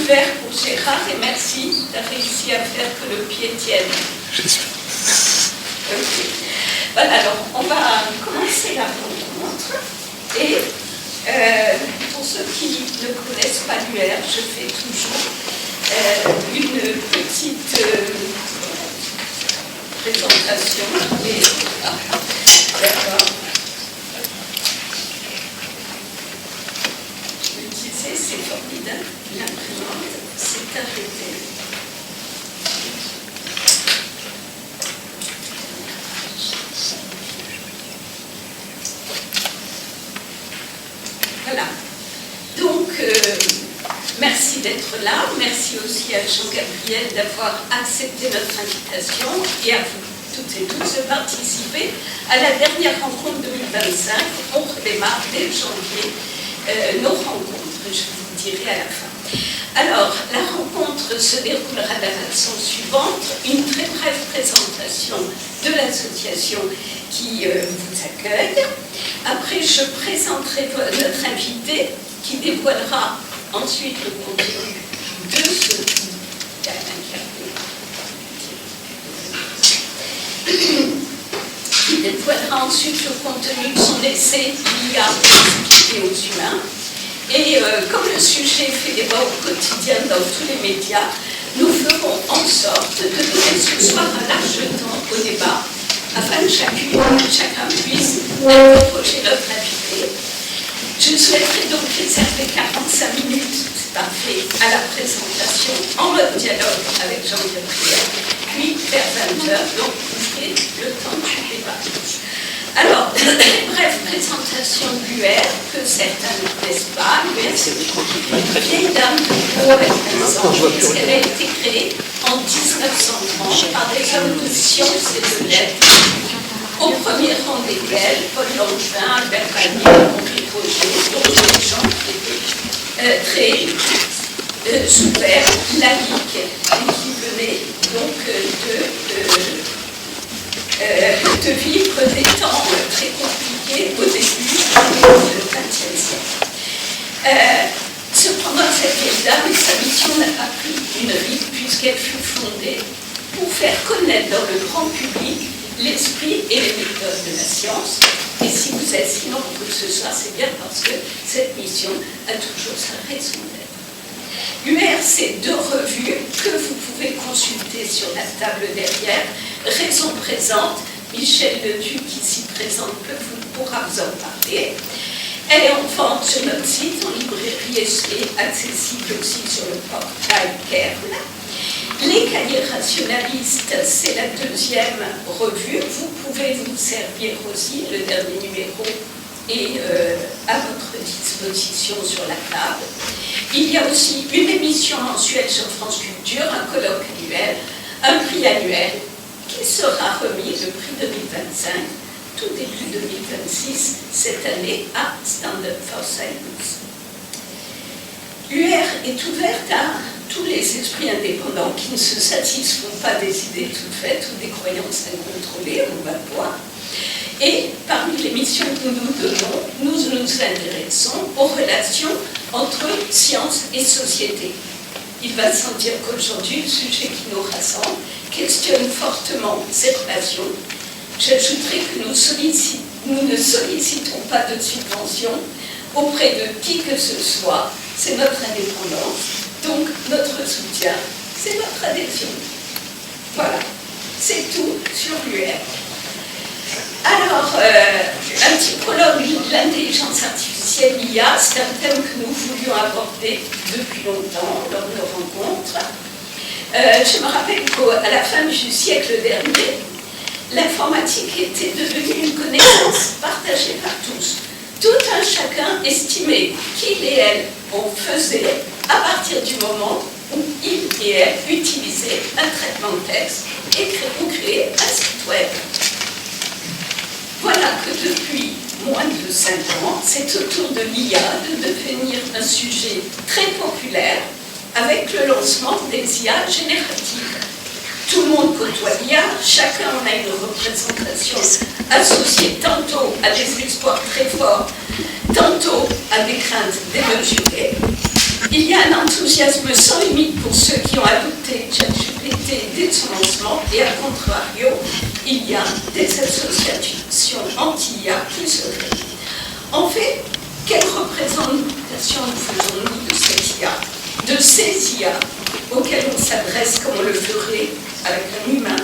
verre pour Gérard et merci, tu as réussi à faire que le pied tienne. J'espère. Ok. Voilà, alors on va commencer la rencontre. Et pour ceux qui ne connaissent pas l'UR, je fais toujours une petite présentation. D'accord. Je me disais, c'est formidable, l'imprimante s'est arrêtée. Voilà. Donc, merci d'être là. Merci aussi à Jean-Gabriel d'avoir accepté notre invitation et à vous toutes et tous de participer à la dernière rencontre 2025. On redémarre dès janvier nos rencontres, je vous dirai à la fin. Alors, la rencontre se déroulera de la façon suivante. Une très brève présentation de l'association qui vous accueille. Après, je présenterai notre invité qui dévoilera ensuite le contenu de ce qui dévoilera ensuite le contenu de son essai l'IA et aux humains. Et comme le sujet fait débat au quotidien dans tous les médias, nous ferons en sorte de donner ce soir un large temps au débat afin que chacun puisse interroger notre invité. Je souhaiterais donc réserver 45 minutes, c'est parfait, à la présentation en mode dialogue avec Jean-Gabriel, puis vers 20h, donc ouvrez le temps du débat. Alors, bref, présentation de l'UR, que certains ne connaissent pas. L'UR, c'est une vieille dame de 15 ans, puisqu'elle a été créée en 1930 par des hommes de sciences et de lettres. Au premier rang desquels, Paul Langevin, Albert Pagny, Henri Roger, donc des gens qui étaient très ouverts, laïques, et qui venaient donc de vivre des temps très compliqués au début du XXe siècle. Cependant, cette vieille dame, sa mission n'a pas pris une ride puisqu'elle fut fondée pour faire connaître dans le grand public l'esprit et les méthodes de la science. Et si vous êtes si nombreux ce soir, c'est bien parce que cette mission a toujours sa raison d'être. UR, c'est 2 revues que vous pouvez consulter sur la table derrière. Raison présente, Michel Leduc, ici présente, pourra vous en parler. Elle est en vente sur notre site, en librairie et accessible aussi sur le portail Kern. Les cahiers rationalistes, c'est la 2e revue. Vous pouvez vous servir aussi, le dernier numéro est à votre disposition sur la table. Il y a aussi une émission mensuelle sur France Culture, un colloque annuel, un prix annuel qui sera remis, le prix 2025, tout début 2026, cette année à Stand-up for Science. L'UR est ouverte à tous les esprits indépendants qui ne se satisfont pas des idées toutes faites ou des croyances incontrôlées, on va le voir. Et parmi les missions que nous donnons, nous nous intéressons aux relations entre science et société. Il va sans dire qu'aujourd'hui, le sujet qui nous rassemble questionne fortement ces relations. J'ajouterai que nous ne sollicitons pas de subventions auprès de qui que ce soit. C'est notre indépendance. Donc, notre soutien, c'est notre adhésion. Voilà, c'est tout sur l'UR. Alors, un petit prologue de l'intelligence artificielle, l'IA, c'est un thème que nous voulions aborder depuis longtemps lors de nos rencontres. Je me rappelle qu'à la fin du siècle dernier, l'informatique était devenue une connaissance partagée par tous. Tout un chacun estimait qu'il et elle en faisait à partir du moment où il et elle utilisaient un traitement de texte et créaient un site web. Voilà que depuis moins de 5 ans, c'est au tour de l'IA de devenir un sujet très populaire avec le lancement des IA génératives. Tout le monde côtoie l'IA, chacun en a une représentation associée tantôt à des espoirs très forts, tantôt à des craintes démesurées. Il y a un enthousiasme sans limite pour ceux qui ont adopté ChatGPT dès son lancement, et à contrario, il y a des associations anti-IA qui se créent. En fait, quelle représentation faisons-nous de cette IA, de ces IA auxquelles on s'adresse comme on le ferait avec un humain,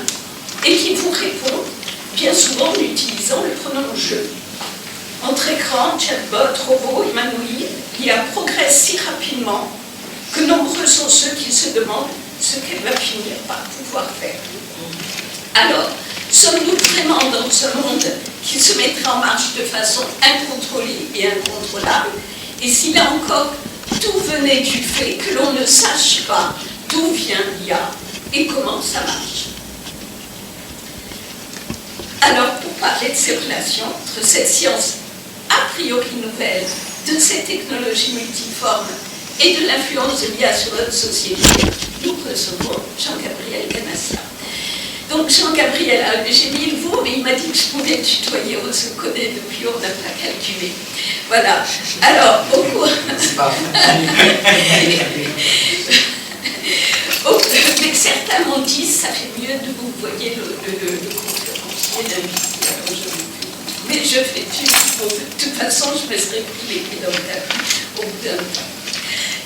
et qui vous répondent bien souvent en utilisant le pronom je. Entre écran, chatbot, robot, humanoïde, l'IA progresse si rapidement que nombreux sont ceux qui se demandent ce qu'elle va finir par pouvoir faire. Alors, sommes-nous vraiment dans ce monde qui se mettrait en marche de façon incontrôlée et incontrôlable? Et si là encore, tout venait du fait que l'on ne sache pas d'où vient l'IA et comment ça marche. Alors, pour parler de ces relations entre cette science a priori nouvelle, de ces technologies multiformes et de l'influence de l'IA sur notre société, nous recevons Jean-Gabriel Ganassia. Donc Jean-Gabriel, j'ai mis le vous, mais il m'a dit que je pouvais tutoyer, on se connaît depuis, on n'a pas calculé. Voilà. Alors, au cours... Mais certains m'ont dit, ça fait mieux de vous voyez le conférencier d'invité. Mais je fais tout. De toute façon, je me serais pris les pieds dans le tapis au bout d'un temps.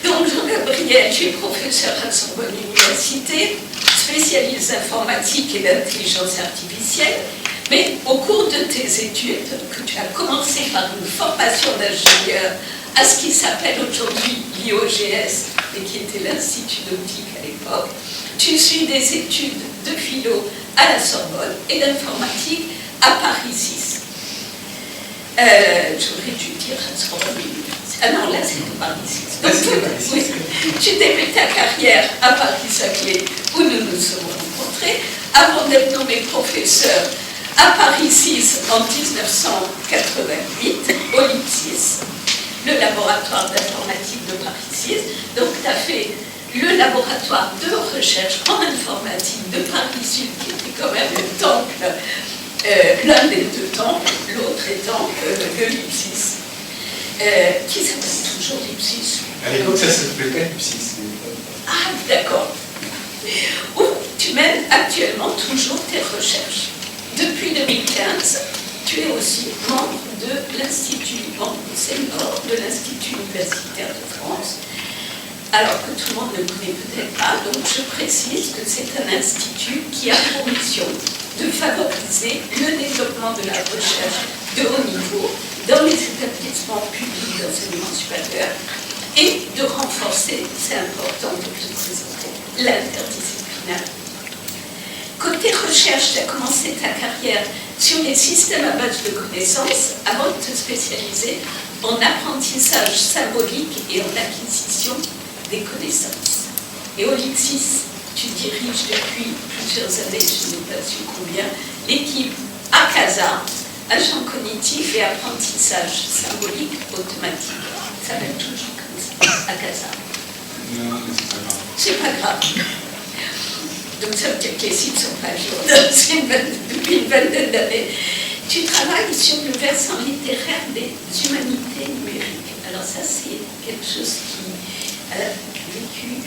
Donc, Jean-Gabriel, tu es professeur à Sorbonne Université, spécialiste d'informatique et d'intelligence artificielle, mais au cours de tes études, que tu as commencé par une formation d'ingénieur à ce qui s'appelle aujourd'hui l'IOGS, et qui était l'Institut d'optique à l'époque, tu suis des études de philo à la Sorbonne et d'informatique à Paris 6. J'aurais dû dire Sorbonne Université. Ah non, là c'est Paris 6. Donc, oui, tu débutes ta carrière à Paris-Saclay, où nous nous sommes rencontrés, avant d'être nommé professeur à Paris 6 en 1988, au LIPSIS, le laboratoire d'informatique de Paris 6. Donc, tu as fait le laboratoire de recherche en informatique de Paris Sud, qui était quand même le temple, l'un des deux temples, l'autre étant le LIPSIS, qui s'appelle toujours LIPSIS. À l'époque, ça ne s'appelait pas LIPSIS. Ah, d'accord. Où tu mènes actuellement toujours tes recherches. Depuis 2015, tu es aussi membre de l'Institut, membre senior de l'Institut universitaire de France, alors que tout le monde ne le connaît peut-être pas. Donc je précise que c'est un institut qui a pour mission de favoriser le développement de la recherche de haut niveau dans les établissements publics d'enseignement supérieur et de renforcer, c'est important de le présenter, l'interdisciplinarité. Côté recherche, tu as commencé ta carrière sur les systèmes à base de connaissances avant de te spécialiser en apprentissage symbolique et en acquisition des connaissances. Et au LIPSIS, tu diriges depuis plusieurs années, je n'ai pas su combien, l'équipe ACASA, agent cognitif et apprentissage symbolique automatique. Ça s'appelle toujours comme ça, ACASA. Non, mais c'est pas grave. C'est pas grave. Donc ça veut dire que les sites ne sont pas à jour depuis une vingtaine d'années. Tu travailles sur le versant littéraire des humanités numériques. Alors ça, c'est quelque chose qui a vécu,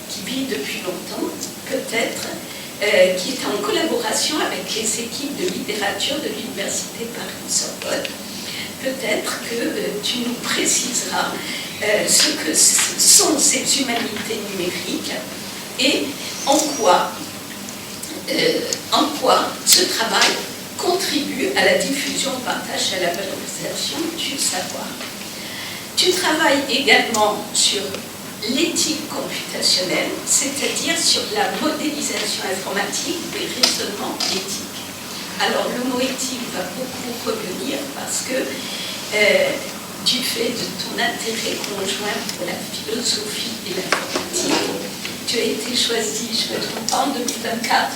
qui vit depuis longtemps, peut-être, qui est en collaboration avec les équipes de littérature de l'Université Paris-Sorbonne. Peut-être que tu nous préciseras ce que sont ces humanités numériques et en quoi ce travail contribue à la diffusion, au partage et à la valorisation du savoir. Tu travailles également sur l'éthique computationnelle, c'est-à-dire sur la modélisation informatique des raisonnements éthiques. Alors le mot éthique va beaucoup revenir parce que du fait de ton intérêt conjoint pour la philosophie et l'informatique, tu as été choisi, je ne me trompe pas, en 2024.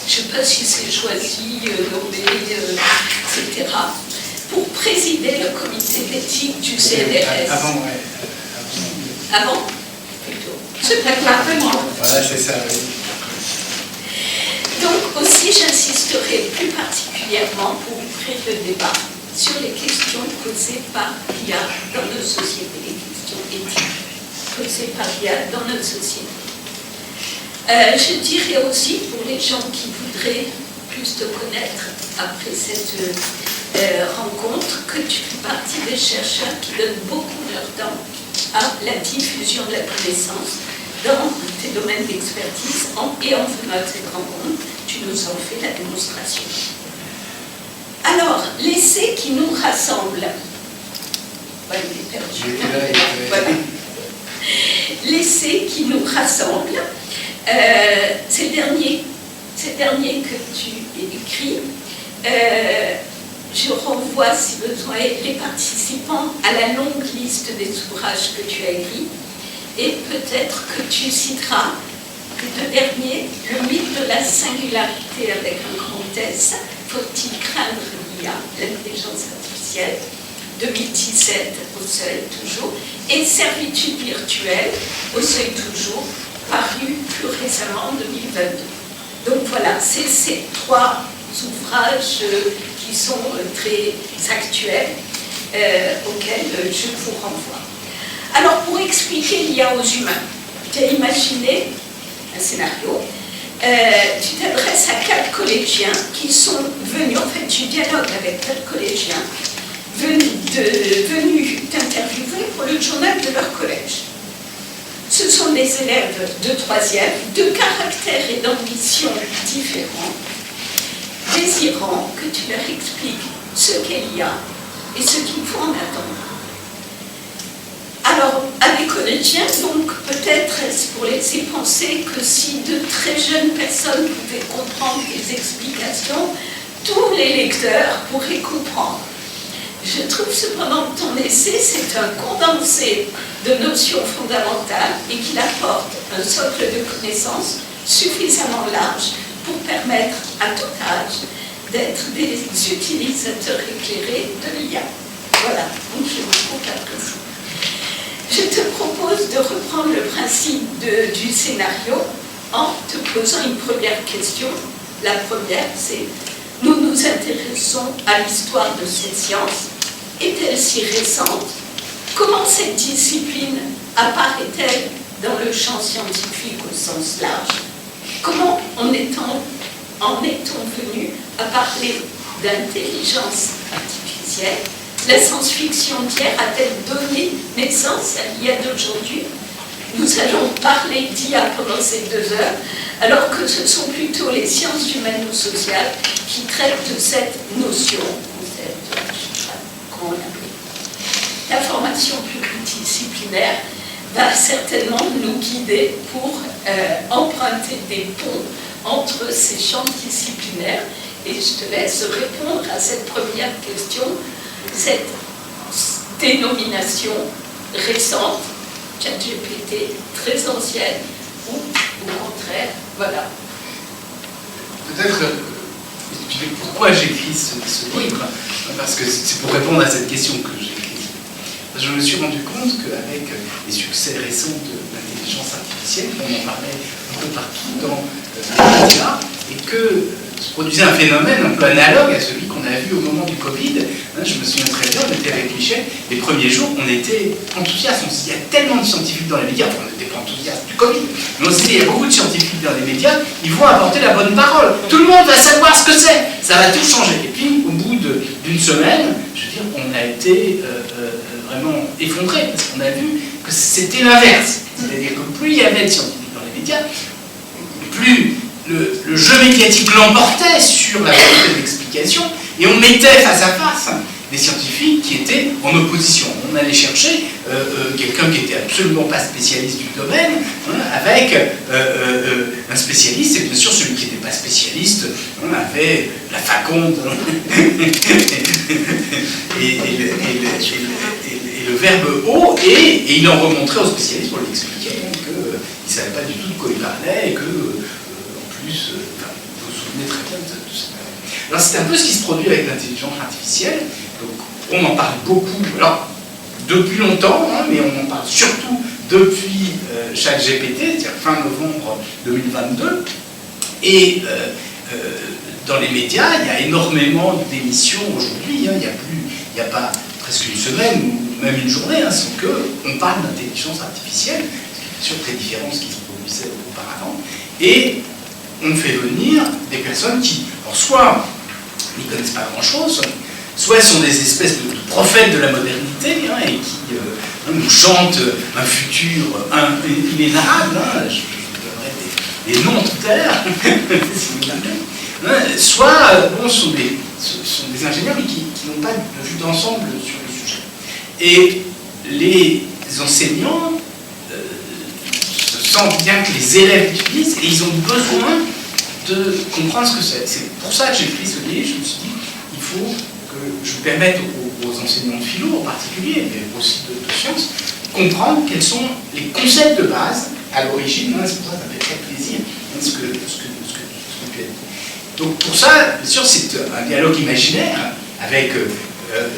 Je ne sais pas si c'est choisi, nommé, etc. pour présider le comité d'éthique du CNRS. Avant, ouais. Avant plutôt. C'est pas grave. Voilà, c'est ça, oui. Donc aussi, j'insisterai plus particulièrement pour ouvrir le débat sur les questions posées par l'IA dans nos sociétés, les questions éthiques. posée par l'IA dans notre société. Je dirais aussi, pour les gens qui voudraient plus te connaître après cette rencontre, que tu fais partie des chercheurs qui donnent beaucoup de leur temps à la diffusion de la connaissance dans tes domaines d'expertise, et en venant à cette rencontre, tu nous en fais la démonstration. Alors, l'essai qui nous rassemble. Voilà, il est perdu. Voilà. L'essai qui nous rassemble, c'est le dernier que tu écris. Je renvoie, si besoin, les participants à la longue liste des ouvrages que tu as écrits. Et peut-être que tu citeras le dernier, le mythe de la singularité avec un grand S. Faut-il craindre l'IA, l'intelligence artificielle, 2017, au Seuil toujours, et Servitude virtuelle, au Seuil toujours, paru plus récemment en 2022. Donc voilà, c'est ces trois ouvrages qui sont très actuels, auxquels je vous renvoie. Alors, pour expliquer l'IA aux humains, tu as imaginé un scénario. Tu t'adresses à 4 collégiens qui sont venus, en fait, tu dialogues avec 4 collégiens venus t'interviewer pour le journal de leur collège. Ce sont des élèves de 3e, de caractère et d'ambition différents, désirant que tu leur expliques ce qu'est l'IA et ce qu'il faut en attendre. Alors, à des collégiens, donc, peut-être est-ce pour laisser penser que si de très jeunes personnes pouvaient comprendre les explications, tous les lecteurs pourraient comprendre. Je trouve cependant que ton essai, c'est un condensé de notions fondamentales et qu'il apporte un socle de connaissances suffisamment large pour permettre à tout âge d'être des utilisateurs éclairés de l'IA. Voilà, donc je vous coupe après ça. Je te propose de reprendre le principe du scénario en te posant une première question. La première, c'est: nous nous intéressons à l'histoire de cette science. Est-elle si récente? Comment cette discipline apparaît-elle dans le champ scientifique au sens large? Comment en est-on venu à parler d'intelligence artificielle? La science-fiction d'hier a-t-elle donné naissance à l'IA d'aujourd'hui? Nous allons parler d'IA pendant ces 2 heures, alors que ce sont plutôt les sciences humano-sociales qui traitent de cette notion, comment on l'appelle. La formation pluridisciplinaire va certainement nous guider pour emprunter des ponts entre ces champs disciplinaires. Et je te laisse répondre à cette première question. Cette dénomination récente, ChatGPT, très ancienne, ou au contraire, voilà. Peut-être, pourquoi j'écris ce livre? Parce que c'est pour répondre à cette question que j'ai écrite. Je me suis rendu compte qu'avec les succès récents de l'intelligence artificielle, on en parlait un peu partout dans les médias, et que se produisait un phénomène un peu analogue à celui qu'on a vu au moment du Covid. Je me souviens très bien, on était avec Michel, les premiers jours, on était enthousiastes. On s'est dit, il y a tellement de scientifiques dans les médias, enfin, on n'était pas enthousiastes du Covid, mais on s'est dit, il y a beaucoup de scientifiques dans les médias, ils vont apporter la bonne parole. Tout le monde va savoir ce que c'est, ça va tout changer. Et puis, au bout d'une semaine, je veux dire, on a été vraiment effondrés, parce qu'on a vu que c'était l'inverse. C'est-à-dire que plus il y avait de scientifiques dans les médias, plus le jeu médiatique l'emportait sur la volonté d'explication, et on mettait face à face des scientifiques qui étaient en opposition. On allait chercher quelqu'un qui n'était absolument pas spécialiste du domaine, avec un spécialiste, et bien sûr celui qui n'était pas spécialiste, on avait la faconde et le verbe haut, et il en remontrait au spécialiste pour lui expliquer qu'il ne savait pas du tout de quoi il parlait, et que vous vous souvenez très bien de ça. Alors c'est un peu ce qui se produit avec l'intelligence artificielle. Donc, on en parle beaucoup, alors depuis longtemps, mais on en parle surtout depuis ChatGPT, c'est-à-dire fin novembre 2022. Et dans les médias, il y a énormément d'émissions aujourd'hui. Il n'y a pas presque une semaine, ou même une journée, hein, sans qu'on parle d'intelligence artificielle, ce qui est bien sûr très différent de ce qui se produisait auparavant, et on fait venir des personnes qui, alors soit n'y connaissent pas grand-chose, soit sont des espèces de prophètes de la modernité, hein, et qui nous chantent un futur inénarrable, hein, je vous donnerai des noms tout à l'heure, si vous voulez, soit bon, sont des ingénieurs mais qui n'ont pas de vue d'ensemble sur le sujet. Et les enseignants sentent bien que les élèves utilisent et ils ont besoin de comprendre ce que c'est. C'est pour ça que j'ai écrit ce livre. Je me suis dit, il faut que je permette aux enseignants de philo en particulier, mais aussi de sciences, comprendre quels sont les concepts de base à l'origine. C'est pour ça que ça me fait très plaisir ce que tu as dit. Donc pour ça, bien sûr, c'est un dialogue imaginaire avec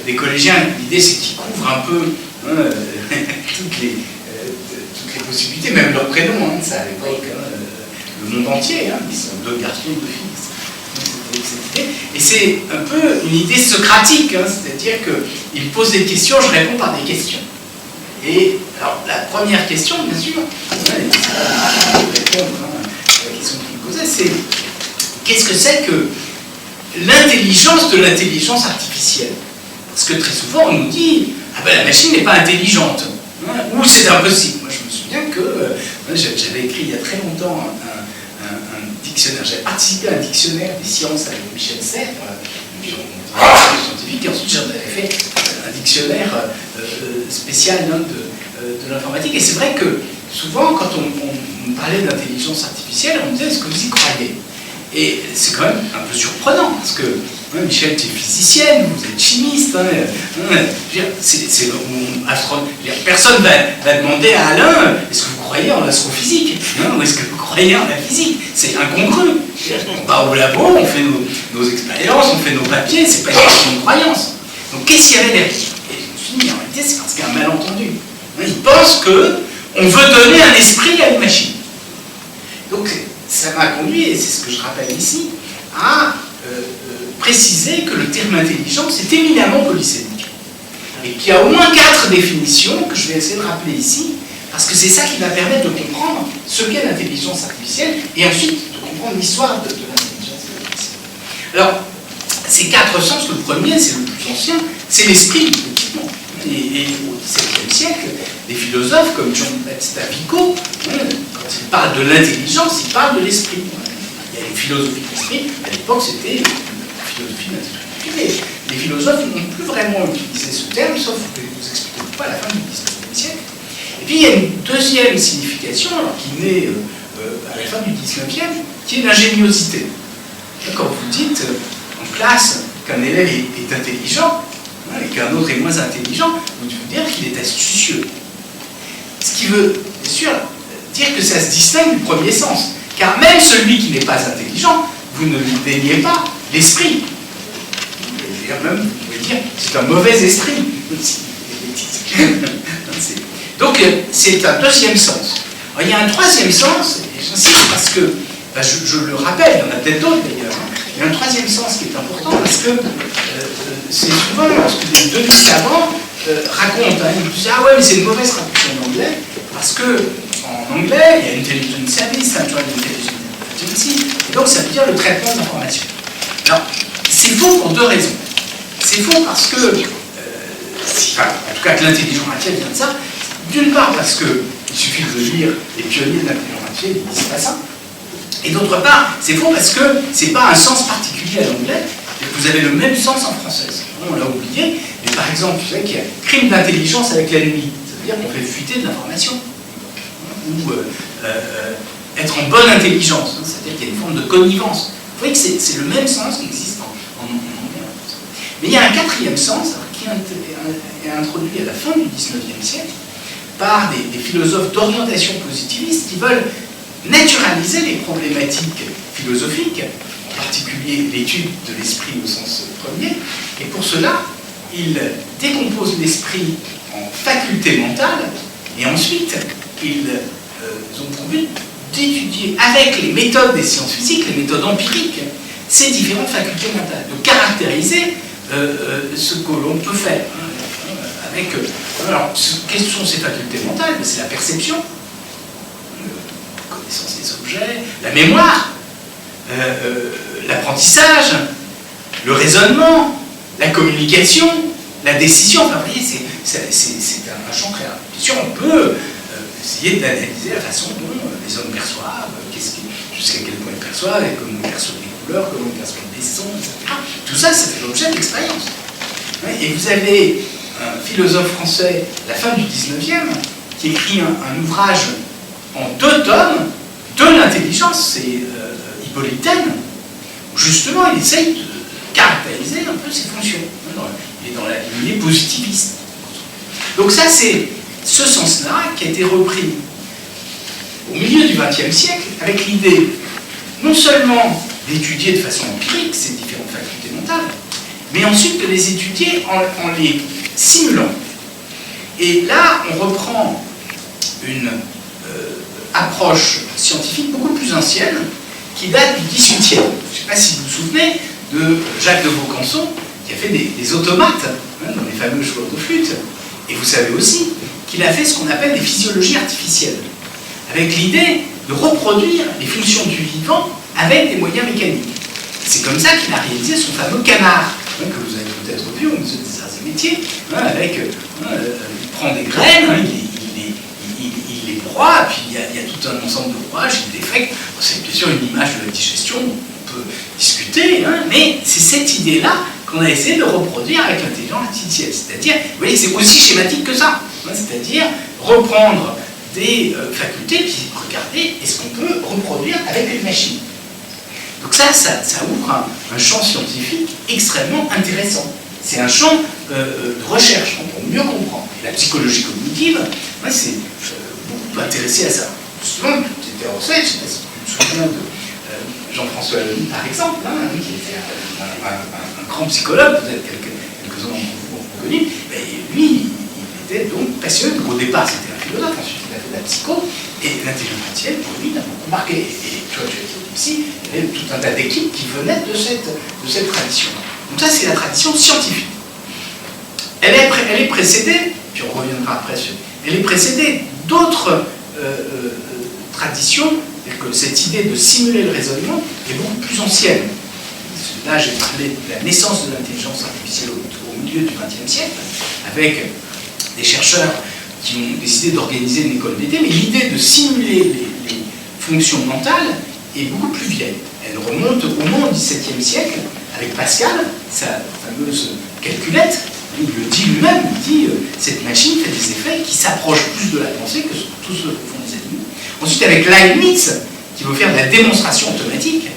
des collégiens. L'idée, c'est qu'ils couvrent un peu toutes les possibilités, même leur prénom, hein, ça à l'époque, le monde entier, hein, ils sont 2 garçons, 2 filles. Cette idée. Et c'est un peu une idée socratique, hein, c'est-à-dire qu'ils posent des questions, je réponds par des questions. Et alors, la première question, bien sûr, répondre à la question qu'il posait, c'est qu'est-ce que c'est que l'intelligence de l'intelligence artificielle? Parce que très souvent, on nous dit, ah ben la machine n'est pas intelligente, hein, ou c'est impossible. Moi, je me souviens que j'avais écrit il y a très longtemps un dictionnaire, j'avais participé à un dictionnaire des sciences avec Michel Serres, scientifique, et ensuite j'avais fait un dictionnaire spécial de l'informatique. Et c'est vrai que souvent, quand on parlait d'intelligence artificielle, on me disait, est-ce que vous y croyez? Et c'est quand même un peu surprenant, parce que Michel, tu es physicienne, vous êtes chimiste, personne ne va demander à Alain, est-ce que vous croyez en l'astrophysique, ou est-ce que vous croyez en la physique? C'est incongru. On va au labo, on fait nos expériences, on fait nos papiers, c'est pas une question de croyance. Donc qu'est-ce qu'il y avait derrière? Et je me suis dit, en réalité, c'est parce qu'il y a un malentendu. Ils pensent qu'on veut donner un esprit à une machine. Donc ça m'a conduit, et c'est ce que je rappelle ici, à préciser que le terme intelligence est éminemment polysémique. Et qu'il y a au moins 4 définitions que je vais essayer de rappeler ici, parce que c'est ça qui va permettre de comprendre ce qu'est l'intelligence artificielle, et ensuite de comprendre l'histoire de l'intelligence artificielle. Alors, ces 4 sens, le premier, c'est le plus ancien, c'est l'esprit, effectivement. Et au XVIIe siècle, des philosophes comme Jean-Baptiste Vico, quand ils parlent de l'intelligence, ils parlent de l'esprit. Il y a une philosophie de l'esprit, à l'époque c'était une philosophie de l'esprit. Les philosophes n'ont plus vraiment utilisé ce terme, sauf que je vous explique pourquoi à la fin du XIXe siècle. Et puis il y a une deuxième signification, alors, qui naît à la fin du XIXe, qui est l'ingéniosité. Quand vous dites en classe qu'un élève est intelligent, et qu'un autre est moins intelligent, vous devez dire qu'il est astucieux. Ce qui veut, bien sûr, dire que ça se distingue du premier sens. Car même celui qui n'est pas intelligent, vous ne lui déniez pas l'esprit. Même, vous pouvez dire, c'est un mauvais esprit. Donc, c'est un deuxième sens. Alors, il y a un troisième sens, et j'insiste parce que, je le rappelle, il y en a peut-être d'autres d'ailleurs, il y a un troisième sens qui est important parce que c'est souvent lorsque les deux savants racontent, ils disent, ah ouais, mais c'est une mauvaise traduction en anglais, parce que en anglais, il y a intelligence service, natural intelligence, et donc ça veut dire le traitement de l'information. Alors, c'est faux pour 2 raisons. C'est faux parce que, en tout cas que l'intelligence artificielle vient de ça, d'une part parce qu'il suffit de lire les pionniers de l'intelligence artificielle, ils disent pas ça, et d'autre part, c'est faux parce que c'est pas un sens particulier à l'anglais, et que vous avez le même sens en français. On l'a oublié, mais par exemple, vous savez qu'il y a crime d'intelligence avec l'ennemi, ça veut dire qu'on fait fuiter de l'information. Ou être en bonne intelligence, c'est-à-dire qu'il y a une forme de connivence. Vous voyez que c'est le même sens qui existe en anglais. Mais il y a un 4e sens qui est introduit à la fin du XIXe siècle par des philosophes d'orientation positiviste qui veulent naturaliser les problématiques philosophiques, en particulier l'étude de l'esprit au sens premier, et pour cela, ils décomposent l'esprit en facultés mentales, et ensuite, ils ont pour but d'étudier avec les méthodes des sciences physiques, les méthodes empiriques, ces différentes facultés mentales, de caractériser ce que l'on peut faire avec... alors, quelles sont ces facultés mentales? C'est la perception, la connaissance des objets, la mémoire, l'apprentissage, le raisonnement, la communication, la décision. Enfin, vous voyez, c'est un champ très large. Bien sûr, on peut essayer d'analyser la façon dont les hommes perçoivent, jusqu'à quel point ils perçoivent, et comment ils perçoivent les couleurs, comment ils perçoivent les sons, etc. Tout ça, ça fait l'objet de l'expérience. Et vous avez un philosophe français, la fin du 19e, qui écrit un ouvrage en 2 tomes de l'intelligence, c'est Hippolyte Taine, où justement il essaye de caractériser un peu ses fonctions. Il est dans la lignée positiviste. Donc ça, c'est ce sens-là qui a été repris au milieu du XXe siècle, avec l'idée non seulement d'étudier de façon empirique ces différentes facultés mentales, mais ensuite de les étudier en les simulant. Et là, on reprend une approche scientifique beaucoup plus ancienne, qui date du XVIIIe. Je ne sais pas si vous vous souvenez de Jacques de Vaucanson, qui a fait des automates dans les fameux joueurs de flûte. Et vous savez aussi qu'il a fait ce qu'on appelle des physiologies artificielles, avec l'idée de reproduire les fonctions du vivant avec des moyens mécaniques. C'est comme ça qu'il a réalisé son fameux canard, que vous avez peut-être vu au Musée des Arts et Métiers, avec, il prend des graines, il les broie, puis il y a tout un ensemble de broiages, il défecte. C'est bien sûr une image de la digestion, on peut discuter, mais c'est cette idée-là qu'on a essayé de reproduire avec l'intelligence artificielle. C'est-à-dire, vous voyez, c'est aussi schématique que ça. C'est-à-dire reprendre des facultés, puis regarder est-ce qu'on peut reproduire avec une machine. Donc ça ouvre un champ scientifique extrêmement intéressant. C'est un champ de recherche pour mieux comprendre. Et la psychologie cognitive, c'est beaucoup intéressé à ça. Justement, j'étais en fait, je ne sais pas si tu te souviens de Jean-François Lamy, par exemple, qui était un grand psychologue, peut-être quelques-uns d'entre vous ont connu, mais lui, il était donc passionné. Donc au départ, c'était un philosophe, ensuite il a fait de la psycho, et l'intelligence artificielle, pour lui, il a beaucoup marqué. Et tu vois, ici, il y avait tout un tas d'équipes qui venaient de cette tradition. Donc ça, c'est la tradition scientifique. Elle est précédée, puis on reviendra après sur... Elle est précédée d'autres traditions, c'est-à-dire que cette idée de simuler le raisonnement est beaucoup plus ancienne. Là, j'ai parlé de la naissance de l'intelligence artificielle au milieu du XXe siècle, avec des chercheurs qui ont décidé d'organiser une école d'été, mais l'idée de simuler les fonctions mentales est beaucoup plus vieille. Elle remonte au moins au XVIIe siècle, avec Pascal, sa fameuse calculette. Il le dit lui-même, il dit cette machine fait des effets qui s'approchent plus de la pensée que tout ce que font les animaux. Ensuite, avec Leibniz, qui veut faire de la démonstration automatique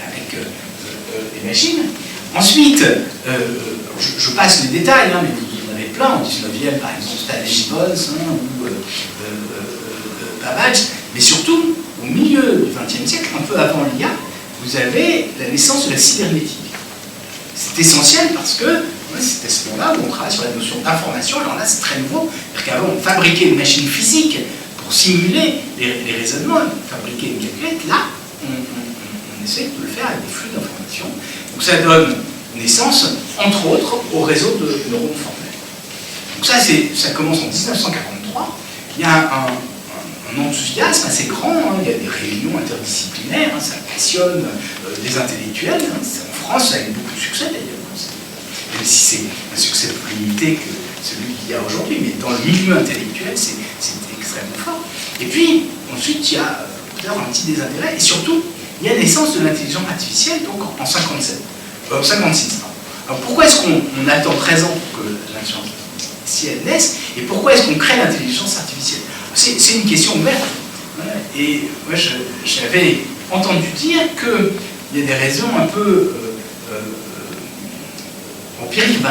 avec les machines. Ensuite, je passe les détails, mais vous en avez plein, au 19e, par exemple, Stanley Gibbons ou Babbage, mais surtout, au milieu du XXe siècle, un peu avant l'IA, vous avez la naissance de la cybernétique. C'est essentiel parce que c'est à ce moment-là où on travaille sur la notion d'information. Alors là, c'est très nouveau. C'est-à-dire qu'avant, on fabriquait une machine physique pour simuler les raisonnements, fabriquer une calculette. Là, on essaie de le faire avec des flux d'informations. Donc ça donne naissance, entre autres, au réseau de neurones formels. Donc ça commence en 1943. Il y a un enthousiasme assez grand. Il y a des réunions interdisciplinaires. Ça passionne les intellectuels. En France, ça a eu beaucoup de succès d'ailleurs. Même si c'est un succès plus limité que celui qu'il y a aujourd'hui, mais dans le milieu intellectuel, c'est extrêmement fort. Et puis, ensuite, il y a un petit désintérêt, et surtout, il y a naissance de l'intelligence artificielle, donc en 56. Alors pourquoi est-ce qu'on attend 13 ans pour que l'intelligence artificielle naisse, et pourquoi est-ce qu'on crée l'intelligence artificielle? C'est une question ouverte. Et moi, j'avais entendu dire qu'il y a des raisons un peu empiriques,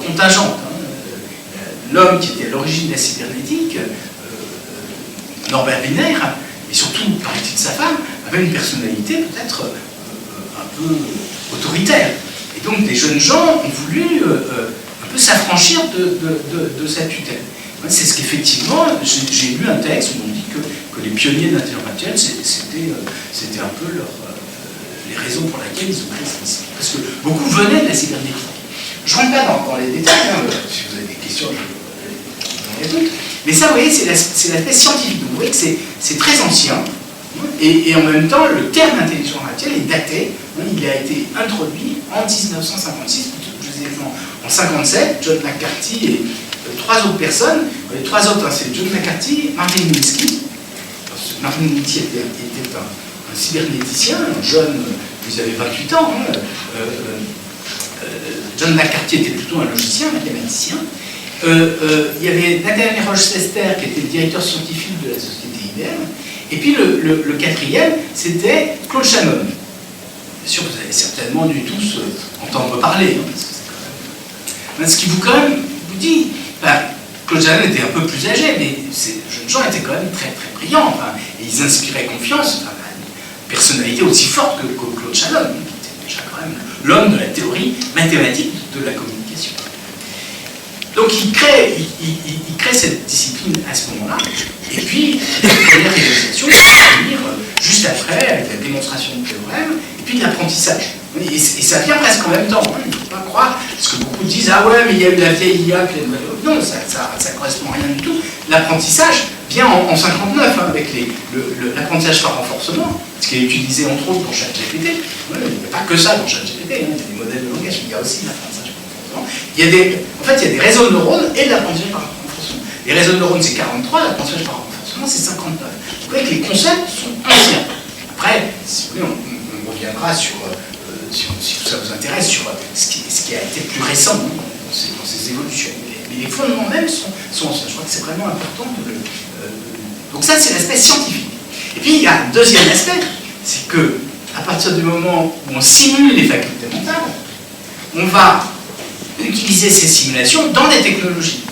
contingentes. L'homme qui était à l'origine de la cybernétique, Norbert Wiener, et surtout, paraît-il de sa femme, avait une personnalité peut-être un peu autoritaire. Et donc des jeunes gens ont voulu un peu s'affranchir de sa tutelle. C'est ce qu'effectivement, j'ai lu un texte où on dit que les pionniers de l'intelligence artificielle, c'était un peu les raisons pour lesquelles ils ont créé ça. Parce que beaucoup venaient de la cybernétique. Je ne rentre pas dans les détails, si vous avez des question, je doute. Mais ça, vous voyez, c'est l'aspect scientifique. Donc, vous voyez que c'est très ancien. Et en même temps, le terme intelligence artificielle est daté. Il a été introduit en 1956, je vous ai dit en 1957, John McCarthy et 3 autres personnes. Les 3 autres, c'est John McCarthy, Martin Minsky. Martin Minsky était un cybernéticien, un jeune, il avait 28 ans. John McCarthy était plutôt un logicien, un mathématicien. Il y avait Nathaniel Rochester qui était le directeur scientifique de la société IBM. Et puis le quatrième, c'était Claude Shannon. Bien sûr, vous avez certainement dû tous entendre parler, parce que c'est quand même... Ce qui vous dit, Claude Shannon était un peu plus âgé, mais ces jeunes gens étaient quand même très très brillants, et ils inspiraient confiance, une personnalité aussi forte que Claude Shannon, qui était déjà quand même l'homme de la théorie mathématique de la communication. Donc il crée cette discipline à ce moment-là, et puis la première réalisation va venir juste après, avec la démonstration de théorème, et puis l'apprentissage. Et ça vient presque en même temps, il ne faut pas croire, parce que beaucoup disent « Ah ouais, mais il y a eu la vieille IA, puis la nouvelle... » Non, ça ne correspond à rien du tout. L'apprentissage vient en 1959, avec l'apprentissage par renforcement, ce qui est utilisé entre autres pour ChatGPT. Il n'y a pas que ça dans ChatGPT, il y a des modèles de langage, mais il y a aussi l'apprentissage par renforcement. En fait, il y a des réseaux de neurones et l'apprentissage par renforcement. Les réseaux de neurones, c'est 43, l'apprentissage par renforcement, c'est 59. Vous voyez que les concepts sont anciens. Après, si vous voulez, on reviendra sur... si tout ça vous intéresse, sur ce qui a été plus récent dans ces évolutions. Mais les fondements même sont anciens. Je crois que c'est vraiment important de le... donc ça, c'est l'aspect scientifique. Et puis, il y a un deuxième aspect, c'est que à partir du moment où on simule les facultés mentales, on va utiliser ces simulations dans des technologies.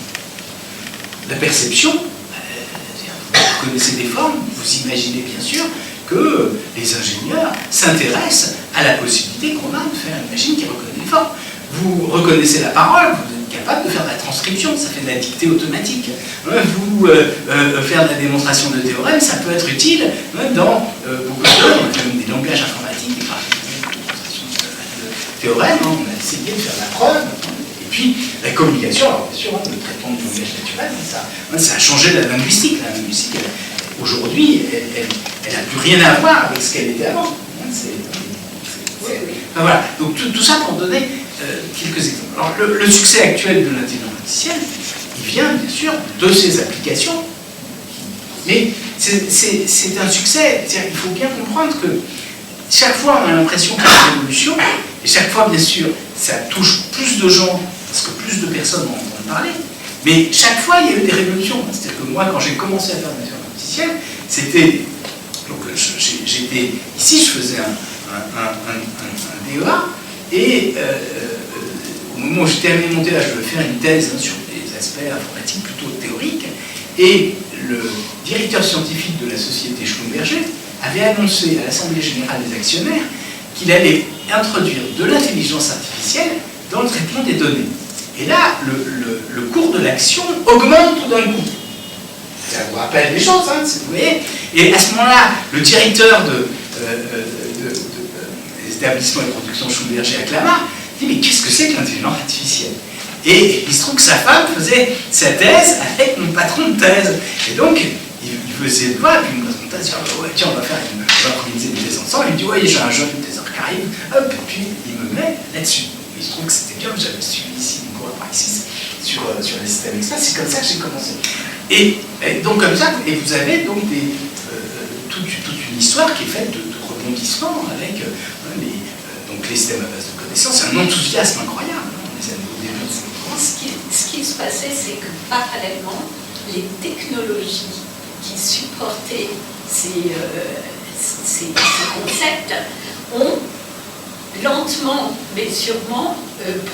La perception, vous connaissez des formes, vous imaginez bien sûr que les ingénieurs s'intéressent à la possibilité qu'on a de faire une machine qui reconnaît les formes. Vous reconnaissez la parole, vous êtes capable de faire de la transcription, ça fait de la dictée automatique. Vous faire de la démonstration de théorème, ça peut être utile dans beaucoup de choses, même des langages informatiques, des démonstrations de théorème, on a essayé de faire la preuve. Et puis la communication, alors bien sûr, le traitement du langage naturel, ça a changé la linguistique. La linguistique, aujourd'hui, elle n'a plus rien à voir avec ce qu'elle était avant. Enfin, voilà, donc tout ça pour donner quelques exemples. Alors le succès actuel de l'intelligence artificielle, il vient bien sûr de ces applications, mais c'est un succès, il faut bien comprendre que chaque fois on a l'impression qu'il y a une évolution, et chaque fois bien sûr ça touche plus de gens, parce que plus de personnes en entendent parler, mais chaque fois il y a eu des révolutions. C'est-à-dire que moi quand j'ai commencé à faire de l'intelligence artificielle, c'était... Donc j'étais ici, je faisais un DEA, et au moment où j'ai terminé mon DEA, je devais faire une thèse sur des aspects informatiques plutôt théoriques, et le directeur scientifique de la société Schlumberger avait annoncé à l'Assemblée Générale des Actionnaires qu'il allait introduire de l'intelligence artificielle dans le traitement des données. Et là, le cours de l'action augmente tout d'un coup. Ça vous rappelle les choses, vous voyez. Et à ce moment-là, le directeur des établissements de production Schlumberger à Clamart dit « Mais qu'est-ce que c'est que l'intelligence artificielle ?» Et il se trouve que sa femme faisait sa thèse avec mon patron de thèse. Et donc, il veut essayer de voir, et puis il me présente thèse, ouais, tiens, on va organiser une thèse ensemble. Il me dit « Ouais, j'ai un jeune thésard qui arrive. » Hop, et puis il me met là-dessus. Il se trouve que c'était bien, j'avais suivi ici une cours de praxis sur les systèmes experts. C'est comme ça que j'ai commencé. Et donc comme ça, et vous avez donc toute une histoire qui est faite de rebondissements avec donc les systèmes à base de connaissances, un enthousiasme incroyable. Ce qui se passait, c'est que parallèlement, les technologies qui supportaient ces concepts ont lentement mais sûrement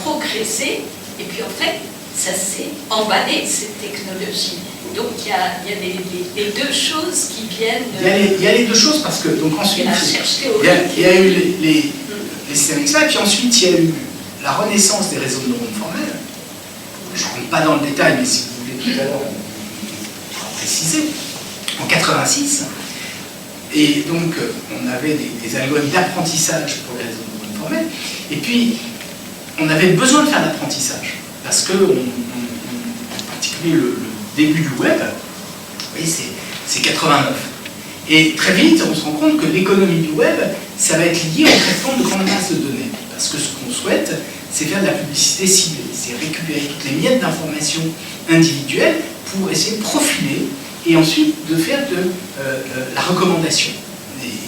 progressé, et puis en fait, ça s'est emballé, cette technologie. Donc il y a les deux choses qui viennent... Il y a les deux choses, parce que donc ensuite, il y a eu les systèmes experts, puis ensuite il y a eu la renaissance des réseaux de neurones formels. Je ne rentre pas dans le détail, mais si vous voulez tout à l'heure, on va préciser. En 86, et donc on avait des algorithmes d'apprentissage pour les réseaux de neurones formels, et puis on avait besoin de faire l'apprentissage, parce qu'on voulez, le début du web, vous voyez, c'est 89. Et très vite, on se rend compte que l'économie du web, ça va être lié au traitement de grandes masses de données. Parce que ce qu'on souhaite, c'est faire de la publicité ciblée, c'est récupérer toutes les miettes d'informations individuelles pour essayer de profiler et ensuite de faire de la recommandation.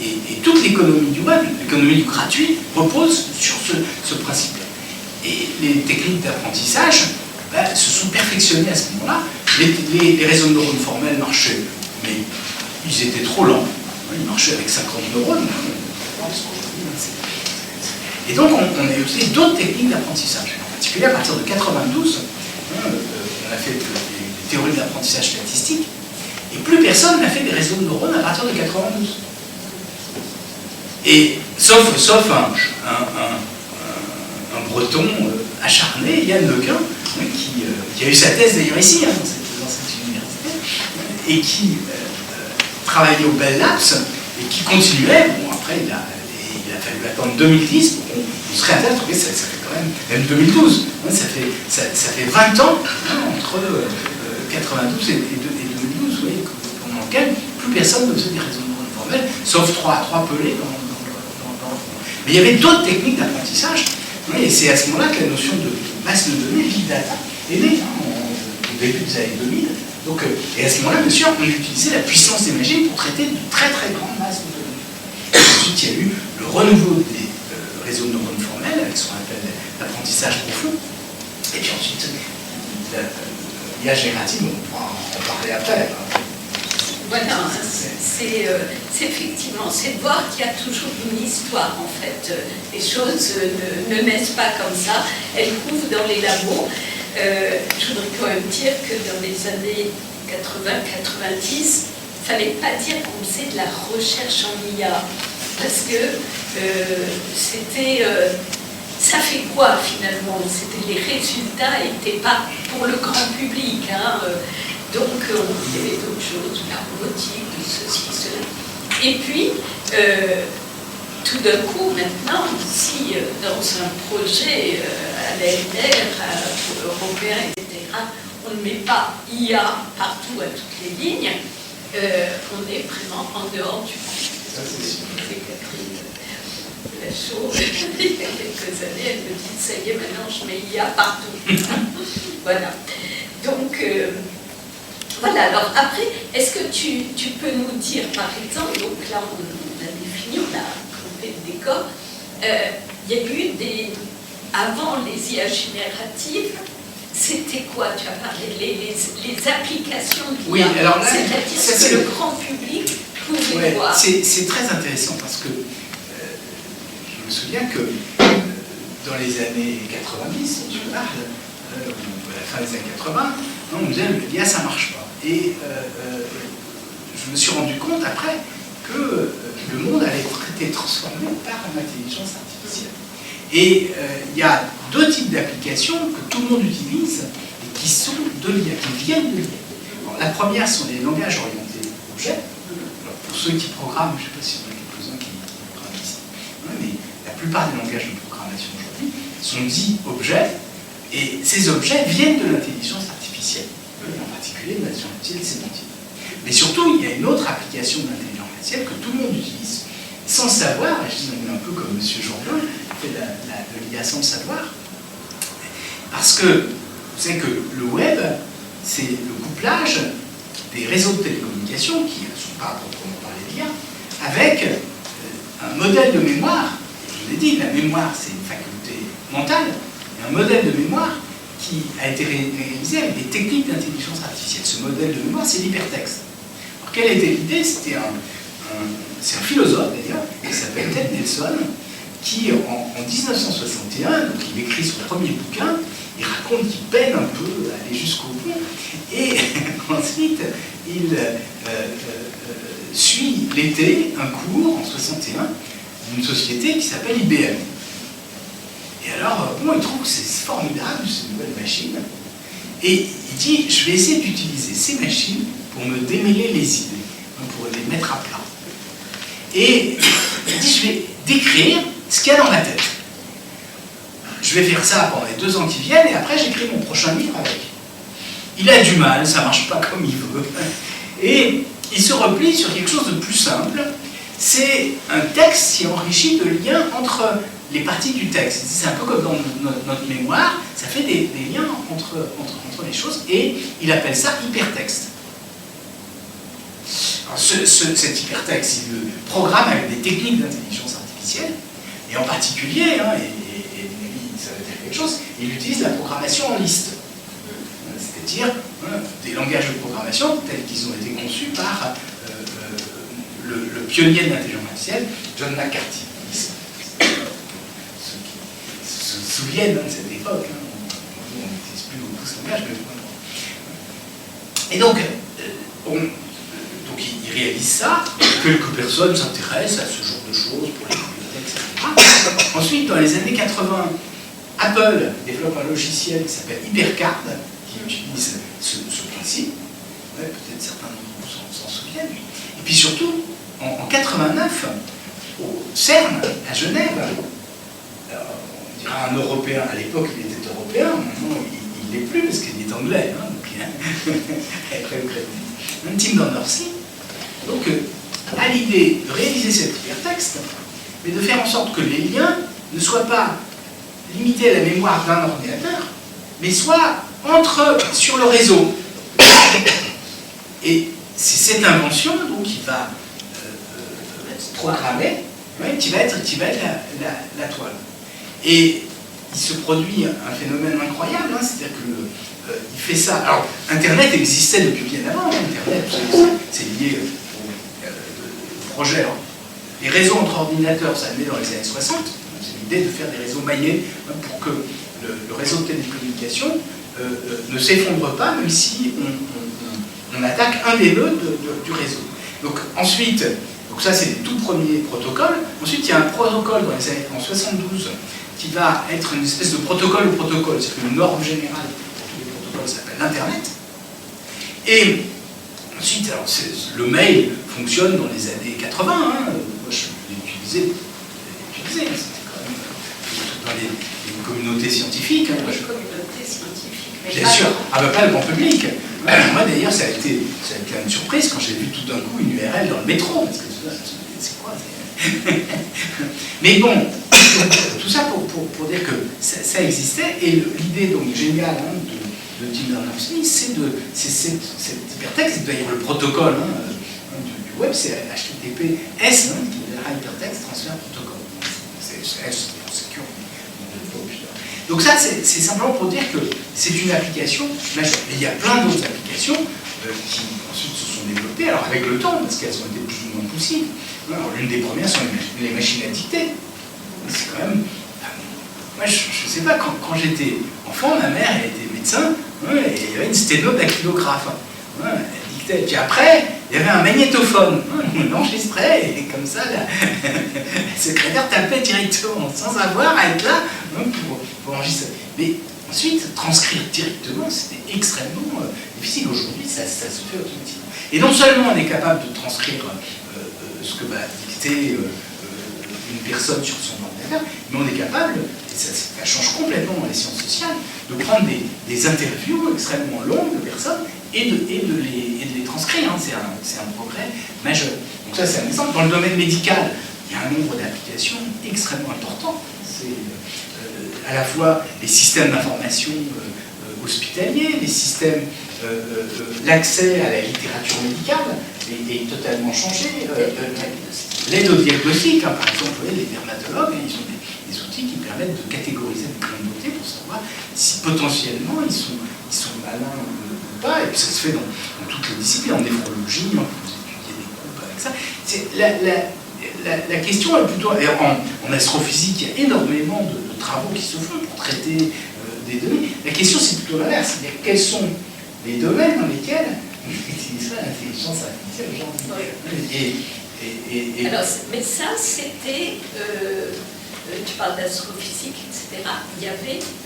Et toute l'économie du web, l'économie du gratuit, repose sur ce principe-là. Et les techniques d'apprentissage se sont perfectionnées à ce moment-là. Les réseaux de neurones formels marchaient, mais ils étaient trop lents. Ils marchaient avec 50 neurones. Et donc, on a utilisé d'autres techniques d'apprentissage. En particulier, à partir de 92, on a fait des théories de l'apprentissage statistique, et plus personne n'a fait des réseaux de neurones à partir de 92. Et sauf un breton acharné, Yann Lequin, qui a eu sa thèse d'ailleurs ici, dans cette université, et qui travaillait au Bell Labs, et qui continuait. Bon, après, il a fallu attendre 2010 pour qu'on se réintègre. Ça fait quand même 2012. Ça fait 20 ans entre 92 et 2012, vous voyez, pendant lequel plus personne ne faisait des réseaux de neurones formels, sauf trois pelés dans mais il y avait d'autres techniques d'apprentissage, et c'est à ce moment-là que la notion de masse de données, big data, est née, au début des années 2000. Donc, et à ce moment-là, bien sûr, on utilisait la puissance des machines pour traiter de très très grandes masses de données. Et ensuite, il y a eu le renouveau des réseaux de neurones formels, avec ce qu'on appelle l'apprentissage profond. Et puis ensuite, l'IA générative, on pourra en parler après. Voilà, c'est effectivement, c'est de voir qu'il y a toujours une histoire en fait. Les choses ne naissent pas comme ça, elles couvent dans les labos. Je voudrais quand même dire que dans les années 80-90, il ne fallait pas dire qu'on faisait de la recherche en IA, parce que c'était... ça fait quoi finalement? Les résultats n'étaient pas pour le grand public. Donc, il y avait d'autres choses, la robotique, ceci, cela. Et puis, tout d'un coup, maintenant, si dans un projet à l'ANR, européen, etc., on ne met pas IA partout à toutes les lignes, on est vraiment en dehors du coup. Ça, c'est sûr. C'est Catherine Lachaud, il y a quelques années, elle me dit, ça y est, maintenant je mets IA partout. Voilà. Donc, voilà, alors après, est-ce que tu peux nous dire, par exemple, donc là on a défini, on a campé le décor, il y a eu avant les IA génératives, c'était quoi? Tu as parlé les applications de l'IA. Oui, alors là, c'est-à-dire que le grand public pouvait voir. C'est très intéressant parce que je me souviens que dans les années 90, je parle, à la fin des années 80, on me disait l'IA ça marche pas. Et je me suis rendu compte après que le monde allait être transformé par l'intelligence artificielle. Et il y a deux types d'applications que tout le monde utilise et qui sont de l'IA, qui viennent de l'IA. La première sont les langages orientés objets. Alors, pour ceux qui programment, je ne sais pas si on a quelques-uns qui programment ici, mais la plupart des langages de programmation aujourd'hui sont dits objets, et ces objets viennent de l'intelligence artificielle, en particulier de l'intelligence artificielle sémantique. Mais surtout, il y a une autre application de l'intelligence artificielle que tout le monde utilise, sans savoir, et je dis un peu comme M. Jourdain, fait de l'IA sans le savoir, parce que vous savez que le web, c'est le couplage des réseaux de télécommunications, qui ne sont pas proprement parlé d'IA, avec un modèle de mémoire. Je vous l'ai dit, la mémoire, c'est une faculté mentale, et un modèle de mémoire qui a été réalisé avec des techniques d'intelligence artificielle. Ce modèle de mémoire, c'est l'hypertexte. Alors, quelle était l'idée? C'est un philosophe, d'ailleurs, qui s'appelle Ted Nelson, qui, en 1961, donc il écrit son premier bouquin, il raconte qu'il peine un peu à aller jusqu'au bout, et ensuite, il suit l'été un cours, en 61, d'une société qui s'appelle IBM. Et alors, bon, il trouve que c'est formidable, cette nouvelle machine, et il dit, je vais essayer d'utiliser ces machines pour me démêler les idées, pour les mettre à plat. Et il dit, je vais décrire ce qu'il y a dans ma tête. Je vais faire ça pendant les 2 ans qui viennent, et après j'écris mon prochain livre avec. il a du mal, ça ne marche pas comme il veut. Et il se replie sur quelque chose de plus simple. C'est un texte qui est enrichi de liens entre les parties du texte. C'est un peu comme dans notre mémoire, ça fait des liens entre les choses, et il appelle ça hypertexte. Alors cet hypertexte, il le programme avec des techniques d'intelligence artificielle, et en particulier, et ça veut dire quelque chose, il utilise la programmation en liste. C'est-à-dire des langages de programmation tels qu'ils ont été conçus par le pionnier de l'intelligence artificielle, John McCarthy. Ceux qui se souviennent de cette époque, on n'utilise plus beaucoup ce langage, mais et donc, il réalise ça, quelques personnes s'intéressent à ce genre de choses pour les bibliothèques, etc. Ensuite, dans les années 80, Apple développe un logiciel qui s'appelle HyperCard, qui utilise ce principe. Ouais, peut-être certains d'entre vous s'en souviennent. Et puis surtout, en 89, au CERN, à Genève, alors, on dira un Européen, à l'époque il était européen, maintenant il ne l'est plus parce qu'il est anglais, hein, donc Tim Berners-Lee, donc a l'idée de réaliser cet hypertexte, mais de faire en sorte que les liens ne soient pas limités à la mémoire d'un ordinateur, mais soient sur le réseau. Et c'est cette invention donc, qui va programmer, qui va être la toile. Et il se produit un phénomène incroyable, hein, c'est-à-dire qu'il fait ça. Alors, Internet existait depuis bien avant, Internet, c'est lié au projet. Alors, les réseaux entre ordinateurs, ça naît dans les années 60, c'est l'idée de faire des réseaux maillés pour que le réseau de télécommunications ne s'effondre pas, même si on attaque un des nœuds du réseau. Donc ensuite, ça c'est les tout premiers protocoles. Ensuite, il y a un protocole dans les années 72 qui va être une espèce de protocole au protocole, c'est une norme générale pour tous les protocoles, ça s'appelle l'Internet. Et ensuite, alors, le mail fonctionne dans les années 80, hein. Moi je l'ai utilisé, c'était quand même dans les communautés scientifiques. Hein. Les communautés scientifiques. Bien sûr, pas le grand public. Moi d'ailleurs, ça a été une surprise quand j'ai vu tout d'un coup une URL dans le métro, parce que c'est quoi Mais bon, tout ça pour dire que ça existait, et l'idée donc géniale de Tim Berners-Lee, c'est cet hypertexte, d'ailleurs le protocole du web, c'est HTTPS, qui est Hypertext Transfer Protocol. C'est secure. Donc ça, c'est simplement pour dire que c'est une application majeure. Et il y a plein d'autres applications qui ensuite se sont développées, alors avec le temps, parce qu'elles ont été plus ou moins possibles. L'une des premières sont les machines à dicter. C'est quand même... Moi, je ne sais pas, quand j'étais enfant, ma mère, elle était médecin, et il y avait une sténodactylographe. Elle dictait. Puis après, il y avait un magnétophone. On enregistrait, et comme ça, la secrétaire tapait directement, sans avoir à être là pour enregistrer. Mais ensuite, transcrire directement, c'était extrêmement difficile. Aujourd'hui, ça se fait automatiquement. Et non seulement on est capable de transcrire ce que va dicter une personne sur son ordinateur, mais on est capable, et ça change complètement les sciences sociales, de prendre des interviews extrêmement longues de personnes et de les transcrire. Hein. C'est un progrès majeur. Donc ça, c'est un exemple. Dans le domaine médical, il y a un nombre d'applications extrêmement important. C'est à la fois les systèmes d'information hospitaliers, les systèmes, l'accès à la littérature médicale est totalement changé. L'aide au diagnostic, hein, par exemple, les dermatologues, ils ont des outils qui permettent de catégoriser des grains de beauté pour savoir si potentiellement ils sont malins ou pas. Et puis ça se fait dans toutes les disciplines, en néphrologie, vous étudiez des groupes avec ça. La question est plutôt... En astrophysique, il y a énormément de travaux qui se font pour traiter des données. La question, c'est plutôt l'inverse. C'est-à-dire, quels sont les domaines dans lesquels on utilise l'intelligence artificielle aujourd'hui. Alors, mais ça, c'était... tu parles d'astrophysique, etc.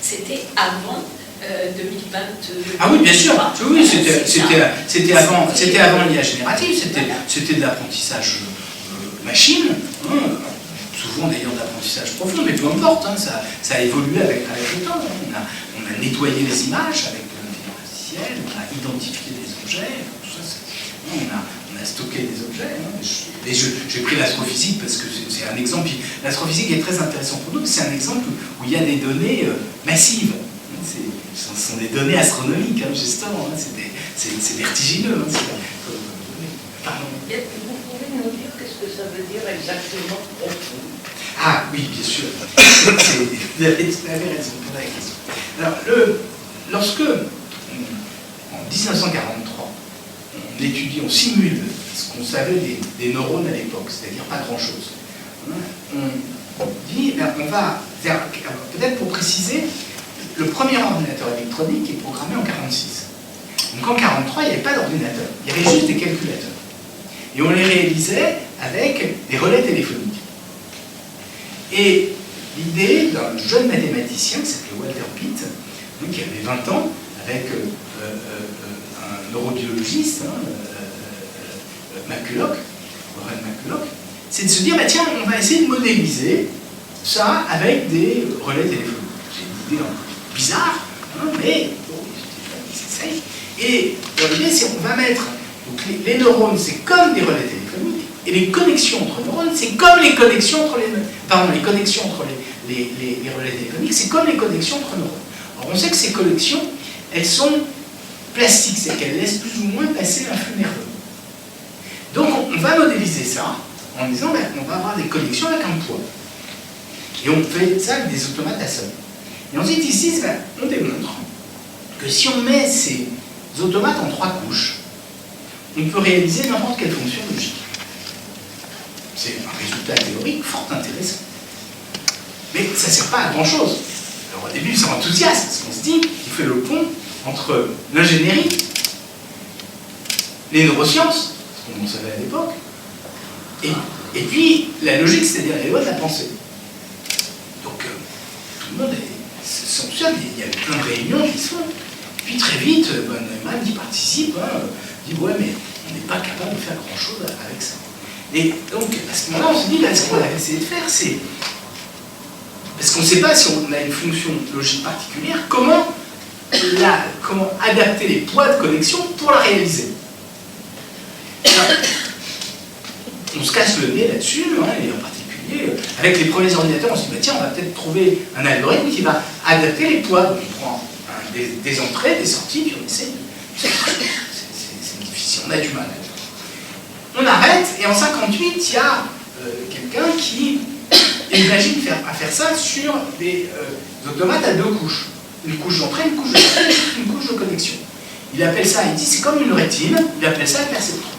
C'était avant 2020. Ah oui, bien sûr. Oui, c'était avant l'IA générative. C'était de l'apprentissage machine. Hein, souvent d'ailleurs d'apprentissage profond, mais peu importe. Hein, ça a évolué avec le temps. On a nettoyé les images avec l'intelligence artificielle. On a identifié des objets, tout ça, on a stocké des objets. Et j'ai pris l'astrophysique parce que c'est un exemple. L'astrophysique est très intéressant pour nous, c'est un exemple où il y a des données massives. Ce sont des données astronomiques, justement. C'est vertigineux. Pardon. Vous pouvez nous dire qu'est-ce que ça veut dire exactement profond? Ah oui, bien sûr. Vous avez raison pour la question. Alors, lorsque, en 1943, on étudie, on simule ce qu'on savait des neurones à l'époque, c'est-à-dire pas grand-chose, on dit, on va, peut-être pour préciser, le premier ordinateur électronique est programmé en 1946. Donc en 1943, il n'y avait pas d'ordinateur, il y avait juste des calculateurs. Et on les réalisait avec des relais téléphoniques. Et l'idée d'un jeune mathématicien qui s'appelait Walter Pitt, qui avait 20 ans, avec un neurobiologiste, McCulloch, Warren McCulloch, c'est de se dire, bah, tiens, on va essayer de modéliser ça avec des relais téléphoniques. C'est une idée un peu bizarre, mais bon, c'est ça. Et l'idée, c'est qu'on va mettre donc les neurones, c'est comme des relais téléphoniques, et les connexions entre neurones, c'est comme les connexions entre les connexions entre les relais téléphoniques, c'est comme les connexions entre neurones. Alors on sait que ces connexions, elles sont plastiques, c'est qu'elles laissent plus ou moins passer un flux nerveux. Donc on va modéliser ça en disant, ben, on va avoir des connexions avec un poids. Et on fait ça avec des automates à somme. Et ensuite ici, ben, on démontre que si on met ces automates en 3 couches, on peut réaliser n'importe quelle fonction logique. C'est un résultat théorique fort intéressant. Mais ça ne sert pas à grand-chose. Alors au début, c'est enthousiaste, parce qu'on se dit qu'il fait le pont entre l'ingénierie, les neurosciences, ce qu'on savait à l'époque, et puis la logique, c'est-à-dire les lois de la pensée. Donc tout le monde s'enthousiasme, il y a plein de réunions qui se font. Puis très vite, Neumann qui participe, dit ouais, mais on n'est pas capable de faire grand-chose avec ça. Et donc, à ce moment-là, on se dit, là, ce qu'on va essayer de faire, c'est... Parce qu'on ne sait pas si on a une fonction logique particulière, comment adapter les poids de connexion pour la réaliser. Alors, on se casse le nez là-dessus, et en particulier, avec les premiers ordinateurs, on se dit, bah, tiens, on va peut-être trouver un algorithme qui va adapter les poids. Donc, on prend des entrées, des sorties, puis on essaie de... C'est difficile, on a du mal. On arrête, et en 1958, il y a quelqu'un qui imagine faire ça sur des automates à 2 couches. Une couche d'entrée, une couche de sortie, une couche de connexion. Il appelle ça, il dit, c'est comme une rétine, il appelle ça un perceptron.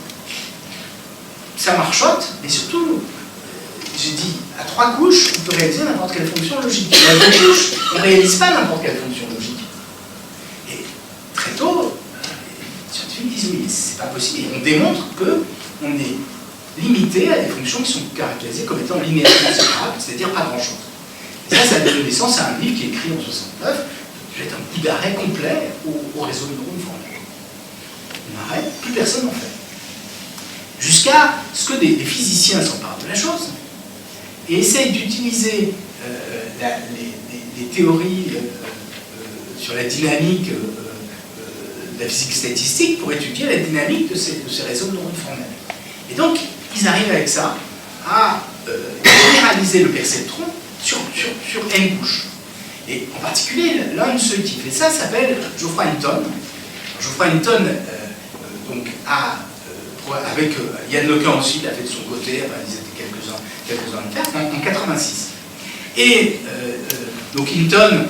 Ça marchote, mais surtout, j'ai dit, à 3 couches, on peut réaliser n'importe quelle fonction logique. À 2 couches, on ne réalise pas n'importe quelle fonction logique. Et très tôt, les scientifiques disent, oui, c'est pas possible. Et on démontre qu'on est limité à des fonctions qui sont caractérisées comme étant linéairement séparables, c'est-à-dire pas grand-chose. Et ça donne naissance à un livre qui est écrit en 1969, qui jette un coup d'arrêt complet au réseau de neurones formels. On arrête, plus personne n'en fait. Jusqu'à ce que des physiciens s'emparent de la chose et essayent d'utiliser les théories sur la dynamique de la physique statistique pour étudier la dynamique de ces réseaux de neurones formels. Et donc, ils arrivent avec ça à généraliser le perceptron sur n couches. Et en particulier, l'un de ceux qui fait ça s'appelle Geoffroy Hinton. Geoffroy Hinton donc, avec Yann Lequin aussi, il a fait de son côté, enfin, ils étaient quelques-uns à le faire, en 86. Et donc Hinton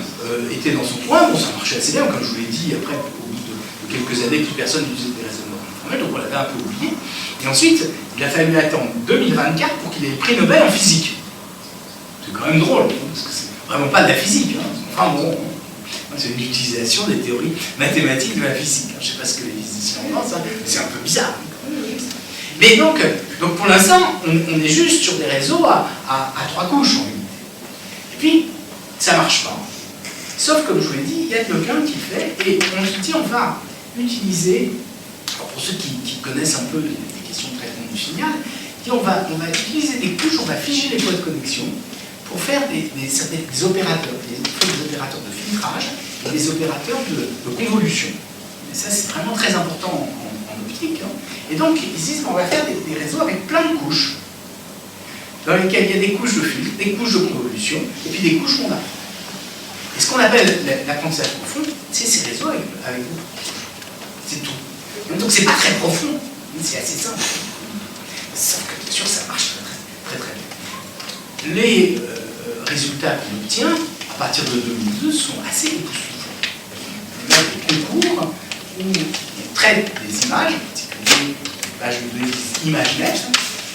était dans son coin, bon ça marchait assez bien, comme je vous l'ai dit, après au bout de quelques années, plus personne n'utilisait des réseaux formels, donc on l'avait un peu oublié. Et ensuite, il a fallu attendre 2024 pour qu'il ait le prix Nobel en physique. C'est quand même drôle, parce que c'est vraiment pas de la physique. Enfin bon, c'est une utilisation des théories mathématiques de la physique. Je ne sais pas ce que les physiciens en pensent, mais c'est un peu bizarre. Mais donc pour l'instant, on est juste sur des réseaux à 3 couches. Et puis, ça ne marche pas. Sauf, comme je vous l'ai dit, il y a quelqu'un qui fait, et on se dit, on va utiliser, pour ceux qui connaissent un peu les questions de traitement du signal, on va utiliser des couches, on va figer les poids de connexion pour faire des opérateurs, des opérateurs de filtrage et des opérateurs de convolution. Et ça, c'est vraiment très important en optique. Hein. Et donc, ils disent qu'on va faire des réseaux avec plein de couches, dans lesquelles il y a des couches de filtres, des couches de convolution, et puis des couches qu'on apprend. Et ce qu'on appelle l'apprentissage profond, c'est ces réseaux avec beaucoup de couches. C'est tout. Donc, c'est pas très profond, c'est assez simple. Sauf que, bien sûr, ça marche très bien. Les résultats qu'on obtient, à partir de 2012, sont assez époustouflants. On a des concours où on traite des images, en particulier des pages de données ImageNet,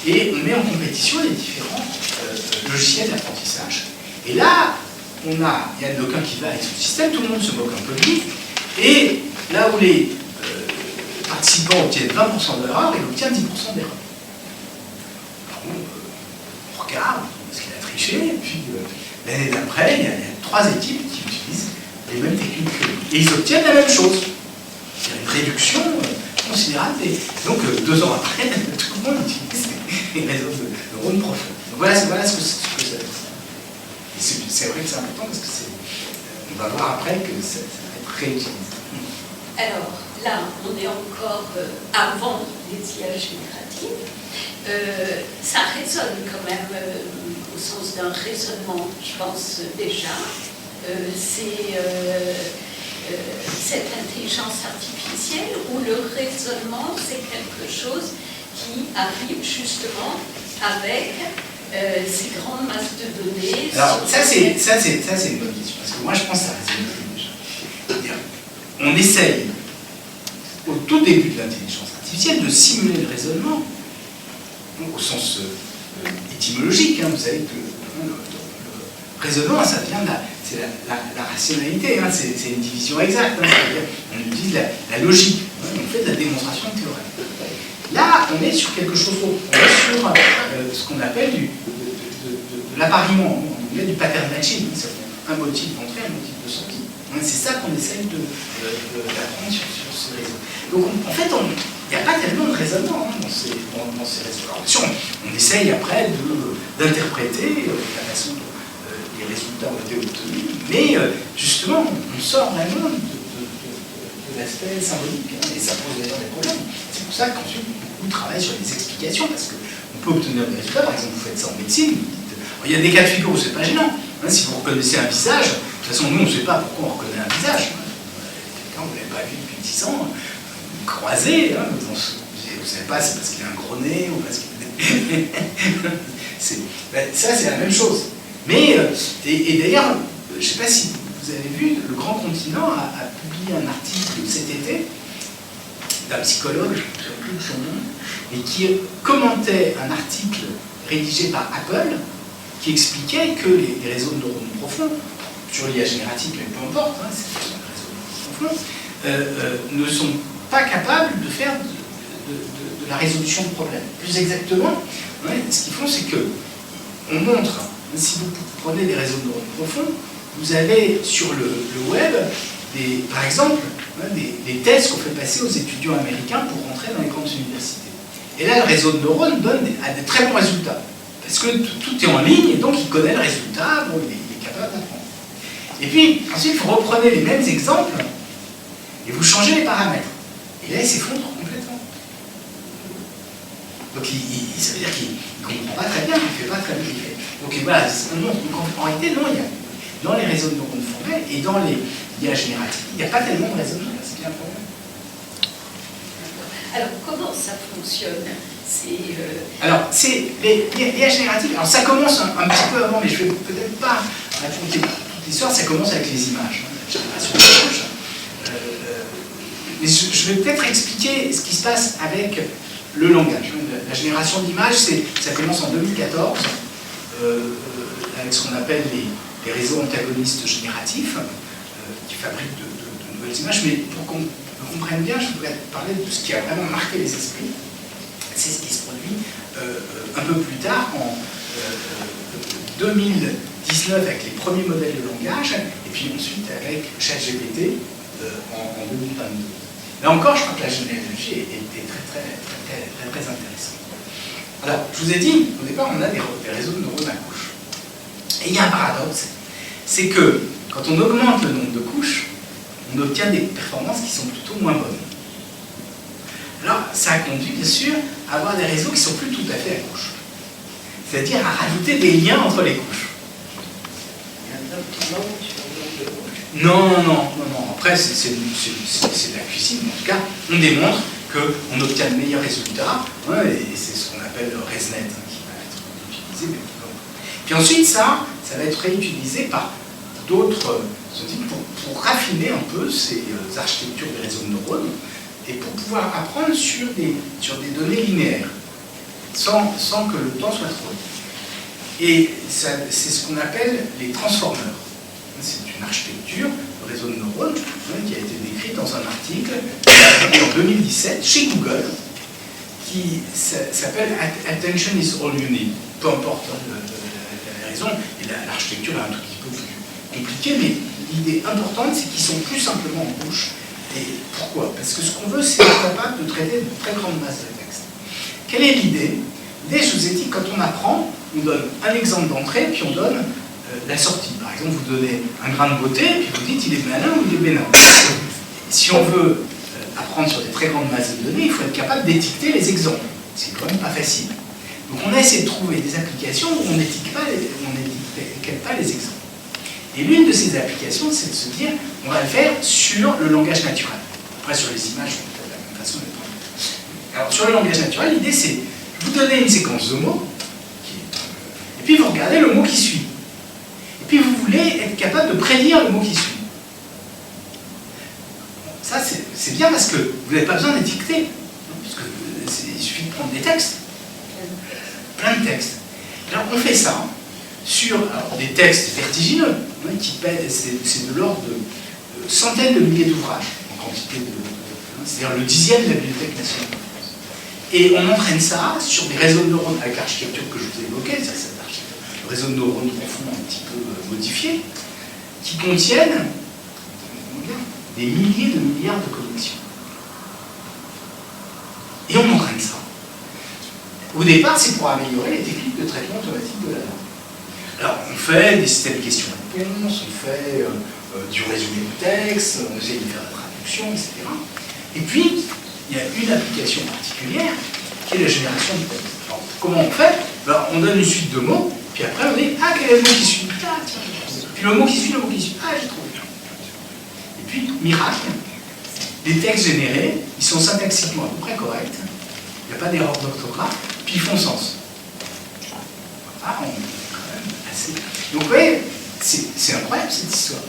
et on met en compétition les différents logiciels d'apprentissage. Et là, il y a d'aucuns qui va avec son système, tout le monde se moque un peu de lui, et là où les participants obtiennent 20% d'erreurs, il obtient 10% d'erreurs. On regarde, est-ce qu'il a triché, et puis l'année d'après, il y a 3 équipes qui utilisent les mêmes techniques que lui. Et ils obtiennent la même chose. Il y a une réduction considérable. Et donc, 2 ans après, tout le monde utilise les réseaux de neurones profonds. Donc voilà ce que ça veut dire. C'est vrai que c'est important parce que on va voir après que ça va être réutilisé. Alors, là, on est encore avant les IA génératives. Ça résonne quand même au sens d'un raisonnement, je pense déjà. C'est cette intelligence artificielle où le raisonnement, c'est quelque chose qui arrive justement avec ces grandes masses de données. Alors, ça c'est une bonne question, parce que moi je pense que ça résonne déjà. On essaye, au tout début de l'intelligence artificielle, de simuler le raisonnement, au sens étymologique. Vous savez que le raisonnement, ça vient de la rationalité, c'est une division exacte. C'est-à-dire, on utilise la logique, on fait de la démonstration de théorème. Là, on est sur quelque chose d'autre. On est sur ce qu'on appelle de l'appariement, on est du pattern matching. Un motif d'entrée, un motif de sortie. C'est ça qu'on essaye d'apprendre sur ce réseau. Donc, en fait, il n'y a pas tellement de raisonnement dans ces réseaux. Alors, bien sûr, on essaye après d'interpréter la façon dont les résultats ont été obtenus, mais justement, on sort vraiment de l'aspect symbolique, et ça pose d'ailleurs des problèmes. C'est pour ça qu'ensuite, beaucoup travaillent sur les explications, parce qu'on peut obtenir des résultats. Par exemple, vous faites ça en médecine, vous dites, il y a des cas de figure où c'est pas gênant. Si vous reconnaissez un visage, de toute façon, nous, on ne sait pas pourquoi on reconnaît un visage. Quelqu'un, vous ne l'avez pas vu depuis 10 ans, croisé, vous ne savez pas, c'est parce qu'il a un gros nez, ou parce qu'il ça, c'est la même chose. Mais, et d'ailleurs, je ne sais pas si vous avez vu, le Grand Continent a publié un article cet été d'un psychologue, je ne me souviens plus de son nom, et qui commentait un article rédigé par Apple qui expliquait que les réseaux de neurones profonds, sur l'IA générative, mais peu importe, c'est un réseau profond, ne sont pas capables de faire de la résolution de problèmes. Plus exactement, ce qu'ils font, c'est qu'on montre, si vous prenez des réseaux de neurones profonds, vous avez sur le web, par exemple, des tests qu'on fait passer aux étudiants américains pour rentrer dans les grandes universités. Et là, le réseau de neurones a des très bons résultats. Parce que tout est en ligne, et donc il connaît le résultat, bon, il est capable d'apprendre. Et puis, ensuite, vous reprenez les mêmes exemples, et vous changez les paramètres. Et là, il s'effondre complètement. Donc, ça veut dire qu'il ne comprend pas très bien, il ne fait pas très bien. Donc, voilà, en réalité, non, il y a dans les réseaux de neurones formels et dans les IA génératives, il n'y a pas tellement de raisonnement, c'est bien un problème. Alors, comment ça fonctionne? Alors, c'est les IA génératives. Alors, ça commence un petit peu avant, mais je ne vais peut-être pas raconter toute l'histoire. Ça commence avec les images, la génération d'images. Mais je vais peut-être expliquer ce qui se passe avec le langage. La génération d'images, ça commence en 2014, avec ce qu'on appelle les réseaux antagonistes génératifs, qui fabriquent de nouvelles images. Mais pour qu'on comprenne bien, je voudrais parler de ce qui a vraiment marqué les esprits. C'est ce qui se produit un peu plus tard, en 2019, avec les premiers modèles de langage, et puis ensuite avec ChatGPT en 2022. Là encore, je crois que la généalogie était très intéressante. Alors, je vous ai dit, au départ, on a des réseaux de neurones à couches. Et il y a un paradoxe, c'est que quand on augmente le nombre de couches, on obtient des performances qui sont plutôt moins bonnes. Alors, ça a conduit, bien sûr, à avoir des réseaux qui sont plus tout à fait à gauche. C'est-à-dire à rajouter des liens entre les couches. Il y a un optimum sur le de gauche. Non. Après, c'est de la cuisine. En tout cas, on démontre qu'on obtient de meilleurs résultats. Hein, et c'est ce qu'on appelle le ResNet qui va être utilisé. Puis ensuite, ça va être réutilisé par d'autres outils pour raffiner un peu ces architectures des réseaux de neurones et pour pouvoir apprendre sur des données linéaires, sans que le temps soit trop long. Et c'est ce qu'on appelle les transformeurs. C'est une architecture de réseau de neurones qui a été décrite dans un article en 2017 chez Google qui s'appelle Attention is all you need. Peu importe la raison, et l'architecture est un tout petit peu plus compliquée, mais l'idée importante, c'est qu'ils sont plus simplement en couche. Et pourquoi? Parce que ce qu'on veut, c'est être capable de traiter de très grandes masses de texte. Quelle est l'idée? L'idée, je vous ai dit, quand on apprend, on donne un exemple d'entrée, puis on donne la sortie. Par exemple, vous donnez un grain de beauté, puis vous dites il est malin ou il est bénin. Si on veut apprendre sur des très grandes masses de données, il faut être capable d'étiqueter les exemples. C'est quand même pas facile. Donc on a essayé de trouver des applications où on n'étiquette pas les exemples. Et l'une de ces applications, c'est de se dire, on va le faire sur le langage naturel. Après, sur les images, on peut de la même façon les prendre. Alors, sur le langage naturel, l'idée, c'est vous donnez une séquence de mots, et puis vous regardez le mot qui suit. Et puis vous voulez être capable de prédire le mot qui suit. Ça, c'est bien parce que vous n'avez pas besoin d'étiqueter. Il suffit de prendre des textes. Plein de textes. Alors, on fait ça sur des textes vertigineux, qui pèsent, c'est de l'ordre de centaines de milliers d'ouvrages en quantité c'est-à-dire le 10e de la Bibliothèque nationale de France. Et on entraîne ça sur des réseaux de neurones avec l'architecture que je vous ai évoquée, c'est le réseau de neurones profond un petit peu modifié, qui contiennent des milliers de milliards de connexions. Et on entraîne ça. Au départ, c'est pour améliorer les techniques de traitement automatique de la langue. Alors, on fait des systèmes de questions-réponses, on fait du résumé de texte, on essaie de faire la traduction, etc. Et puis, il y a une application particulière qui est la génération de texte. Alors, comment on fait? On donne une suite de mots, puis après on dit ah, quel est le mot qui suit? Ah, tiens, j'ai trouvé. Puis le mot qui suit, ah, j'ai trouvé. Et puis, miracle, les textes générés, ils sont syntaxiquement à peu près corrects, il n'y a pas d'erreur d'orthographe, puis ils font sens. Ah, on est quand même assez. Donc, vous voyez, c'est incroyable cette histoire.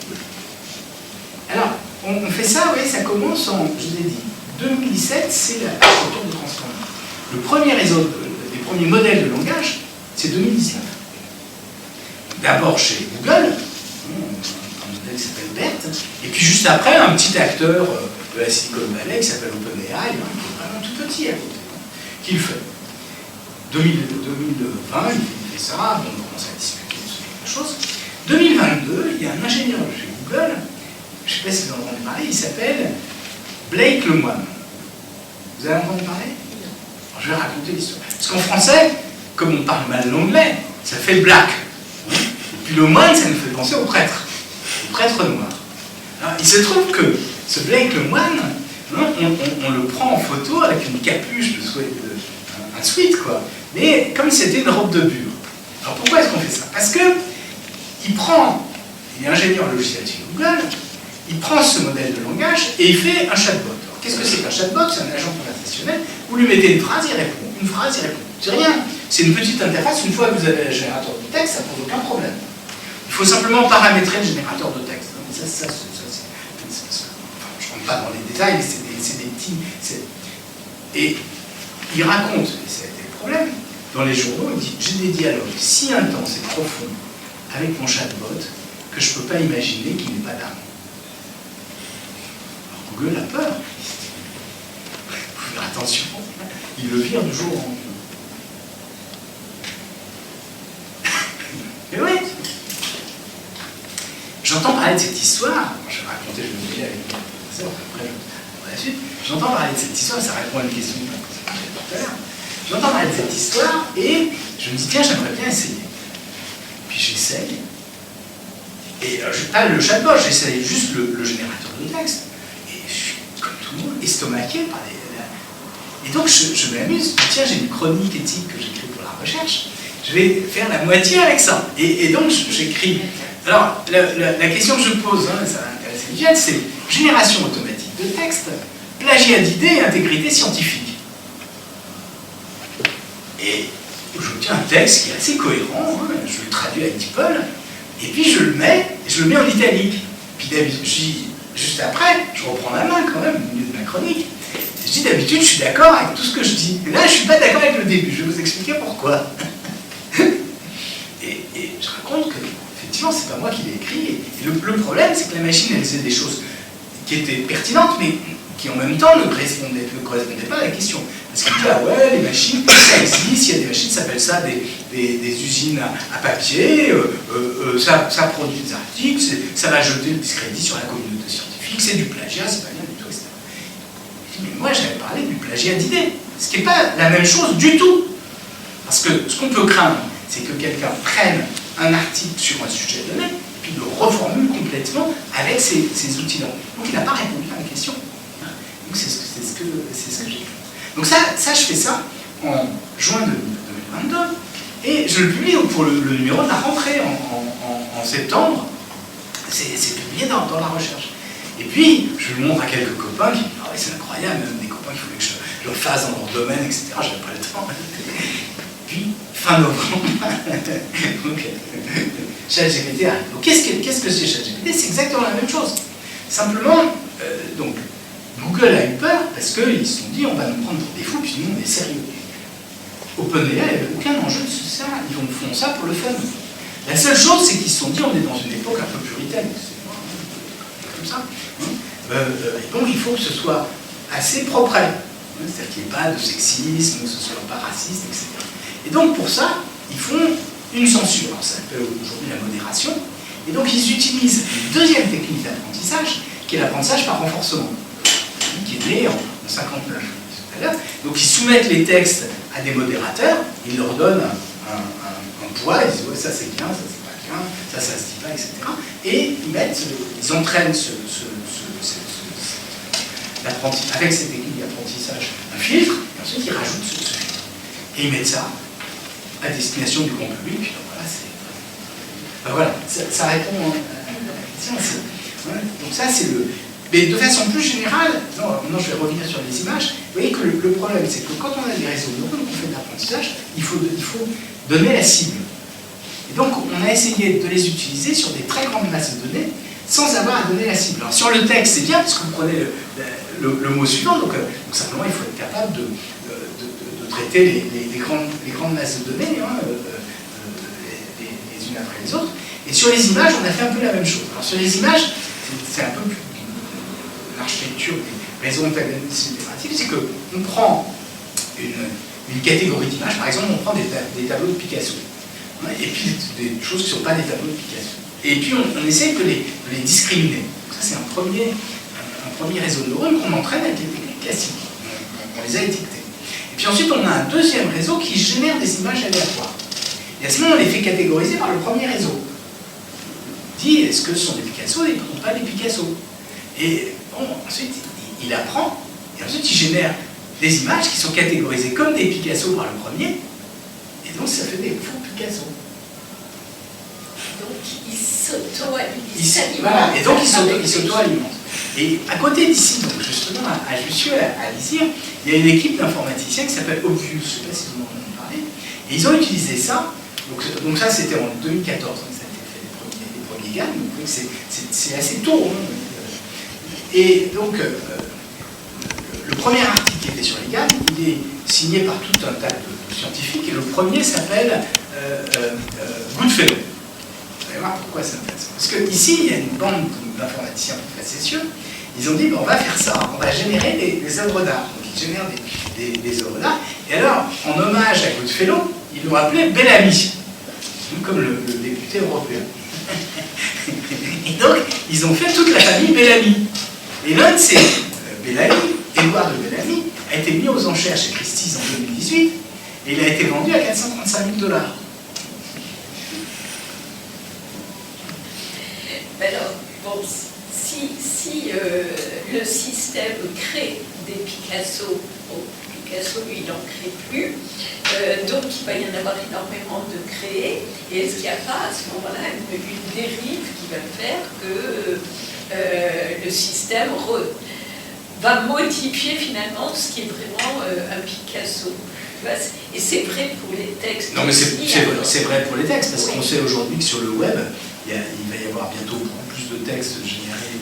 Alors, on fait ça, vous voyez, ça commence en, je vous ai dit, 2017, c'est la structure de transformation. Le premier réseau, les premiers modèles de langage, c'est 2019. D'abord chez Google, un modèle qui s'appelle BERT, et puis juste après, un petit acteur de la Silicon Valley qui s'appelle OpenAI, qui est vraiment tout petit à côté, qui le fait. 2020, il fait ça, on commence à discuter de ce genre de choses. 2022, il y a un ingénieur de chez Google, je ne sais pas si vous en entendez parler, il s'appelle Blake Lemoine. Vous avez entendu parler? Alors, je vais raconter l'histoire. Parce qu'en français, comme on parle mal l'anglais, ça fait le black. Et puis le moine, ça nous fait penser au prêtre noir. Alors, il se trouve que ce Blake Lemoine, on le prend en photo avec une capuche, un sweat, quoi. Mais comme c'était une robe de bure. Alors pourquoi est-ce qu'on fait ça? Parce que il est ingénieur logiciel chez Google, il prend ce modèle de langage et il fait un chatbot. Qu'est-ce que c'est qu'un chatbot? C'est un agent conversationnel. Vous lui mettez une phrase, il répond. Une phrase, il répond. C'est rien. C'est une petite interface. Une fois que vous avez le générateur de texte, ça ne pose aucun problème. Il faut simplement paramétrer le générateur de texte. Je ne rentre pas dans les détails, mais c'est des petits. Et il raconte, et ça a été le problème, dans les journaux, il dit j'ai des dialogues si intenses et profonds avec mon chatbot que je ne peux pas imaginer qu'il n'ait pas d'âme. Alors Google a peur. Il faut faire attention. Il le vire du jour au lendemain. Mais oui. J'entends parler de cette histoire. Je vais raconter, je vais vous dire avec mon professeur, après la suite. J'entends parler de cette histoire, ça répond à une question que j'ai posée tout à l'heure. J'entends parler de cette histoire et je me dis tiens, j'aimerais bien essayer. Puis j'essaye. Et pas le chatbot, j'essaye juste le générateur de texte. Et je suis, comme tout le monde, estomaqué par les... Et donc je m'amuse, tiens, j'ai une chronique éthique que j'écris pour la recherche, je vais faire la moitié avec ça. Et donc j'écris. Alors, la question que je pose, hein, ça va intéresser Viviane, c'est génération automatique de texte, plagiat d'idées et intégrité scientifique. Et j'obtiens un texte qui est assez cohérent, hein, je le traduis avec DeepL, et puis je le mets en italique. Puis d'habitude, juste après, je reprends la main quand même, au milieu de ma chronique. Je dis d'habitude, je suis d'accord avec tout ce que je dis. Et là, je ne suis pas d'accord avec le début. Je vais vous expliquer pourquoi. et je raconte que, effectivement, c'est pas moi qui l'ai écrit. Et le problème, c'est que la machine, elle faisait des choses qui étaient pertinentes, mais qui en même temps ne correspondaient pas à la question. Parce qu'il dit, ah ouais, les machines, ça existe, il y a des machines, ça s'appelle ça des usines à papier, ça produit des articles, ça va jeter le discrédit sur la communauté scientifique, c'est du plagiat, c'est pas bien du tout, etc. Mais moi, j'avais parlé du plagiat d'idées, ce qui n'est pas la même chose du tout. Parce que ce qu'on peut craindre, c'est que quelqu'un prenne un article sur un sujet donné, puis le reformule complètement avec ces outils-là. Donc il n'a pas répondu à la question. Donc c'est ce que j'ai fait. Donc ça, je fais ça en juin 2022, et je le publie pour le numéro de la rentrée en septembre. C'est publié dans la recherche. Et puis, je le montre à quelques copains qui disent, ah ouais, c'est incroyable, même des copains qui voulaient que je le fasse dans leur domaine, etc. J'avais pas le temps. Puis, fin novembre, ChatGPT arrive. Donc, qu'est-ce que c'est ChatGPT? C'est exactement la même chose. Simplement, donc, Google a eu peur parce qu'ils se sont dit, on va nous prendre pour des fous, puis nous, on est sérieux. OpenAI, il n'y avait aucun enjeu de ça. Ils font ça pour le fun. La seule chose, c'est qu'ils se sont dit, on est dans une époque un peu puritaine. Comme ça. Et donc il faut que ce soit assez propre. C'est-à-dire qu'il n'y ait pas de sexisme, que ce ne soit pas raciste, etc. Et donc pour ça, ils font une censure. Alors, ça s'appelle aujourd'hui la modération. Et donc ils utilisent une deuxième technique d'apprentissage, qui est l'apprentissage par renforcement, qui est né en 59 tout à l'heure. Donc ils soumettent les textes à des modérateurs, ils leur donnent un poids, ils disent ouais, ça c'est bien, ça c'est pas bien, ça se dit pas, etc. Et ils entraînent avec ces techniques d'apprentissage un filtre, et ensuite ils rajoutent ce filtre. Et ils mettent ça à destination du grand public, puis voilà, ça répond à la question. Donc ça c'est le... Mais de façon plus générale, maintenant je vais revenir sur les images, vous voyez que le problème c'est que quand on a des réseaux neuronaux, on fait de l'apprentissage, il faut donner la cible. Et donc on a essayé de les utiliser sur des très grandes masses de données sans avoir à donner la cible. Alors sur le texte c'est bien parce que vous prenez le mot suivant, donc simplement il faut être capable de traiter les grandes masses de données, les unes après les autres. Et sur les images on a fait un peu la même chose. Alors sur les images, c'est un peu plus l'architecture des réseaux génératifs, c'est qu'on prend une catégorie d'images, par exemple on prend des tableaux de Picasso, et puis des choses qui ne sont pas des tableaux de Picasso. Et puis on essaie de les discriminer. Donc ça c'est un premier réseau de neurones qu'on entraîne avec les techniques classiques. On les a étiquetés. Et puis ensuite on a un deuxième réseau qui génère des images aléatoires. Et à ce moment on les fait catégoriser par le premier réseau. On dit est-ce que ce sont des Picasso ou pas des Picasso. Et bon, ensuite, il apprend, et ensuite il génère des images qui sont catégorisées comme des Picasso par le premier, et donc ça fait des faux Picasso. Donc il s'auto-alimente. Voilà, et donc il s'auto-alimente. Et à côté d'ici, donc justement, à Jussieu, à Lisieux, il y a une équipe d'informaticiens qui s'appelle Obvious, je ne sais pas si vous en avez parlé, et ils ont utilisé ça, donc ça c'était en 2014, donc ça a été fait les premiers gammes, donc c'est assez tôt. Et donc, le premier article qui était sur les gammes, il est signé par tout un tas de scientifiques, et le premier s'appelle Goodfellow. Vous allez voir pourquoi c'est intéressant. Parce qu'ici, il y a une bande d'informaticiens facétieux, ils ont dit, on va faire ça, on va générer des œuvres d'art. Donc ils génèrent des œuvres d'art, et alors, en hommage à Goodfellow, ils l'ont appelé Bellamy, comme le député européen. Et donc, ils ont fait toute la famille Bellamy. Et l'un de ces Bellamy, Édouard de Bellamy, a été mis aux enchères chez Christie's en 2018 et il a été vendu à 435 000 $. Alors, bon, si si le système crée des Picasso, bon, Picasso, lui, il n'en crée plus, donc il va y en avoir énormément de créés, et est-ce qu'il n'y a pas à ce moment-là une dérive qui va faire que le système va modifier finalement ce qui est vraiment un Picasso? Et c'est vrai pour les textes. Non, mais aussi, c'est vrai pour les textes, parce oui. qu'on sait aujourd'hui que sur le web, il va y avoir bientôt beaucoup plus de textes générés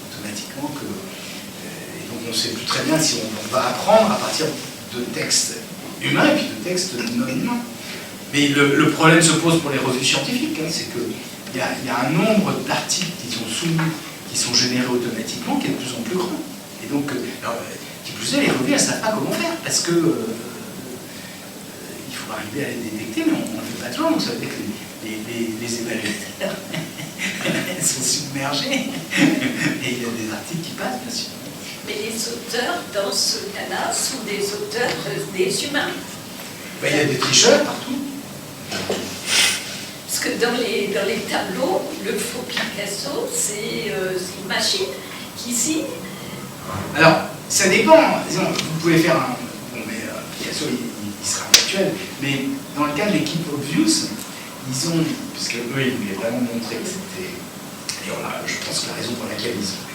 automatiquement que. Et donc on ne sait plus très bien si on va apprendre à partir de textes humains et puis de textes non humains. Mais le problème se pose pour les revues scientifiques, hein, c'est qu'il y a un nombre d'articles qui sont soumis, qui sont générés automatiquement, qui est de plus en plus grand. Et donc, qui plus est, les revues, elles ne savent pas comment faire, parce que il faut arriver à les détecter, mais on ne le fait pas toujours, donc ça veut dire que les évaluateurs sont submergés, et il y a des articles qui passent, bien sûr. Mais les auteurs, dans ce cas-là, sont des auteurs des humains. Ben, il y a des tricheurs partout. Parce que dans les tableaux, le faux Picasso, c'est une machine qui signe. Alors, ça dépend. Disons, vous pouvez faire un. Bon, mais Picasso, il sera virtuel. Mais dans le cas de l'équipe Obvious, ils ont. Parce que eux, ils voulaient vraiment montrer que c'était. Et je pense que la raison pour laquelle ils ont.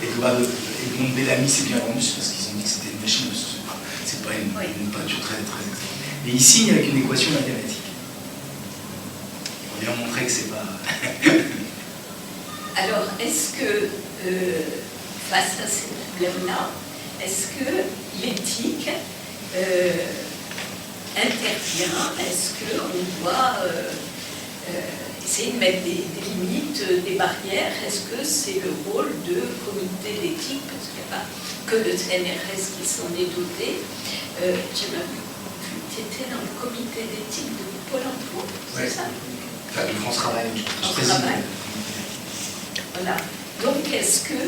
Edmond Bellamy s'est bien vendu, c'est parce qu'ils ont dit que c'était une machine. C'est pas une peinture très extraordinaire. Mais ils signent avec une équation mathématique. Pour bien montrer que c'est pas. Alors, est-ce que. Face à ces problèmes-là, est-ce que l'éthique intervient? Est-ce qu'on doit essayer de mettre des limites, des barrières? Est-ce que c'est le rôle de comité d'éthique? Parce qu'il n'y a pas que le CNRS qui s'en est doté. J'ai même vu que tu étais dans le comité d'éthique de Pôle emploi, c'est ça? Enfin, de France Travail. France Travail. Voilà. Donc, est-ce que...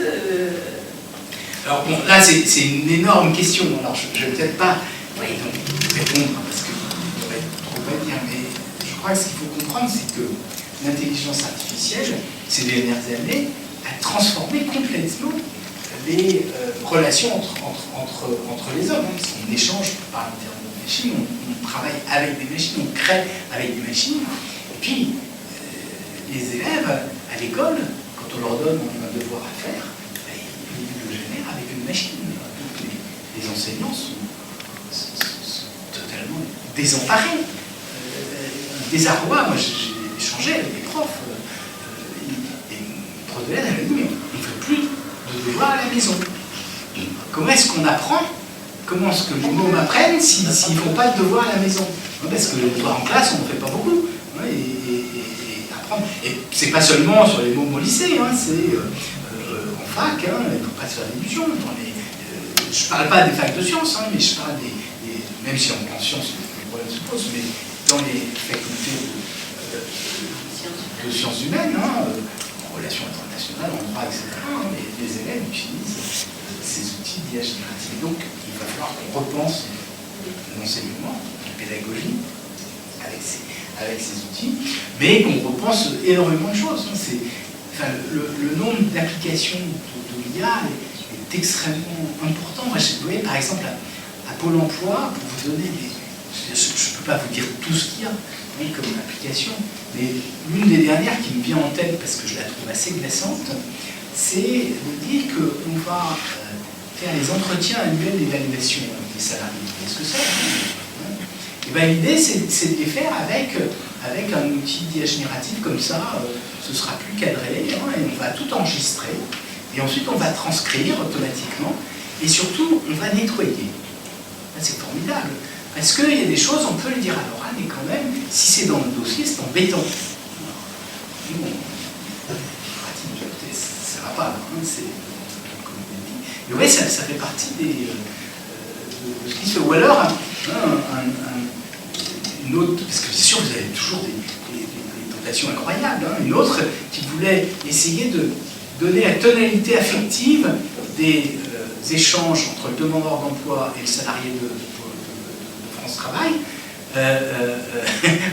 Alors, bon, là, c'est une énorme question. Alors, je ne vais peut-être pas répondre, parce qu'il y aurait trop à dire, mais je crois que ce qu'il faut comprendre, c'est que l'intelligence artificielle, ces dernières années, a transformé complètement les relations entre les hommes. Parce qu'on échange par l'intermédiaire des machines, on travaille avec des machines, on crée avec des machines. Et puis, les élèves, à l'école, quand on leur donne un devoir à faire, ils le génèrent avec une machine. Donc les enseignants sont totalement désemparés. Un désarroi. Moi, j'ai échangé avec des profs. Et une prof de l'aide, elle m'a dit, mais on ne fait plus de devoirs à la maison. Comment est-ce qu'on apprend? Comment est-ce que les mômes apprennent s'ils ne font pas de devoirs à la maison? Parce que les devoirs en classe, on ne fait pas beaucoup. Et c'est pas seulement sur les mômes au lycée, hein, c'est en fac, hein, il ne faut pas se faire d'illusions. Je parle pas des facs de sciences, hein, mais je parle même si en sciences les problèmes se posent, mais dans les facultés de sciences humaines, hein, en relations internationales, en droit, etc., hein, les élèves utilisent ces outils d'IA générative. Donc il va falloir qu'on repense l'enseignement, la pédagogie, avec ces outils, mais qu'on repense énormément de choses. Le nombre d'applications de l'IA est extrêmement important. Moi, vous voyez, par exemple, à Pôle emploi, pour vous donner je ne peux pas vous dire tout ce qu'il y a comme application, mais l'une des dernières qui me vient en tête, parce que je la trouve assez glaçante, c'est de dire qu'on va faire les entretiens annuels d'évaluation des salariés. Qu'est-ce que c'est? Et bien, l'idée, c'est de les faire avec un outil d'IA générative comme ça, ce sera plus cadré, hein, et on va tout enregistrer, et ensuite on va transcrire automatiquement, et surtout, on va nettoyer. C'est formidable, parce qu'il y a des choses, on peut le dire à l'oral, mais quand même, si c'est dans le dossier, c'est embêtant. Bon, ça ne va pas, hein, c'est comme on dit. Mais oui, ça fait partie de ce qui se fait. Ou alors, une autre, parce que bien sûr, vous avez toujours des tentations incroyables, hein, une autre qui voulait essayer de donner la tonalité affective des échanges entre le demandeur d'emploi et le salarié de France Travail,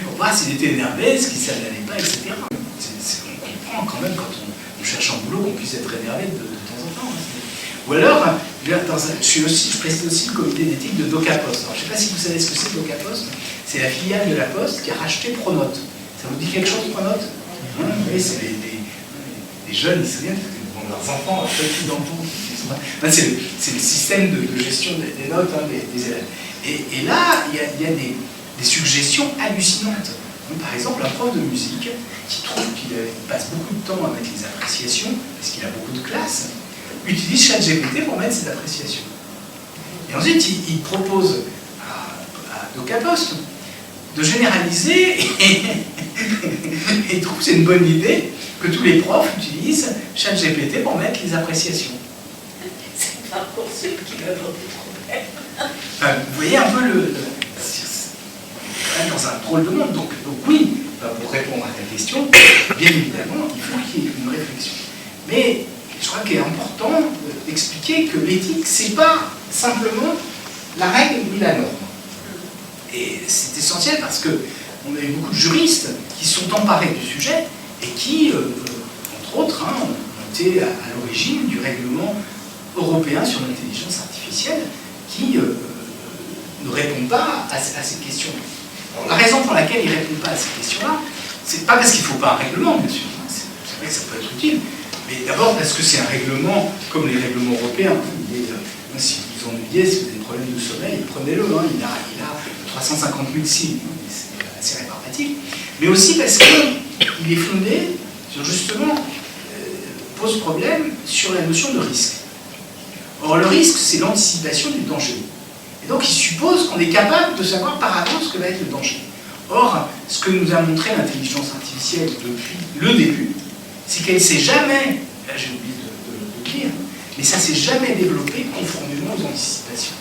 pour voir s'il était énervé, ce qui ne s'allait pas, etc. On comprend quand même, quand on cherche un boulot, qu'on puisse être énervé de temps en temps. Ou alors, je préside aussi le comité d'éthique de DocaPost. Alors, je ne sais pas si vous savez ce que c'est DocaPost. C'est la filiale de la Poste qui a racheté Pronote. Ça vous dit quelque chose, Pronote? Oui, c'est les jeunes, ils se souviennent, leurs enfants, petits-enfants. C'est le système de gestion des notes des élèves. Et là, il y a des suggestions hallucinantes. Donc, par exemple, un prof de musique qui trouve qu'il passe beaucoup de temps avec les appréciations, parce qu'il a beaucoup de classes, utilise ChatGPT pour mettre ses appréciations. Et ensuite, il propose à DocaPost de généraliser et trouve que c'est une bonne idée que tous les profs utilisent ChatGPT pour mettre les appréciations. C'est Parcoursup qui va avoir des problèmes. Enfin, vous voyez un peu c'est quand même dans un drôle de monde. Donc oui, pour répondre à ta question, bien évidemment, il faut qu'il y ait une réflexion. Mais je crois qu'il est important d'expliquer que l'éthique, c'est pas simplement la règle ni la norme. Et c'est essentiel parce qu'on a eu beaucoup de juristes qui sont emparés du sujet et qui, entre autres, ont été à l'origine du règlement européen sur l'intelligence artificielle qui ne répond pas à ces questions. Alors, la raison pour laquelle il ne répond pas à ces questions-là, c'est pas parce qu'il ne faut pas un règlement, bien sûr. C'est vrai que ça peut être utile. Mais d'abord parce que c'est un règlement comme les règlements européens. Si vous vous ennuyez, si vous avez des problèmes de sommeil, prenez-le. Il a 350 000 signes. C'est assez rébarbatif. Mais aussi parce qu'il est fondé sur justement, pose problème sur la notion de risque. Or, le risque, c'est l'anticipation du danger. Et donc, il suppose qu'on est capable de savoir par avance ce que va être le danger. Or, ce que nous a montré l'intelligence artificielle depuis le début, c'est qu'elle ne s'est jamais, là j'ai oublié de le dire, mais ça ne s'est jamais développé conformément aux anticipations.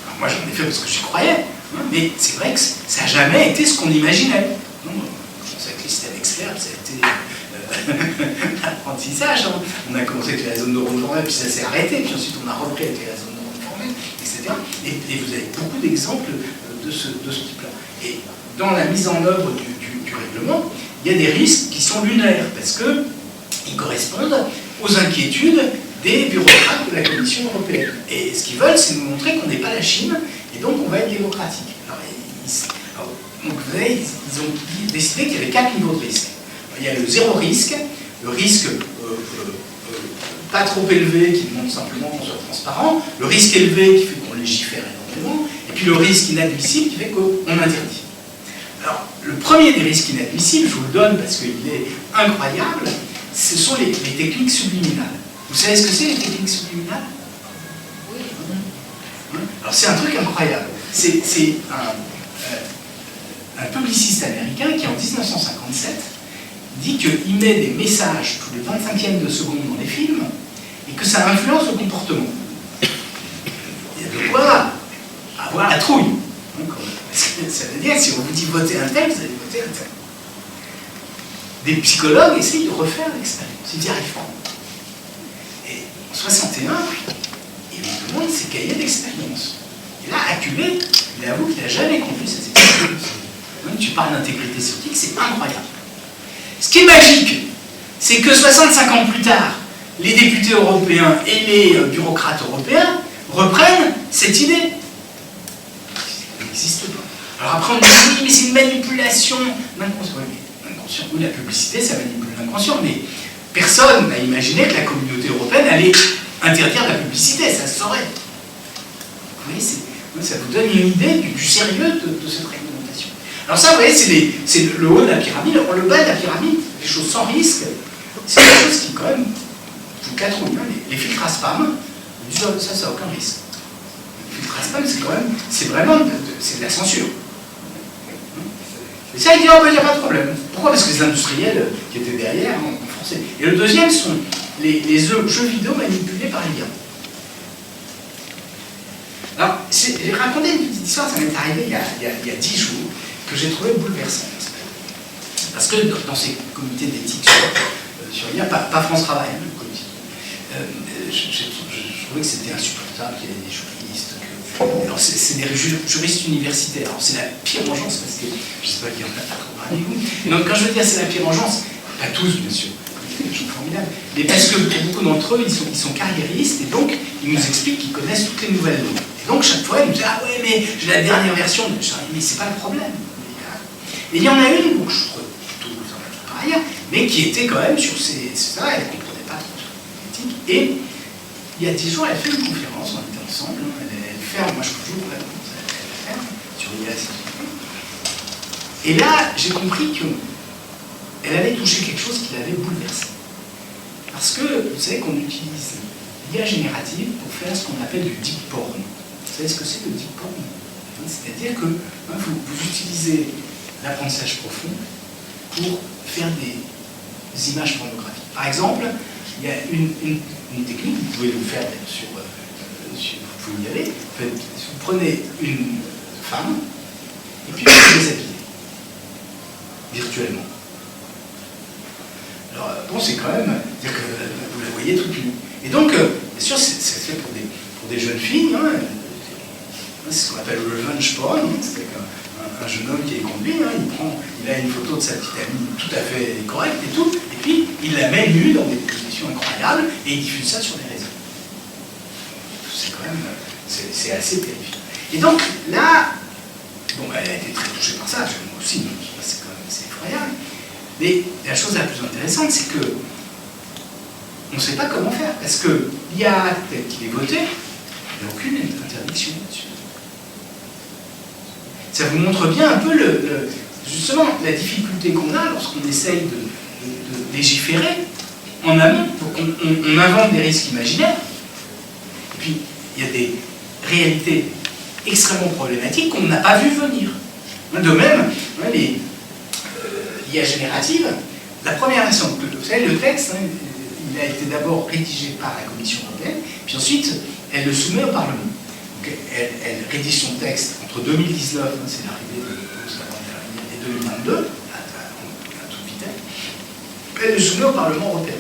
Alors moi j'en ai fait parce que j'y croyais, mais c'est vrai que ça n'a jamais été ce qu'on imaginait. Je pensais que les systèmes experts, ça a été l'apprentissage. On a commencé avec la zone neuroformelle, puis ça s'est arrêté, puis ensuite on a repris avec la zone neuroformelle, etc. Et vous avez beaucoup d'exemples de ce type-là. Et dans la mise en œuvre du règlement, il y a des risques qui sont lunaires, parce qu'ils correspondent aux inquiétudes des bureaucrates de la Commission européenne. Et ce qu'ils veulent, c'est nous montrer qu'on n'est pas la Chine, et donc on va être démocratique. Donc vous voyez, ils ont décidé qu'il y avait 4 niveaux de risque. Il y a le zéro risque, le risque pas trop élevé qui demande simplement qu'on soit transparent, le risque élevé qui fait qu'on légifère énormément, et puis le risque inadmissible qui fait qu'on interdit. Alors, le premier des risques inadmissibles, je vous le donne parce qu'il est incroyable, ce sont les techniques subliminales. Vous savez ce que c'est, les techniques subliminales? Oui. Alors, c'est un truc incroyable. C'est un publiciste américain qui, en 1957, dit qu'il met des messages tous les 25e de seconde dans les films et que ça influence le comportement. Il y a de quoi avoir la trouille. Ça veut dire que si on vous dit voter un tel, vous allez voter un tel. Des psychologues essayent de refaire l'expérience, ils n'y arrivent pas. Et en 61, il lui demande ses cahiers d'expérience. Et là, acculé, il avoue qu'il n'a jamais conduit cette expérience. Donc tu parles d'intégrité scientifique, c'est incroyable. Ce qui est magique, c'est que 65 ans plus tard, les députés européens et les bureaucrates européens reprennent cette idée. Ça n'existe pas. Alors après on dit oui, mais c'est une manipulation d'inconscient. Oui, l'inconscient, oui, la publicité, ça manipule l'inconscient, mais personne n'a imaginé que la communauté européenne allait interdire la publicité, ça se saurait. Vous voyez, ça vous donne une idée du sérieux de cette réglementation. Alors ça, vous voyez, c'est le haut de la pyramide. Alors, le bas de la pyramide, les choses sans risque, c'est des choses qui, quand même, vous catrouillent. Les filtres à spam, ça n'a aucun risque. Les filtres à spam, c'est quand même, c'est vraiment, c'est de la censure. Et ça, il dit, oh, ben, il n'y a pas de problème. Pourquoi? Parce que les industriels qui étaient derrière ont forcé. Et le deuxième sont les jeux vidéo manipulés par l'IA. Alors, j'ai raconté une petite histoire, ça m'est arrivé il y a 10 jours, que j'ai trouvé bouleversant. Parce que dans ces comités d'éthique sur l'IA, pas France Travail, hein, le comité, je trouvais que c'était insupportable qu'il y ait des juristes. Alors, c'est des juristes universitaires. Alors, c'est la pire vengeance, parce que je ne sais pas qui en a parmi vous. Donc, quand je veux dire c'est la pire vengeance, pas tous, bien sûr. c'est des gens formidables. Mais parce que pour beaucoup d'entre eux, ils sont carriéristes et donc ils nous expliquent qu'ils connaissent toutes les nouvelles lois. Et donc chaque fois, ils nous disent ah ouais, mais j'ai la dernière version. Je dis, mais c'est pas le problème. Et il y en a une, donc je trouve plutôt par ailleurs, mais qui était quand même sur ça, elle ne comprenait pas trop la politique. Et il y a 10 jours, elle fait une conférence, on était ensemble, elle ferme, moi je peux toujours répondre, elle ferme, sur l'IA. Et là, j'ai compris qu'elle avait touché quelque chose qui l'avait bouleversée. Parce que, vous savez qu'on utilise l'IA générative pour faire ce qu'on appelle du deep porn. Vous savez ce que c'est le deep porn? C'est-à-dire que vous utilisez l'apprentissage profond pour faire des images pornographiques. Par exemple, il y a une technique, vous pouvez le faire sur vous pouvez y aller, vous prenez une femme et puis vous la déshabillez virtuellement. Alors bon, c'est quand même dire que vous la voyez toute nue. Et donc, bien sûr, c'est fait pour des jeunes filles, hein, c'est ce qu'on appelle le revenge porn, hein, c'est un jeune homme qui est conduit, hein, il a une photo de sa petite amie tout à fait correcte et tout, et puis il la met nue dans des positions incroyables et il diffuse ça sur les réseaux. C'est quand même, c'est assez terrifiant. Et donc là, bon, elle a été très touchée par ça, moi aussi, c'est quand même assez effroyable. Mais la chose la plus intéressante, c'est que on ne sait pas comment faire, parce que l'IA tel qu'il est voté, il n'y a aucune interdiction là-dessus. Ça vous montre bien un peu justement la difficulté qu'on a lorsqu'on essaye de légiférer en amont. Donc on invente des risques imaginaires, et puis il y a des réalités extrêmement problématiques qu'on n'a pas vu venir. De même, l'IA générative, la première version, vous savez, le texte, hein, il a été d'abord rédigé par la Commission européenne, puis ensuite elle le soumet au Parlement. Donc, elle rédige son texte entre 2019, hein, c'est l'arrivée et 2022, à toute vitesse, elle le soumet au Parlement européen.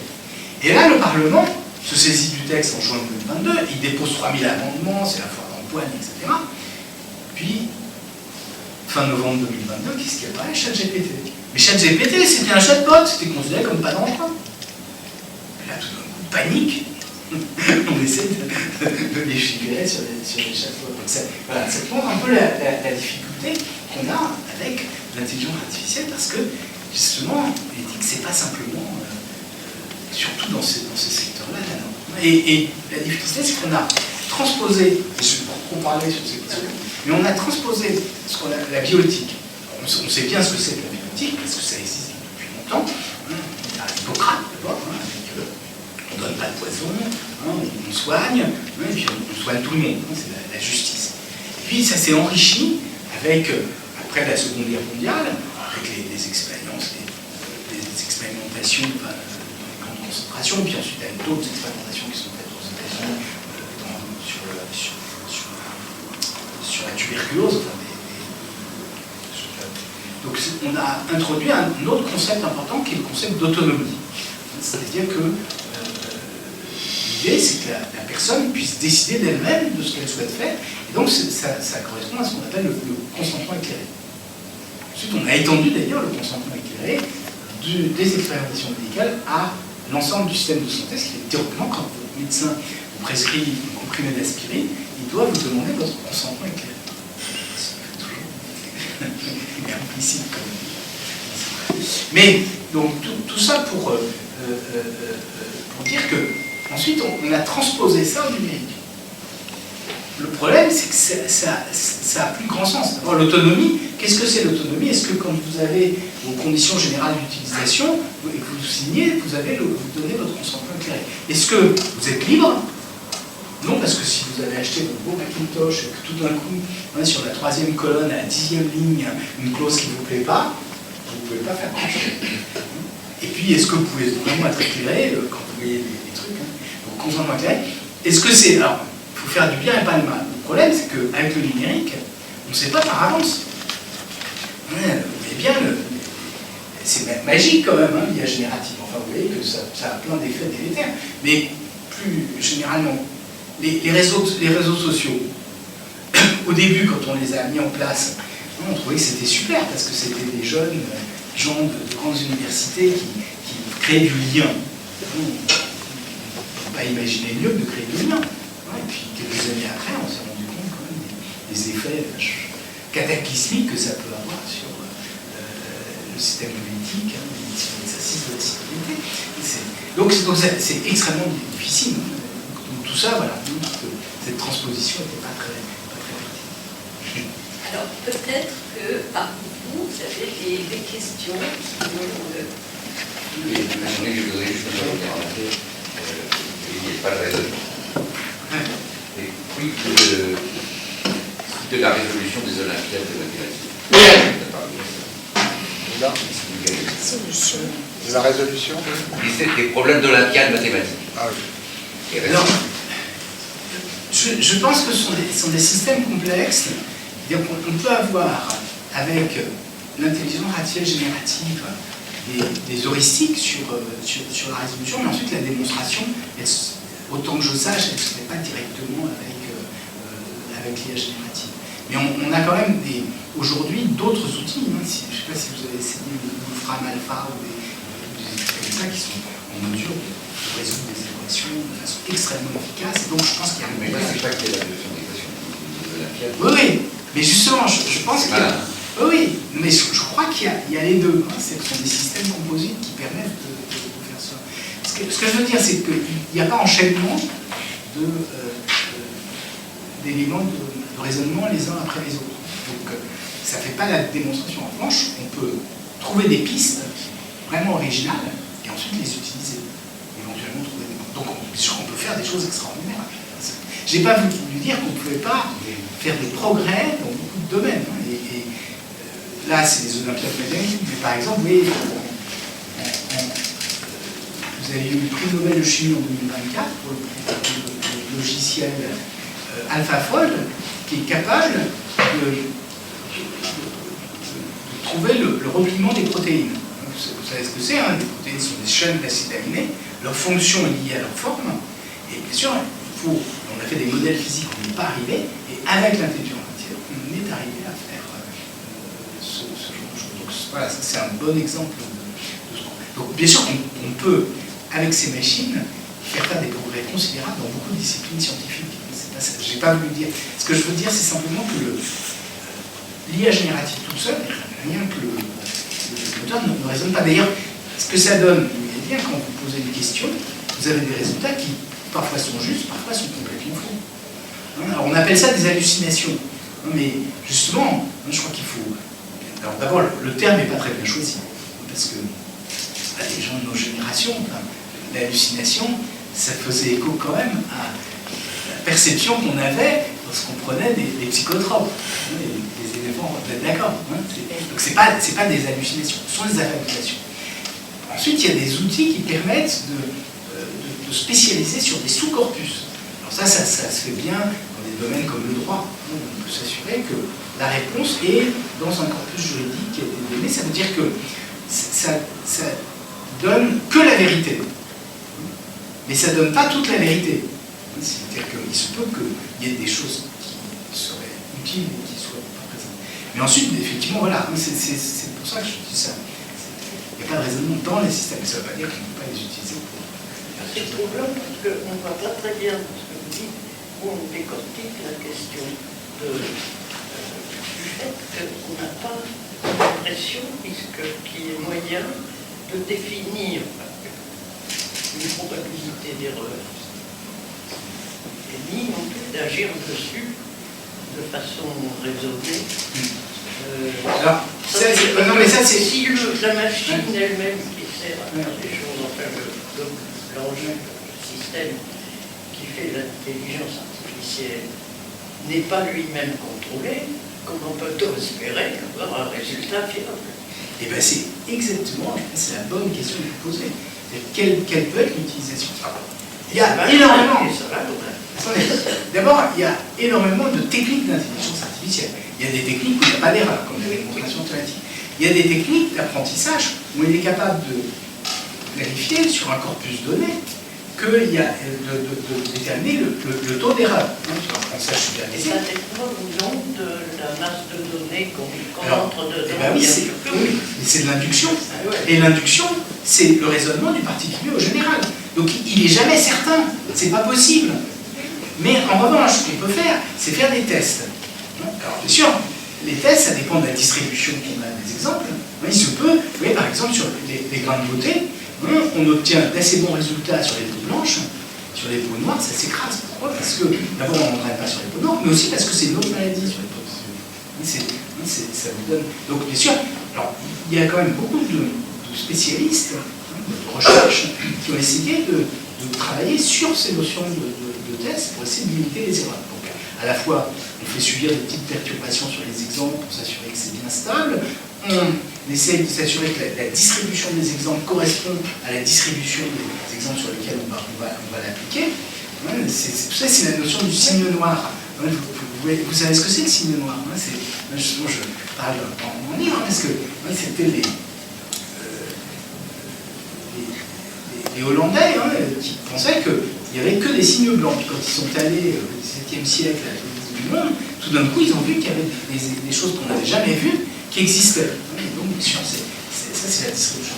Et là, le Parlement se saisit du texte en juin 2022, il dépose 3000 amendements, c'est la foire d'empoigne, etc. Puis, fin novembre 2022, qu'est-ce qu'il y a pas? ChatGPT. Mais ChatGPT, c'était un chatbot, c'était considéré comme pas dangereux. Et là, tout d'un coup, panique. On essaie de légiférer sur les chatbots. Donc ça montre un peu la difficulté qu'on a avec l'intelligence artificielle, parce que, justement, l'éthique, c'est pas simplement, surtout dans ces secteurs-là, la norme. Et la difficulté, c'est qu'on a transposé, et je ne vais pas trop parler sur ces questions, mais on a transposé ce qu'on a, la bioéthique. On sait bien ce que c'est que la bioéthique, parce que ça existe depuis longtemps. Il y a Hippocrate, d'abord, on ne donne pas de poison, on soigne, et puis on soigne tout le monde, c'est la justice. Et puis ça s'est enrichi avec, après la Seconde Guerre mondiale, avec les expériences, les expérimentations dans les camps de concentration, puis ensuite avec d'autres expérimentations qui sont faites aux États-Unis sur la tuberculose. Donc on a introduit un autre concept important qui est le concept d'autonomie. C'est-à-dire que l'idée, c'est que la personne puisse décider d'elle-même de ce qu'elle souhaite faire. Et donc ça correspond à ce qu'on appelle le consentement éclairé. Ensuite, on a étendu d'ailleurs le consentement éclairé des expérimentations médicales à l'ensemble du système de santé, ce qui est théoriquement, quand votre médecin vous prescrit un comprimé d'aspirine, il doit vous demander votre consentement éclairé. C'est implicite quand même. Mais donc tout ça pour dire que ensuite on a transposé ça au numérique. Le problème, c'est que ça a plus grand sens. D'abord, l'autonomie, qu'est-ce que c'est l'autonomie? Est-ce que quand vous avez vos conditions générales d'utilisation et que vous signez, vous donnez votre consentement éclairé? Est-ce que vous êtes libre? Non, parce que si vous avez acheté votre beau Macintosh et que tout d'un coup, sur la 3e colonne, à la 10e ligne, une clause qui ne vous plaît pas, vous ne pouvez pas faire grand-chose. Et puis, est-ce que vous pouvez vraiment être éclairé quand vous voyez les trucs? Donc, consentement éclairé. Est-ce que c'est... Alors, il faut faire du bien et pas du mal. Le problème, c'est qu'avec le numérique, on ne sait pas par avance. Mais bien, c'est magique quand même, l'IA générative. Enfin, vous voyez que ça a plein d'effets délétères. Mais plus généralement, les réseaux sociaux, au début, quand on les a mis en place, on trouvait que c'était super, parce que c'était des jeunes gens de grandes universités qui créaient du lien. on ne peut pas imaginer mieux que de créer du lien. Et puis quelques années après, on s'est rendu compte quand même des effets cataclysmiques que ça peut avoir sur le système politique, l'exercice de la citoyenneté. Donc c'est extrêmement difficile. Donc tout ça, voilà, cette transposition n'était pas très pertinente. Alors peut-être que parmi vous, vous avez des questions qui vont... Oui, je voudrais juste remarquer qu'il n'y ait pas de raisonnement. Et puis de la résolution des Olympiades de mathématiques. Solution. De la résolution Des problèmes d'Olympiades mathématiques. Ah oui. Alors, je pense que ce sont des systèmes complexes. On peut avoir, avec l'intelligence artificielle générative, des heuristiques sur la résolution, mais ensuite la démonstration, autant que je sache, elle ne se fait pas directement avec l'IA générative. Mais on a quand même aujourd'hui d'autres outils. Je ne sais pas si vous avez essayé Wolfram Alpha ou des outils comme ça qui sont en mesure de résoudre des équations de façon extrêmement efficace. Donc je pense qu'il y a un... Mais moi, c'est pas qu'il y a la notion d'équation des Olympiades. Oui, mais justement, je pense qu'il y a... Oui, mais je crois qu'il y a les deux. Ce sont des systèmes composites qui permettent de faire ça. Ce que je veux dire, c'est qu'il n'y a pas enchaînement d'éléments de raisonnement les uns après les autres. Donc ça ne fait pas la démonstration. En revanche, on peut trouver des pistes vraiment originales et ensuite les utiliser. Éventuellement trouver des... Donc on peut faire des choses extraordinaires. Je n'ai pas voulu dire qu'on ne pouvait pas faire des progrès dans beaucoup de domaines. Là, c'est les Olympiades mathématiques, mais par exemple, vous avez eu le prix Nobel de chimie en 2024 pour le logiciel AlphaFold, qui est capable de trouver le repliement des protéines. Vous savez ce que c'est, hein, les protéines sont des chaînes d'acides aminés, leur fonction est liée à leur forme, et bien sûr, on a fait des modèles physiques, on n'est pas arrivé, et avec l'intelligence artificielle, on est arrivé à faire ce genre de choses. Donc voilà, c'est un bon exemple de ce qu'on... Donc bien sûr, on peut, avec ces machines, faire des progrès considérables dans beaucoup de disciplines scientifiques. Je n'ai pas voulu dire. Ce que je veux dire, c'est simplement que l'IA générative toute seule, rien que le moteur ne raisonne pas. D'ailleurs, ce que ça donne, vous voyez bien, quand vous posez une question, vous avez des résultats qui parfois sont justes, parfois sont complètement faux. Alors on appelle ça des hallucinations. Mais justement, je crois qu'il faut... Alors d'abord, le terme n'est pas très bien choisi. Parce que les gens de nos générations, l'hallucination, ça faisait écho quand même à la perception qu'on avait lorsqu'on prenait des psychotropes, des éléments, vous êtes d'accord, donc c'est pas des hallucinations, ce sont des hallucinations. Ensuite, il y a des outils qui permettent de spécialiser sur des sous-corpus. Alors ça se fait bien dans des domaines comme le droit. On peut s'assurer que la réponse est dans un corpus juridique qui a été donné. Ça veut dire que ça donne que la vérité. Mais ça ne donne pas toute la vérité. C'est-à-dire qu'il se peut qu'il y ait des choses qui seraient utiles et qui ne soient pas présentes. Mais ensuite, effectivement, voilà, c'est pour ça que je dis ça. Il n'y a pas de raisonnement dans les systèmes. Ça ne veut pas dire qu'on ne peut pas les utiliser pour... C'est troublant parce qu'on ne voit pas très bien ce que vous dites, où on décortique la question du fait qu'on n'a pas l'impression qu'il y ait moyen de définir une probabilité d'erreur et ni non plus d'agir dessus de façon raisonnée. Alors, non, mais ça c'est... Si la machine elle-même qui sert à faire des choses, enfin l'enjeu, le système qui fait l'intelligence artificielle n'est pas lui-même contrôlé, comment peut-on espérer avoir un résultat fiable? Eh bien c'est exactement, c'est la bonne question que vous posez. Quelle peut être l'utilisation? Il y a énormément... D'abord, il y a énormément de techniques d'intelligence artificielle. Il y a des techniques où il n'y a pas d'erreur, comme la démonstration automatique. Il y a des techniques d'apprentissage où il est capable de vérifier sur un corpus donné qu'il y a de déterminer le taux d'erreur. Sur l'apprentissage supervisé. Ça dépend ou non de la masse de données qu'on entre dedans. Eh ben oui, c'est de l'induction. Et l'induction, c'est le raisonnement du particulier au général. Donc il n'est jamais certain, c'est pas possible. Mais en revanche, ce qu'on peut faire, c'est faire des tests. Alors bien sûr, les tests, ça dépend de la distribution qu'on a des exemples. Il se peut, vous voyez, par exemple, sur les grains de beauté, on obtient d'assez bons résultats sur les peaux blanches. Sur les peaux noires, ça s'écrase. Pourquoi? Parce que d'abord, on n'entraîne pas sur les peaux noires, mais aussi parce que c'est une autre maladie sur les peaux. Ça vous donne. Donc, bien sûr, alors, il y a quand même beaucoup de spécialistes de recherche qui ont essayé de travailler sur ces notions de tests pour essayer de limiter les erreurs. Donc, à la fois, on fait subir des petites perturbations sur les exemples pour s'assurer que c'est bien stable. On essaye de s'assurer que la distribution des exemples correspond à la distribution des exemples sur lesquels on va l'appliquer. Tout ça, c'est la notion du signe noir. Vous savez ce que c'est le signe noir? Justement, je parle dans mon livre, parce que c'était les Hollandais qui pensaient qu'il n'y avait que des signes blancs. Puis quand ils sont allés au XVIIe siècle à l'autre du monde, tout d'un coup, ils ont vu qu'il y avait des choses qu'on n'avait jamais vues qui existaient. Donc, bien sûr, ça, c'est la distribution.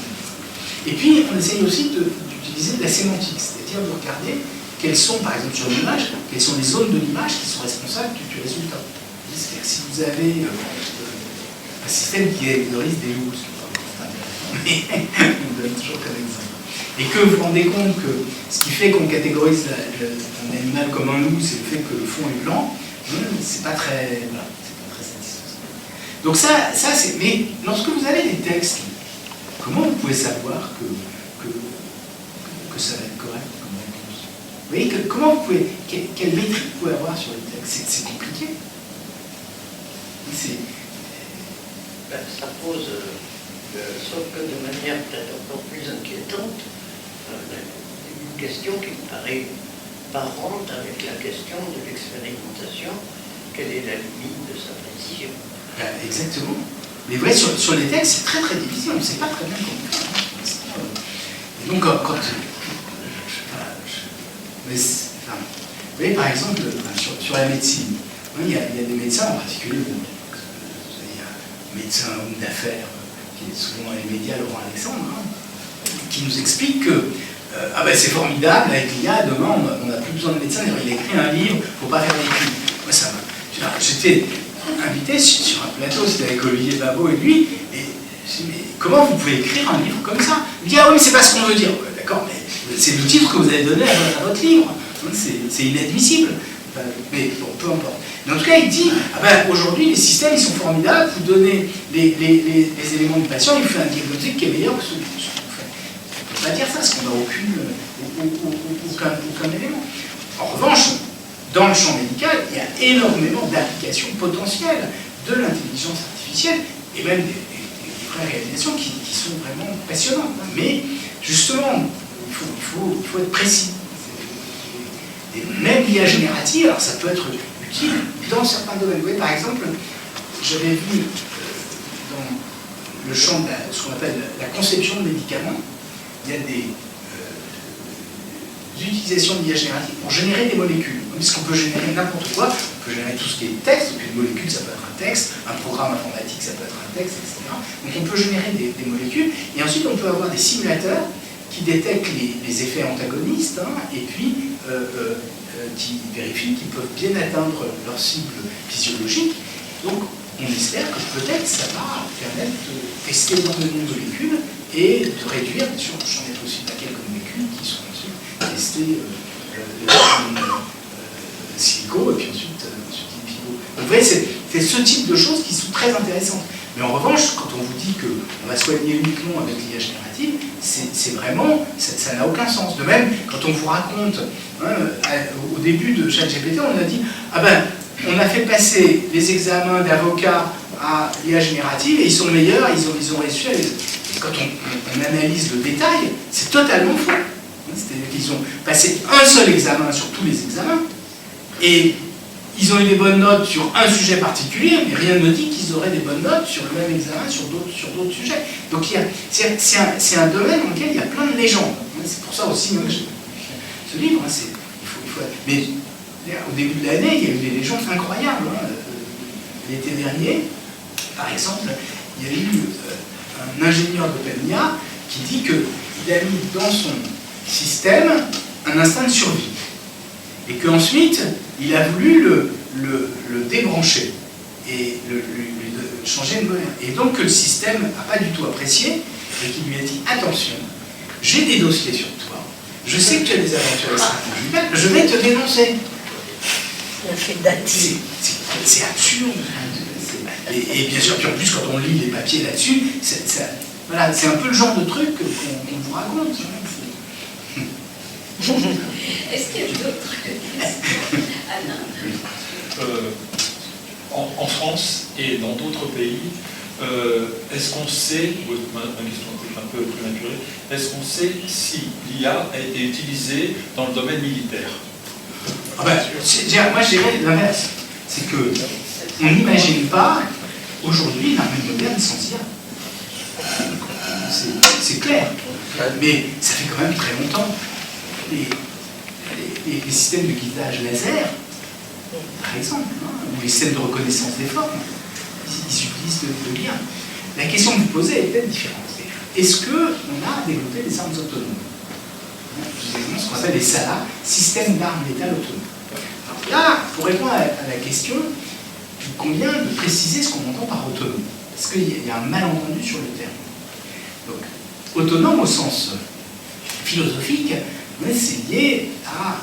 Et puis, on essaye aussi d'utiliser de la sémantique, c'est-à-dire de regarder quelles sont, par exemple, sur l'image, quelles sont les zones de l'image qui sont responsables du résultat. C'est-à-dire que si vous avez un système qui catégorise des loups, mais on donne toujours comme exemple, et que vous vous rendez compte que ce qui fait qu'on catégorise un animal comme un loup, c'est le fait que le fond est blanc, c'est pas très satisfaisant. Donc ça c'est. Mais lorsque vous avez des textes, comment vous pouvez savoir que ça va être correct comme réponse? Vous voyez, comment vous pouvez. Quelle métrique vous pouvez avoir sur les textes? C'est compliqué. Ça pose, sauf que de manière peut-être encore plus inquiétante, une question qui me paraît parente avec la question de l'expérimentation. Quelle est la limite de sa précision? Exactement. Mais vous voyez, sur les textes, c'est très très difficile, on ne sait pas très bien comment faire. Et donc, quand vous voyez, par exemple, sur la médecine, il y a des médecins en particulier, il y a un médecin homme d'affaires qui est souvent dans les médias, Laurent Alexandre, qui nous explique que c'est formidable, avec l'IA, demain on n'a plus besoin de médecins, il a écrit un livre, il ne faut pas faire d'études. Moi, ça va. J'étais invité sur un plateau, c'était avec Olivier Babot et lui, et je dis, mais comment vous pouvez écrire un livre comme ça? Il dit, ah oui, mais c'est pas ce qu'on veut dire. Ouais, d'accord, mais c'est le titre que vous avez donné à votre livre. C'est inadmissible. Mais bon, peu importe. Mais en tout cas, il dit, aujourd'hui, les systèmes, ils sont formidables, vous donnez les éléments du patient, il vous fait un diagnostic qui est meilleur que celui que vous faites. On ne peut pas dire ça, parce qu'on n'a aucun élément. En revanche, dans le champ médical, il y a énormément d'applications potentielles de l'intelligence artificielle, et même des réalisations qui sont vraiment passionnantes. Mais, justement, il faut être précis. Et même l'IA générative, alors ça peut être utile dans certains domaines. Vous voyez, par exemple, j'avais vu dans le champ de ce qu'on appelle la conception de médicaments, il y a des utilisations d'IA générative pour générer des molécules. Puisqu'on peut générer n'importe quoi, on peut générer tout ce qui est texte, donc une molécule ça peut être un texte, un programme informatique ça peut être un texte, etc. Donc on peut générer des molécules, et ensuite on peut avoir des simulateurs qui détectent les effets antagonistes, et puis qui vérifient qu'ils peuvent bien atteindre leur cible physiologique. Donc on espère que peut-être ça va permettre de tester énormément de molécules et de réduire, bien sûr, j'en ai possible à quelques molécules qui sont ensuite testées silico et puis ensuite in vivo. Donc vous voyez, c'est ce type de choses qui sont très intéressantes. Mais en revanche, quand on vous dit qu'on va soigner uniquement avec l'IA générative, c'est vraiment, ça n'a aucun sens. De même, quand on vous raconte, au début de ChatGPT, on a dit, on a fait passer les examens d'avocats à l'IA générative et ils sont meilleurs, ils ont réussi à les... Et quand on analyse le détail, c'est totalement faux. C'est-à-dire qu'ils ont passé un seul examen sur tous les examens, et ils ont eu des bonnes notes sur un sujet particulier, mais rien ne dit qu'ils auraient des bonnes notes sur le même examen sur d'autres sujets. Donc c'est un domaine dans lequel il y a plein de légendes. C'est pour ça aussi que ce livre, mais au début de l'année, il y a eu des légendes incroyables. L'été dernier, par exemple, il y a eu un ingénieur d'OpenAI qui dit qu'il a mis dans son système un instinct de survie. Et qu'ensuite, il a voulu le débrancher et lui changer de modèle. Et donc que le système n'a pas du tout apprécié et qu'il lui a dit attention, j'ai des dossiers sur toi, je sais que tu as des aventures extra-conjugales, je vais te dénoncer. C'est absurde. Et bien sûr, puis en plus, quand on lit les papiers là-dessus, voilà, c'est un peu le genre de truc qu'on vous raconte. Est-ce qu'il y a d'autres questions? Alain? En France et dans d'autres pays, est-ce qu'on sait, ma question est un peu prématurée, est-ce qu'on sait si l'IA a été utilisée dans le domaine militaire? Moi, je dirais l'inverse. C'est que on n'imagine pas aujourd'hui une armée moderne sans IA. C'est clair. Mais ça fait quand même très longtemps. Les systèmes de guidage laser, par exemple, ou les systèmes de reconnaissance des formes, ils utilisent de l'IA. La question que vous posez est peut-être différente. Est-ce qu'on a développé des armes autonomes? Ce qu'on appelle les SALA, systèmes d'armes létales autonomes. Alors là, pour répondre à la question, il convient de préciser ce qu'on entend par autonome. Parce qu'il y a un malentendu sur le terme. Donc, autonome au sens philosophique, c'est lié à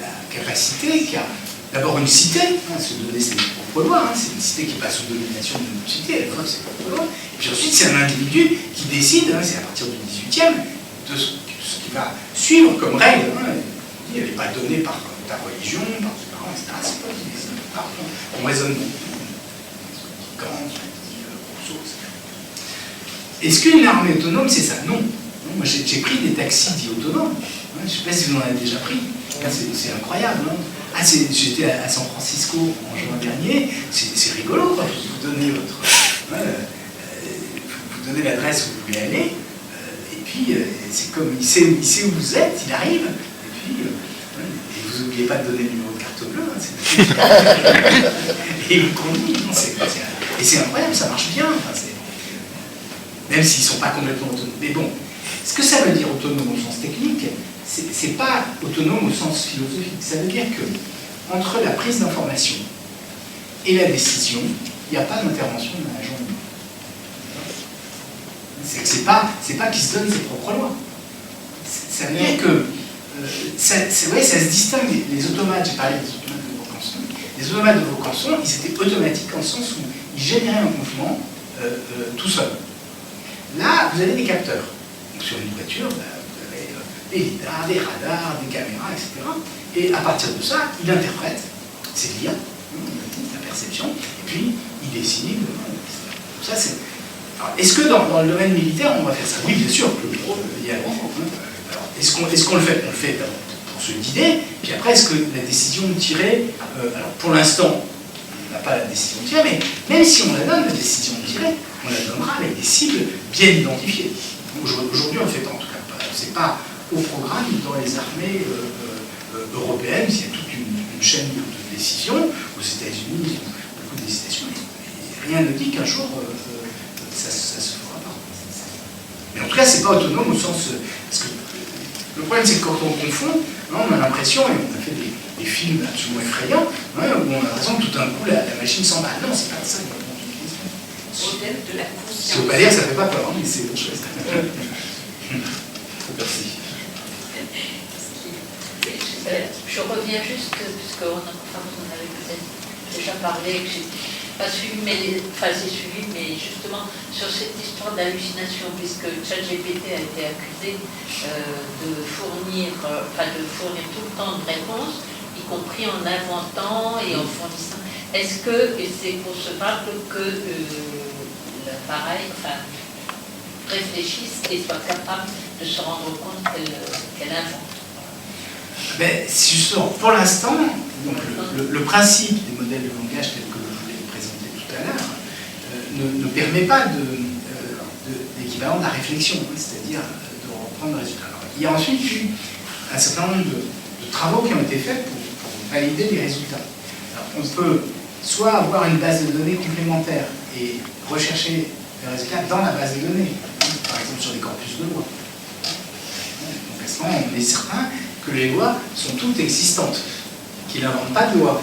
la capacité qu'a d'abord une cité, se donner ses propres lois, c'est une cité qui passe sous domination d'une autre cité, elle vote ses propres lois, et puis ensuite c'est un individu qui décide, c'est à partir du 18e, de ce qui va suivre comme règle. Elle n'est pas donnée par ta religion, par tes parents, etc. C'est pas par ton raisonnement. Kant, Rousseau, etc. Est-ce qu'une armée autonome, c'est ça? Non. Moi, j'ai pris des taxis dits autonomes. Je ne sais pas si vous en avez déjà pris. C'est incroyable. J'étais à San Francisco en juin dernier. C'est rigolo. Vous donnez vous donnez l'adresse où vous voulez aller. Et puis, c'est comme il sait où vous êtes, il arrive. Et puis, et vous n'oubliez pas de donner le numéro de carte bleue. Et il vous conduit. Et c'est incroyable, ça marche bien. Même s'ils ne sont pas complètement autonomes. Mais bon, ce que ça veut dire autonome au sens technique, c'est pas autonome au sens philosophique. Ça veut dire que entre la prise d'information et la décision, il n'y a pas d'intervention d'un agent humain. C'est pas qu'il se donne ses propres lois. Ça veut dire que ça se distingue. Les automates, j'ai parlé des automates de Vaucanson. Les automates de Vaucanson, ils étaient automatiques en sens où ils généraient un mouvement tout seul. Là, vous avez des capteurs. Donc, sur une voiture, vous avez des lidars, des radars, des caméras, etc. Et à partir de ça, il interprète, c'est l'IA, la perception, et puis il décide. Ça, c'est. Est-ce que dans le domaine militaire, on va faire ça? Oui, bien sûr, il y a. Alors, est-ce qu'on le fait? On le fait pour se guider, puis après, est-ce que la décision tirée. Alors, pour l'instant, on n'a pas la décision tirée, mais même si on la donne, la décision tirée, on la donnera avec des cibles bien identifiées. Aujourd'hui, on ne le fait pas, en tout cas. C'est pas au programme dans les armées européennes, il y a toute une chaîne de décision. Aux États-Unis, ils ont beaucoup d'hésitations. Rien ne dit qu'un jour, ça se fera pas. Mais en tout cas, c'est pas autonome au sens. Parce que le problème, c'est que quand on confond, on a l'impression, et on a fait des films absolument effrayants, où on a l'impression que tout d'un coup, la machine s'en va. Non, c'est pas ça. Modèle de la conscience. Si on ne veut pas dire, ça ne fait pas peur, mais c'est autre chose. Merci. Je reviens juste, puisque vous en avez peut-être déjà parlé, que j'ai pas suivi, j'ai suivi, mais justement sur cette histoire d'hallucination, puisque ChatGPT a été accusé de fournir tout le temps de réponses, y compris en inventant et en fournissant. Est-ce que c'est concevable que l'appareil réfléchisse et soit capable de se rendre compte qu'elle invente? Mais justement, pour l'instant, le principe des modèles de langage tels que je vous l'ai présenté tout à l'heure ne permet pas d'équivalent de la réflexion, c'est-à-dire de reprendre le résultat. Alors, il y a ensuite eu un certain nombre de travaux qui ont été faits pour valider les résultats. Alors, on peut soit avoir une base de données complémentaire et rechercher les résultats dans la base de données, par exemple sur des corpus de loi. Donc l'instant, on est certain que les lois sont toutes existantes, qu'il n'invente pas de loi.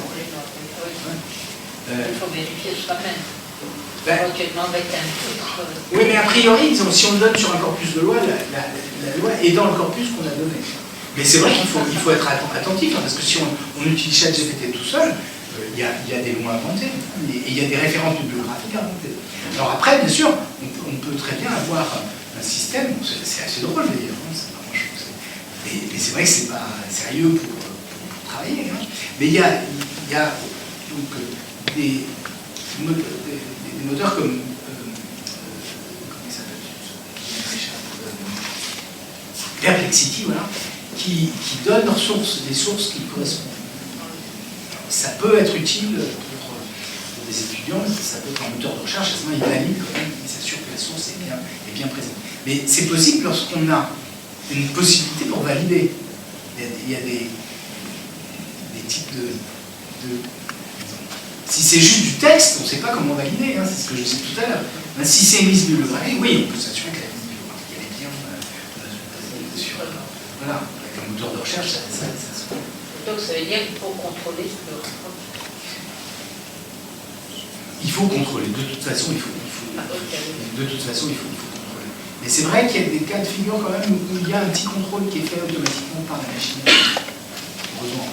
Il faut vérifier soi-même. Ben, Éventuellement avec un titre. oui, mais a priori, si on le donne sur un corpus de loi, la loi est dans le corpus qu'on a donné. Mais c'est vrai qu'il faut être attentif, hein, parce que si on utilise ChatGPT tout seul, il y a des lois inventées, et il y a des références bibliographiques inventées. Alors après, bien sûr, on peut très bien avoir un système, c'est assez drôle d'ailleurs, hein, c'est pas grand-chose. Mais c'est vrai que c'est pas sérieux pour travailler. Hein. Mais il y a donc, des moteurs comme comment il s'appelle, Perplexity, voilà, qui donnent leurs sources, des sources qui correspondent. Alors, ça peut être utile pour des étudiants, ça peut être un moteur de recherche, à ce moment il valide quand même, il s'assure que la source est bien présente. Mais c'est possible lorsqu'on a une possibilité pour valider. Il y a des types de si c'est juste du texte, on ne sait pas comment valider, hein, c'est ce que je disais tout à l'heure. Si c'est une liste bibliographique, oui, on peut s'assurer que la liste bibliographique elle est bien sur. Voilà, avec un moteur de recherche, ça se fait. Donc ça veut dire qu'il faut contrôler ce que il faut contrôler, de toute façon, il faut contrôler. Mais c'est vrai qu'il y a des cas de figure quand même où il y a un petit contrôle qui est fait automatiquement par la machine. Heureusement.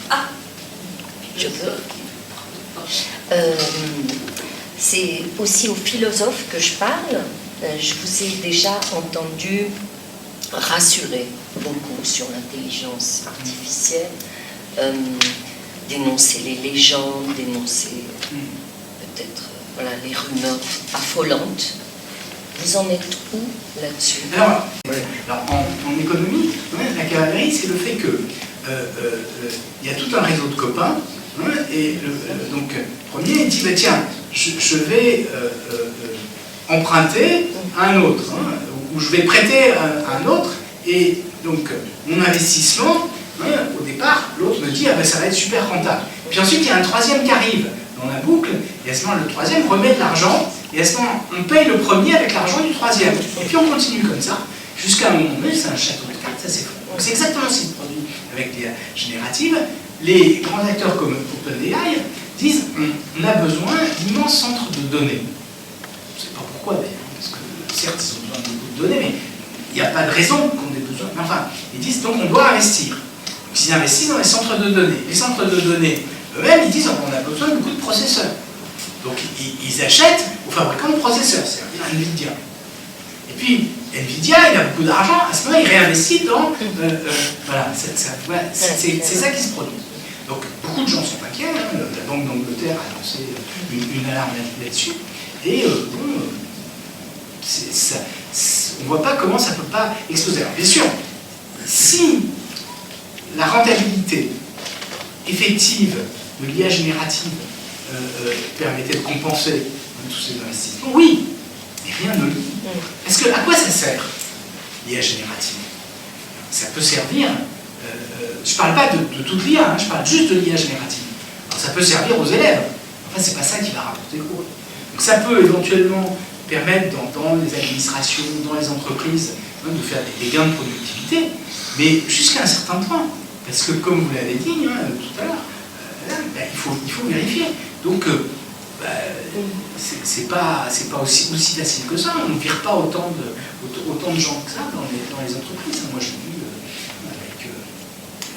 Ah, Je peux. C'est aussi aux philosophes que je parle. Je vous ai déjà entendu rassurer beaucoup sur l'intelligence artificielle, dénoncer les légendes, dénoncer peut-être les rumeurs affolantes. Vous en êtes où là-dessus? Alors en économie, la cavalerie, c'est le fait que il y a tout un réseau de copains, hein, et donc premier il dit bah, tiens, je vais emprunter à un autre, hein, ou je vais prêter à un autre, et donc mon investissement, hein, au départ, l'autre me dit ah ben ça va être super rentable. Puis ensuite il y a un troisième qui arrive dans la boucle, et à ce moment le troisième remet de l'argent, et à ce moment on paye le premier avec l'argent du troisième. Et puis on continue comme ça, jusqu'à un moment donné, c'est un château de cartes, ça s'effondre. Donc c'est exactement ce qui se produit avec l'IA générative. Les grands acteurs comme OpenAI disent on a besoin d'immenses centres de données. Je ne sais pas pourquoi d'ailleurs, parce que certes ils ont besoin de beaucoup de données, mais il n'y a pas de raison qu'on ait besoin. Mais enfin, ils disent donc on doit investir. Donc ils investissent dans les centres de données. Les centres de données eux-mêmes, ils disent on a besoin de beaucoup de processeurs. Donc ils achètent aux fabricants de processeurs, c'est-à-dire Nvidia. Et puis Nvidia, il a beaucoup d'argent, à ce moment il réinvestit dans... voilà, c'est ça qui se produit. Donc beaucoup de gens sont inquiets, hein, la Banque d'Angleterre a lancé une alarme là-dessus, et on ne voit pas comment ça ne peut pas exploser. Alors bien sûr, si la rentabilité effective de l'IA générative permettait de compenser tous ces investissements, oui, mais rien ne le dit. Parce que à quoi ça sert, l'IA générative? Ça peut servir, je ne parle pas de toute l'IA, hein, je parle juste de l'IA générative. Alors ça peut servir aux élèves, enfin c'est pas ça qui va rapporter gros. Donc ça peut éventuellement permettre dans les administrations, dans les entreprises, hein, de faire des gains de productivité, mais jusqu'à un certain point. Parce que comme vous l'avez dit hein, tout à l'heure, il faut vérifier. Donc c'est pas aussi facile que ça. On ne vire pas autant de gens que ça dans les entreprises. Moi je l'ai vu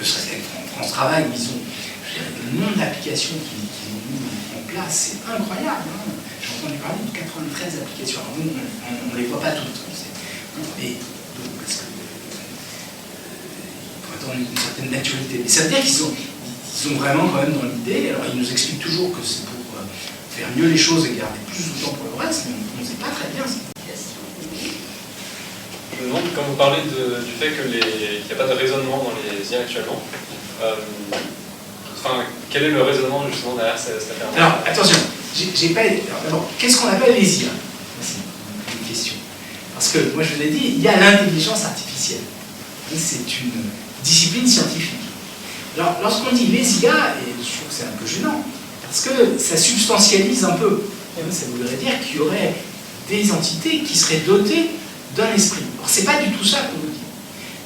avec France Travail, ils ont le nombre d'applications qu'ils ont mis en place, c'est incroyable. Hein. J'ai entendu parler de 93 applications. Alors, nous, on ne les voit pas toutes. Mais donc, parce que il faut attendre une certaine maturité. Mais ça veut dire qu'ils sont vraiment quand même dans l'idée. Alors ils nous expliquent toujours que c'est pour faire mieux les choses et garder plus de temps pour le reste, mais on ne sait pas très bien ça. Je me demande, quand vous parlez du fait qu'il n'y a pas de raisonnement dans les IA actuellement, quel est le raisonnement justement derrière cette affaire? Alors, attention, j'ai pas... D'abord, qu'est-ce qu'on appelle les IA? C'est une question. Parce que, moi je vous ai dit, il y a l'intelligence artificielle. C'est une discipline scientifique. Alors, lorsqu'on dit les IA, et je trouve que c'est un peu gênant, parce que ça substantialise un peu. Ça voudrait dire qu'il y aurait des entités qui seraient dotées d'un esprit. Alors, c'est pas du tout ça qu'on nous dit.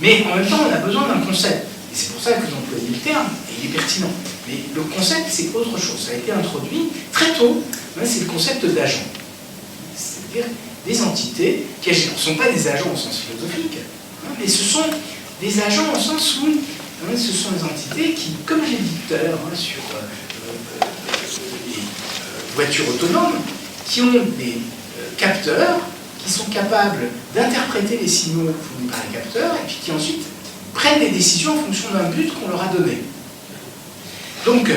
Mais en même temps, on a besoin d'un concept. Et c'est pour ça que vous employez le terme, et il est pertinent. Mais le concept, c'est autre chose. Ça a été introduit très tôt. C'est le concept d'agent. C'est-à-dire des entités qui agissent. Ce ne sont pas des agents au sens philosophique, mais ce sont des agents au sens où ce sont des entités qui, comme j'ai dit tout à l'heure sur les voitures autonomes, qui ont des capteurs qui sont capables d'interpréter les signaux fournis par les capteurs et puis qui ensuite prennent des décisions en fonction d'un but qu'on leur a donné. Donc,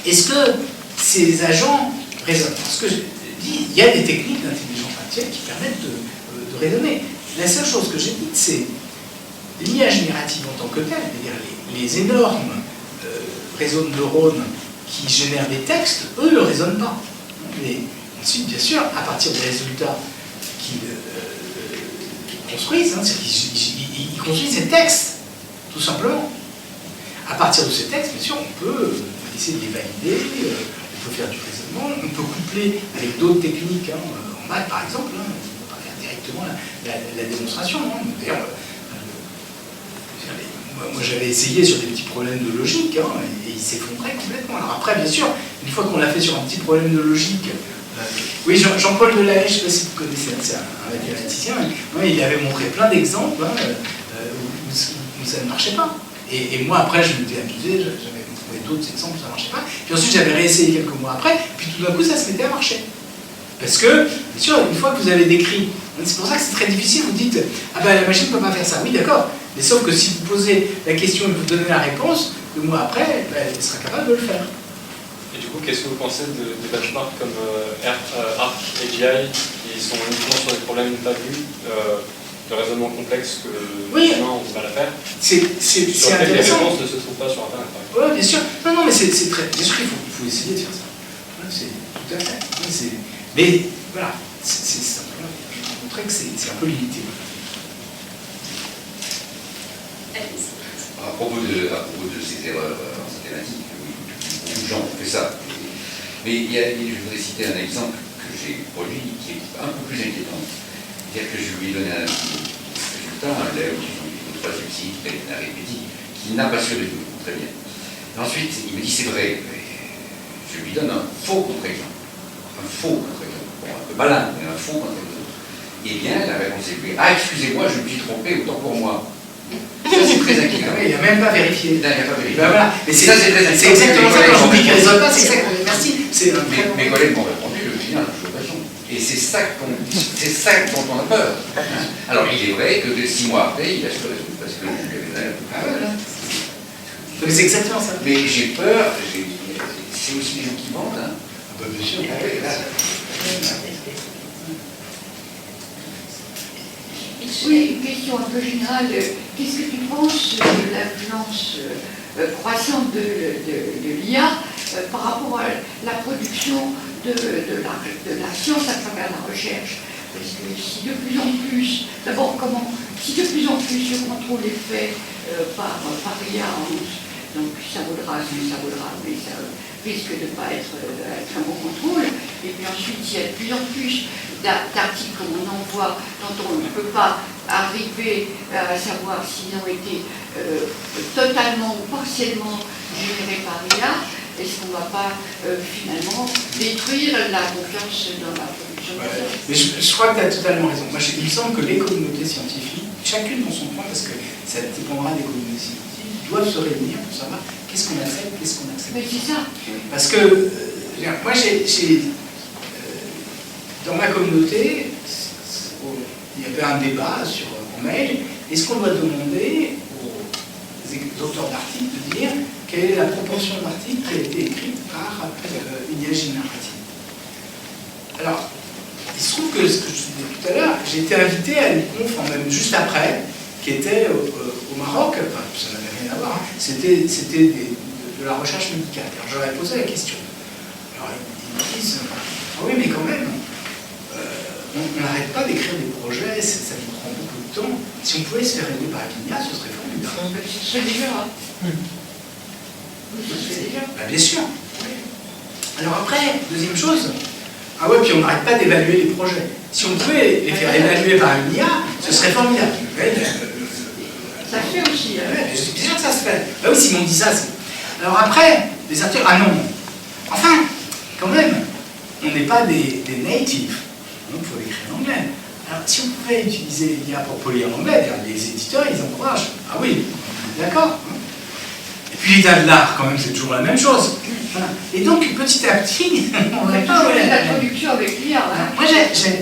est-ce que ces agents raisonnent? Parce que je dis, il y a des techniques d'intelligence artificielle qui permettent de raisonner. La seule chose que j'ai dite, c'est l'IA générative en tant que telle, c'est-à-dire les énormes réseaux de neurones qui génèrent des textes, eux ne raisonnent pas. Mais ensuite, bien sûr, à partir des résultats qu'ils construisent, ils construisent ces textes, tout simplement. À partir de ces textes, bien sûr, on peut essayer de les valider, on peut faire du raisonnement, on peut coupler avec d'autres techniques, en maths par exemple, on ne peut pas faire directement la démonstration. D'ailleurs, moi j'avais essayé sur des petits problèmes de logique, et il s'effondrait complètement. Alors après, bien sûr, une fois qu'on l'a fait sur un petit problème de logique, oui, Jean-Paul Delahaye, je ne sais pas si vous connaissez, c'est un mathématicien, il avait montré plein d'exemples où ça ne marchait pas. Et moi, après, je m'étais amusé, j'avais trouvé d'autres exemples où ça ne marchait pas. Puis ensuite, j'avais réessayé quelques mois après, puis tout d'un coup, ça se mettait à marcher. Parce que, bien sûr, une fois que vous avez décrit, c'est pour ça que c'est très difficile, vous dites, ah ben la machine ne peut pas faire ça. Oui, d'accord, mais sauf que si vous posez la question et que vous donnez la réponse, 2 mois après, elle sera capable de le faire. Et du coup, qu'est-ce que vous pensez des benchmarks comme ARC et AGI, qui sont uniquement sur des problèmes pas vus, de raisonnement complexe que les humains ont du mal à faire, c'est sur lesquels les réponses ne se trouvent pas sur Internet, par exemple. Oui, bien sûr. Non, mais c'est très... Bien sûr qu'il faut essayer de faire ça. C'est tout à fait. Mais voilà, c'est simplement... Je vous montrer que c'est un peu limité. À propos de ces erreurs en mathématiques, beaucoup de gens ont fait ça. Mais je voudrais citer un exemple que j'ai produit qui est un peu plus inquiétant. C'est-à-dire que je lui ai donné un résultat, un lèvre qui sont 3 suicides, arithmétique, qui n'a pas su résoudre très bien. Et ensuite, il me dit c'est vrai. Je lui donne un faux contre-exemple. Un faux contre-exemple. Bon, un peu malin, mais un faux contre-exemple. Eh bien, la réponse est oui. Ah, excusez-moi, je me suis trompé, autant pour moi. Ça, c'est très inquiétant. Il n'a même pas vérifié. Il n'a pas vérifié. Ben voilà. Mais ça, c'est très inquiétant. C'est exactement ça, quand je vous dis qu'il ne raisonne pas, c'est exactement. Merci. Mes collègues m'ont répondu, le client a toujours raison. Et c'est ça dont on a peur. Alors, il est vrai que 6 mois après, il a su résoudre parce que je lui avais donné. Donc c'est exactement ça. Mais j'ai peur, c'est aussi les gens qui vendent. Bien sûr. Oui, une question un peu générale. Qu'est-ce que tu penses de l'influence croissante de l'IA par rapport à la production de la science à travers la recherche? Parce que si de plus en plus, d'abord si de plus en plus le contrôle est fait par l'IA, donc ça vaudra ce que ça vaudra, mais ça risque de ne pas être un bon contrôle. Et puis ensuite, il y a de plus en plus d'articles comme on en voit, dont on ne peut pas arriver à savoir s'ils ont été totalement ou partiellement générés par l'IA. Est-ce qu'on ne va pas finalement détruire la confiance dans la production de la science? Mais je crois que tu as totalement raison. Moi, il me semble que les communautés scientifiques, chacune dans son point, parce que ça dépendra des communautés scientifiques, doivent se réunir pour savoir qu'est-ce qu'on accepte, qu'est-ce qu'on accepte. Mais c'est ça. Parce que moi, dans ma communauté, il y avait un débat en mail. Est-ce qu'on doit demander aux auteurs d'articles de dire quelle est la proportion d'articles qui a été écrite par une IA générative? Alors, il se trouve que ce que je disais tout à l'heure, j'ai été invité à une conf, même juste après, qui était au Maroc, enfin, ça n'avait rien à voir, c'était de la recherche médicale. Alors, j'aurais posé la question. Alors, ils me disent, ah oui, mais quand même, on n'arrête pas d'écrire des projets, ça nous prend beaucoup de temps. Si on pouvait se faire aider par l'IA, ce serait formidable. Ce serait déjà. Ce serait déjà. Bien sûr. Alors après, deuxième chose, Ah ouais, puis on n'arrête pas d'évaluer les projets. Si on pouvait les faire évaluer par une IA, ce serait formidable. Ça se fait aussi. Ouais, je suis sûr que ça se fait. Bah oui, Simon dit ça. Alors après, les articles, ah non. Enfin, quand même, on n'est pas des natives. Donc il faut l'écrire en anglais. Alors si on pouvait utiliser l'IA pour polir en anglais, les éditeurs, ils encouragent. Ah oui, d'accord. Et puis l'état de l'art, quand même, c'est toujours la même chose. Voilà. Et donc, petit à petit, on va toujours la traduction avec l'IA. Hein. Moi,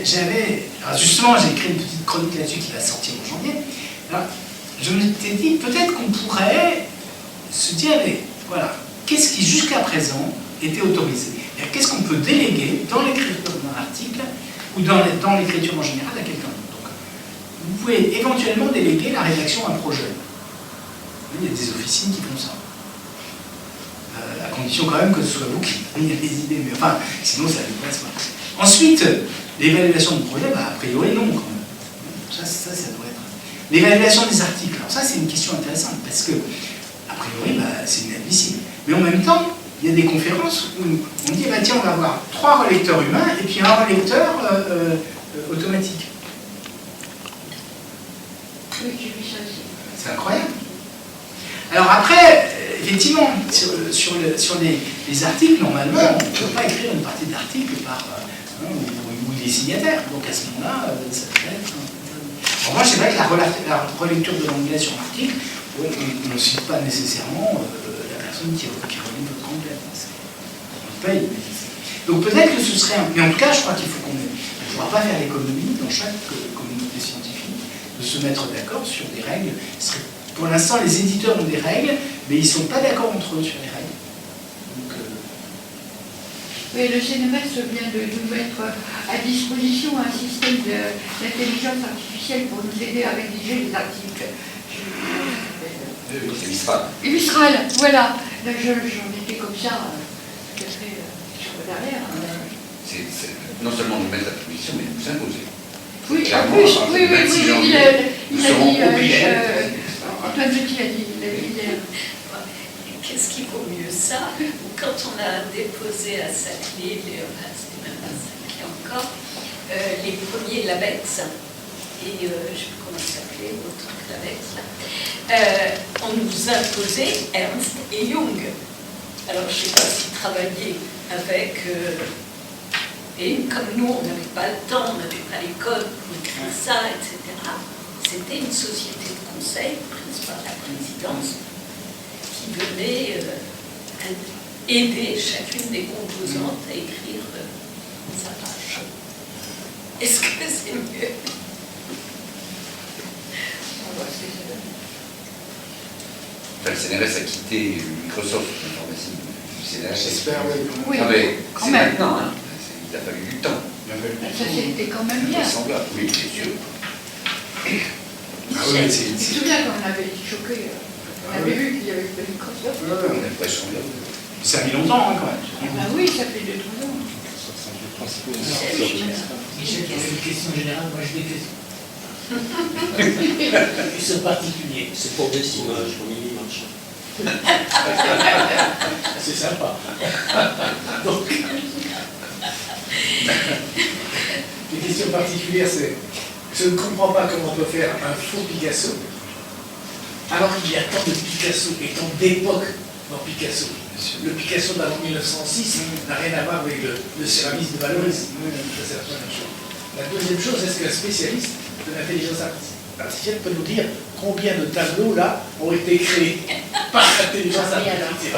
j'avais. Justement, j'ai écrit une petite chronique là-dessus qui va sortir en janvier. Alors, je m'étais dit, peut-être qu'on pourrait se dire, voilà, qu'est-ce qui jusqu'à présent était autorisé? Qu'est-ce qu'on peut déléguer dans l'écriture d'un article ou dans l'écriture en général à quelqu'un d'autre? Donc, vous pouvez éventuellement déléguer la rédaction d'un projet. Il y a des officines qui font ça. À condition quand même que ce soit vous qui preniez les idées, mais enfin, sinon ça ne passe pas. Ensuite, l'évaluation du projet, a priori non, quand même. Ça doit être. L'évaluation des articles, alors ça c'est une question intéressante, parce que, a priori, c'est inadmissible. Mais en même temps, il y a des conférences où on dit, tiens, on va avoir 3 relecteurs humains et puis un relecteur automatique. Oui, j'ai vu ça aussi. C'est incroyable. Alors après, effectivement, sur les articles, normalement, on ne peut pas écrire une partie de l'article par ou des signataires. Donc à ce moment-là, ça peut être. En revanche, c'est vrai que la relecture de l'anglais sur l'article, on ne cite pas nécessairement la personne qui relit votre anglais. On paye. Donc peut-être que ce serait mais en tout cas, je crois qu'il faut qu'on ne pourra pas faire l'économie dans chaque communauté scientifique de se mettre d'accord sur des règles. Pour l'instant, les éditeurs ont des règles, mais ils ne sont pas d'accord entre eux sur les règles. Donc, oui, le CNMS vient de nous mettre à disposition un système d'intelligence artificielle pour nous aider à rédiger les articles. Mistral, voilà. J'en étais comme ça, tout à fait sur le derrière. C'est non seulement nous mettre à disposition, mais nous imposer. Oui, en plus, oui, il a dit, Antoine Petit a dit, qu'est-ce qui vaut mieux ça? Quand on a déposé à Saclay, c'était même pas Saclay encore, les premiers LabEx, et je ne sais plus comment ça s'appelait, l'autre LabEx, on nous imposait Ernst et Young. Alors je ne sais pas s'ils travaillaient avec. Et comme nous, on n'avait pas le temps, on n'avait pas les codes pour écrire ça, etc., c'était une société de conseil prise par la présidence qui venait aider chacune des composantes à écrire sa page. Est-ce que c'est mieux? On voit ce que ça donne. Enfin, le CNRS a quitté Microsoft, l'informatique du CNRS. J'espère, oui. Ah, mais quand c'est même. maintenant, hein. Il a fallu du temps. Ça c'était quand même bien. Semblable, oui, bien sûr. Ah oui, Tu te souviens quand on avait été choqués, on avait vu qu'il y avait eu Microsoft. On a l'impression de. Ça a mis longtemps, quand même. Ah oui, ça fait 2-3 ans. Michel, il y a une question générale, moi j'ai des questions. Ils sont particuliers. C'est pour des images, pour Mini Marchand. C'est sympa. Donc, les questions particulières, c'est je ne comprends pas comment on peut faire un faux Picasso alors qu'il y a tant de Picasso et tant d'époques dans Picasso. Le Picasso d'avant 1906 n'a rien à voir avec le céramisme de Valoris. Ça, c'est la première chose. La deuxième chose, est-ce qu'un spécialiste de l'intelligence artificielle peut nous dire combien de tableaux là ont été créés par l'intelligence artificielle?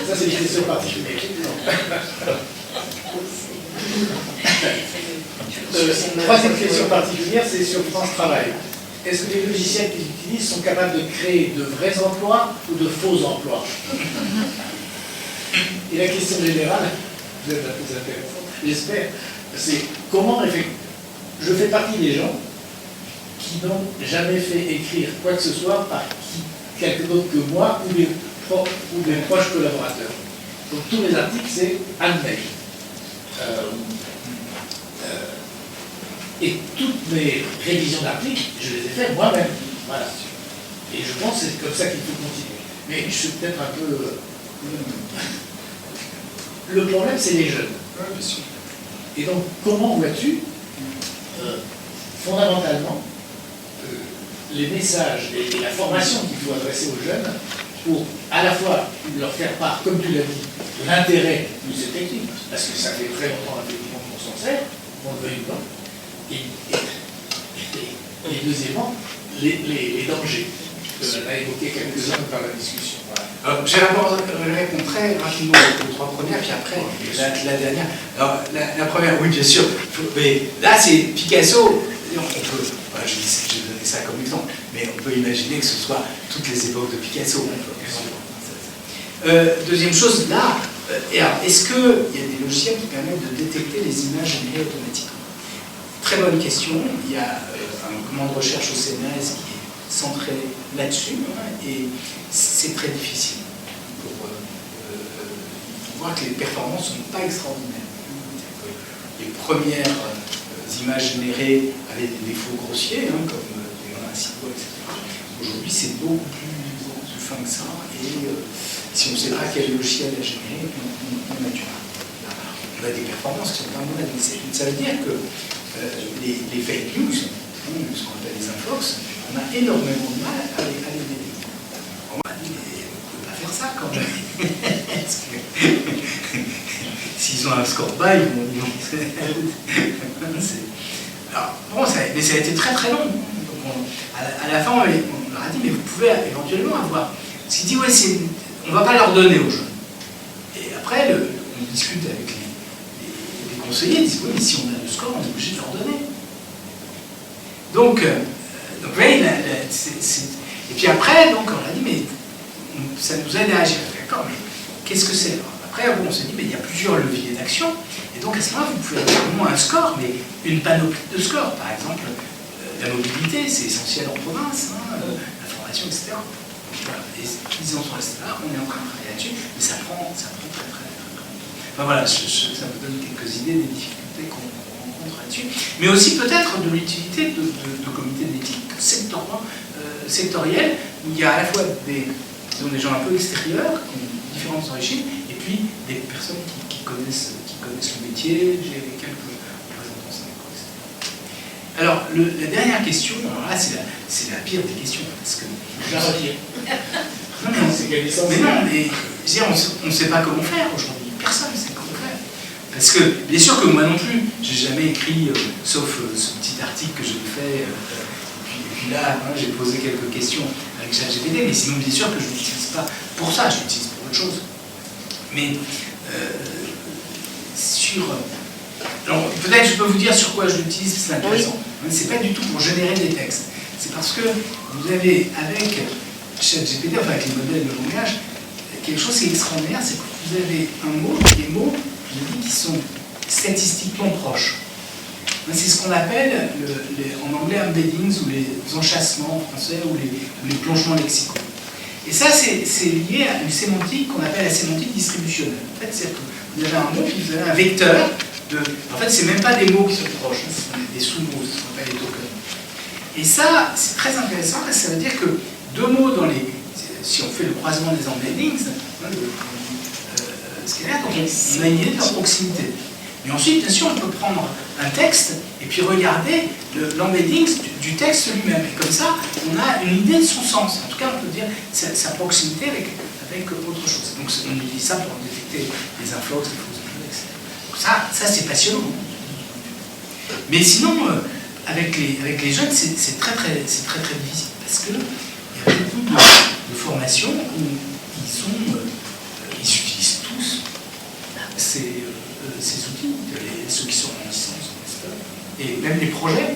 Ça, c'est des questions particulières. Troisième question particulière, c'est sur France Travail. Est-ce que les logiciels qu'ils utilisent sont capables de créer de vrais emplois ou de faux emplois? Et la question générale, vous êtes la plus intéressante, j'espère, c'est comment je fais partie des gens qui n'ont jamais fait écrire quoi que ce soit par quelqu'un d'autre que moi ou mes proches collaborateurs. Donc tous mes articles, c'est handmade. Et toutes mes révisions d'articles, je les ai faites moi-même. Voilà. Et je pense que c'est comme ça qu'il faut continuer. Mais je suis peut-être un peu... Le problème, c'est les jeunes. Oui, bien sûr. Et donc, comment vois-tu, fondamentalement, les messages et la formation qu'il faut adresser aux jeunes pour à la fois leur faire part, comme tu l'as dit, de l'intérêt de cette technique, parce que ça fait très longtemps effectivement qu'on s'en sert, on le veuille ou non, et deuxièmement, les dangers. On a évoqué quelques-uns par la discussion. Voilà. Je réponds très rapidement aux trois premières, puis après la dernière. Alors, la première, oui, bien sûr. Mais là, c'est Picasso. On peut, voilà, j'ai donné ça comme exemple, mais on peut imaginer que ce soit toutes les époques de Picasso. Deuxième chose, là, est-ce qu'il y a des logiciels qui permettent de détecter les images générées automatiquement? Très bonne question. Il y a un commande de recherche au CNRS qui est centré là-dessus, et c'est très difficile pour voir que les performances ne sont pas extraordinaires. Les premières images générées avaient des défauts grossiers, comme un site web, etc. Aujourd'hui, c'est beaucoup plus fin que ça, et si on ne sait pas quel logiciel a généré, on a du mal. On a des performances qui sont pas bonnes, mais ça veut dire que les fake news, ce qu'on appelle les infox, on a énormément de mal à les détecter. On m'a dit, mais on ne peut pas faire ça quand même. S'ils ont un score bas, ils vont alors, bon, mais ça a été très très long. Donc à la fin, on leur a dit, mais vous pouvez éventuellement avoir. Ce qu'il dit, ouais, on ne va pas leur donner aux jeunes. Et après, on discute avec les conseillers, ils disent, oui, mais si on a le score, on est obligé de leur donner. Donc oui, et puis après, donc, on a dit, mais ça nous aide à agir. D'accord, mais qu'est-ce que c'est? Après, bon, on s'est dit, mais il y a plusieurs leviers d'action, et donc à ce moment-là, vous pouvez avoir non un score, mais une panoplie de scores. Par exemple, la mobilité, c'est essentiel en province, la formation, etc. Voilà. Et ils en sont restés là, on est en train de travailler là-dessus, mais ça prend très longtemps. Enfin voilà, ça vous donne quelques idées des difficultés qu'on rencontre là-dessus, mais aussi peut-être de l'utilité de comités d'éthique sectoriels, où il y a à la fois des gens un peu extérieurs, qui ont différentes origines, et puis des personnes qui connaissent le métier. J'ai quelques représentants syndicaux, etc. Alors, la dernière question, alors là, c'est la pire des questions, parce que... Je la retire. Mais on ne sait pas comment faire aujourd'hui. Personne ne sait comment faire. Parce que, bien sûr que moi non plus, j'ai jamais écrit, sauf ce petit article que j'ai fait, et puis là, j'ai posé quelques questions avec ChatGPT, mais sinon, bien sûr que je ne l'utilise pas pour ça, je l'utilise pour autre chose. Mais alors, peut-être je peux vous dire sur quoi je l'utilise, c'est intéressant. Oui. C'est pas du tout pour générer des textes. C'est parce que vous avez, avec ChatGPT, enfin avec les modèles de langage, quelque chose qui est extraordinaire, c'est que vous avez des mots, je dis, qui sont statistiquement proches. C'est ce qu'on appelle, en anglais, embeddings, ou les enchâssements en français, ou les plongements lexicaux. Et ça, c'est lié à une sémantique qu'on appelle la sémantique distributionnelle. En fait, c'est que vous avez un mot, puis vous avez un vecteur de... En fait, c'est même pas des mots qui sont proches, ce sont des sous-mots, ce qu'on appelle les tokens. Et ça, c'est très intéressant, parce que ça veut dire que deux mots dans les... Si on fait le croisement des embeddings, on a une idée de leur proximité. Mais ensuite, bien sûr, on peut prendre un texte et puis regarder l'embedding du texte lui-même. Et comme ça, on a une idée de son sens. En tout cas, on peut dire sa proximité avec autre chose. Donc, on utilise ça pour détecter les inflox, les fausses inflox, etc. Donc ça c'est passionnant. Mais sinon, avec les jeunes, c'est très difficile. Parce qu'il y a beaucoup de formations où ils utilisent tous ces outils, ceux qui sont en licence, et même les projets,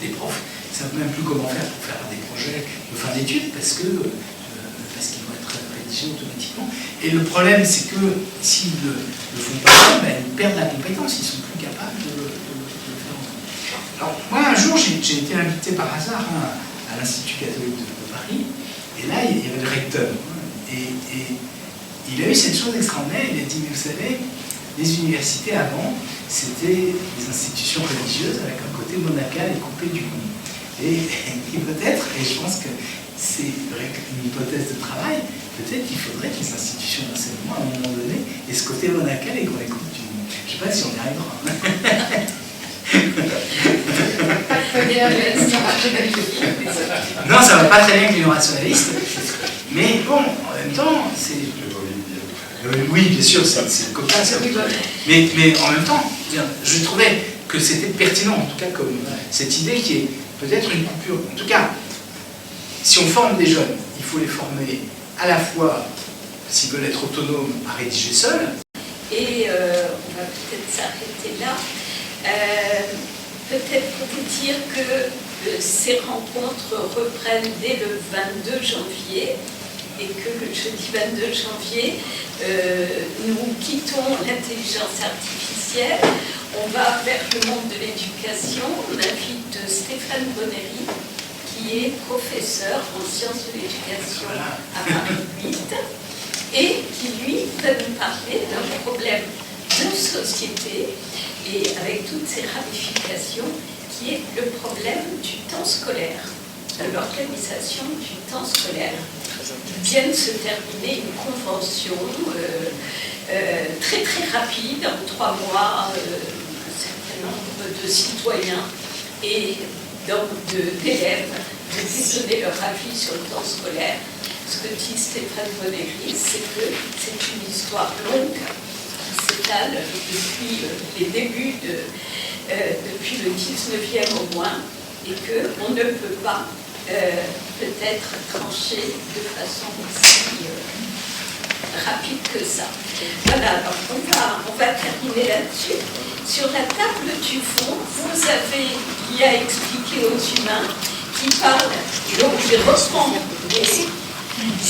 les profs ne savent même plus comment faire pour faire des projets de fin d'études parce qu'ils vont être rédigés automatiquement. Et le problème, c'est que s'ils ne le font pas, ils perdent la compétence, ils ne sont plus capables de le faire. Alors, moi, un jour, j'ai été invité par hasard à l'Institut catholique de Paris, et là, il y avait le recteur. Et il a eu cette chose extraordinaire, il a dit, mais vous savez, les universités avant, c'était des institutions religieuses avec un côté monacal et coupé du monde. Et peut-être, et je pense que c'est une hypothèse de travail, peut-être qu'il faudrait que les institutions d'enseignement, à un moment donné, aient ce côté monacal et qu'on écoute du monde. Je ne sais sais pas si on y arrivera. Non, ça va pas très bien avec l'union rationaliste. Mais bon, en même temps, c'est... oui, bien sûr, c'est cocasse. Mais en même temps, je trouvais que c'était pertinent, en tout cas, comme cette idée qui est peut-être une coupure. En tout cas, si on forme des jeunes, il faut les former à la fois, s'ils veulent être autonomes, à rédiger seuls. Et on va peut-être s'arrêter là. Peut-être pour vous dire que ces rencontres reprennent dès le 22 janvier et que le jeudi 22 janvier, nous quittons l'intelligence artificielle, on va vers le monde de l'éducation. On invite Stéphane Bonnery, qui est professeur en sciences de l'éducation à Paris 8 et qui, lui, va nous parler d'un problème de société et avec toutes ses ramifications, qui est le problème du temps scolaire, de l'organisation du temps scolaire. Vient de se terminer une convention très très rapide, en 3 mois, un certain nombre de citoyens et d'élèves de donner leur avis sur le temps scolaire. Ce que dit Stéphane Bonnery, c'est que c'est une histoire longue qui s'étale depuis les débuts, depuis le 19e au moins, et qu'on ne peut pas peut-être trancher de façon aussi rapide que ça. Voilà, alors on va terminer là-dessus. Sur la table du fond, vous avez l'IA expliqué aux humains qui parle, donc je reprends des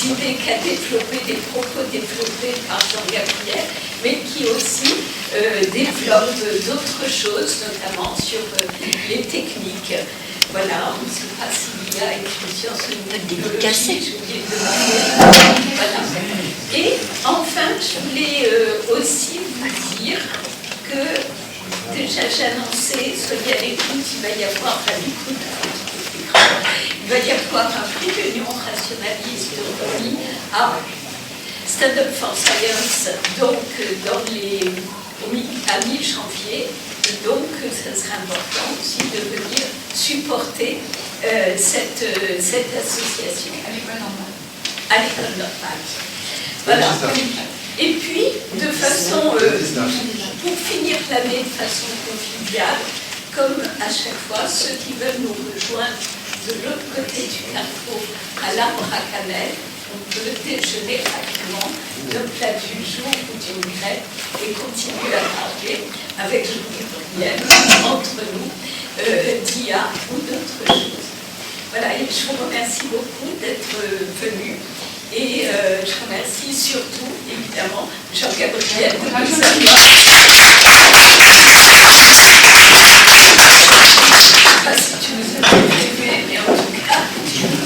idées qu'a développé, des propos développés par Jean-Gabriel, mais qui aussi développe d'autres choses, notamment sur les techniques. Voilà, on ne sait pas s'il y a une science ou une technologie, je voulais demander. Voilà. Et enfin, je voulais aussi vous dire que déjà j'ai annoncé, soyez à l'écoute, il va y avoir à l'écoute. Il va y avoir un prix de l'Union rationaliste remis à Stand Up for Science, donc à mi-janvier. Donc, ça sera important aussi de venir supporter cette association. À l'école normale. Voilà. Et puis, de façon, pour finir l'année de façon conviviale, comme à chaque fois, ceux qui veulent nous rejoindre de l'autre côté du carrefour, à l'arbre à cannelle, on peut déjeuner rapidement le plat du jour ou d'une crêpe et continuer à parler avec Jean-Gabriel entre nous d'IA ou d'autres choses. Voilà, et je vous remercie beaucoup d'être venus et je remercie surtout, évidemment, Jean-Gabriel de nous avoir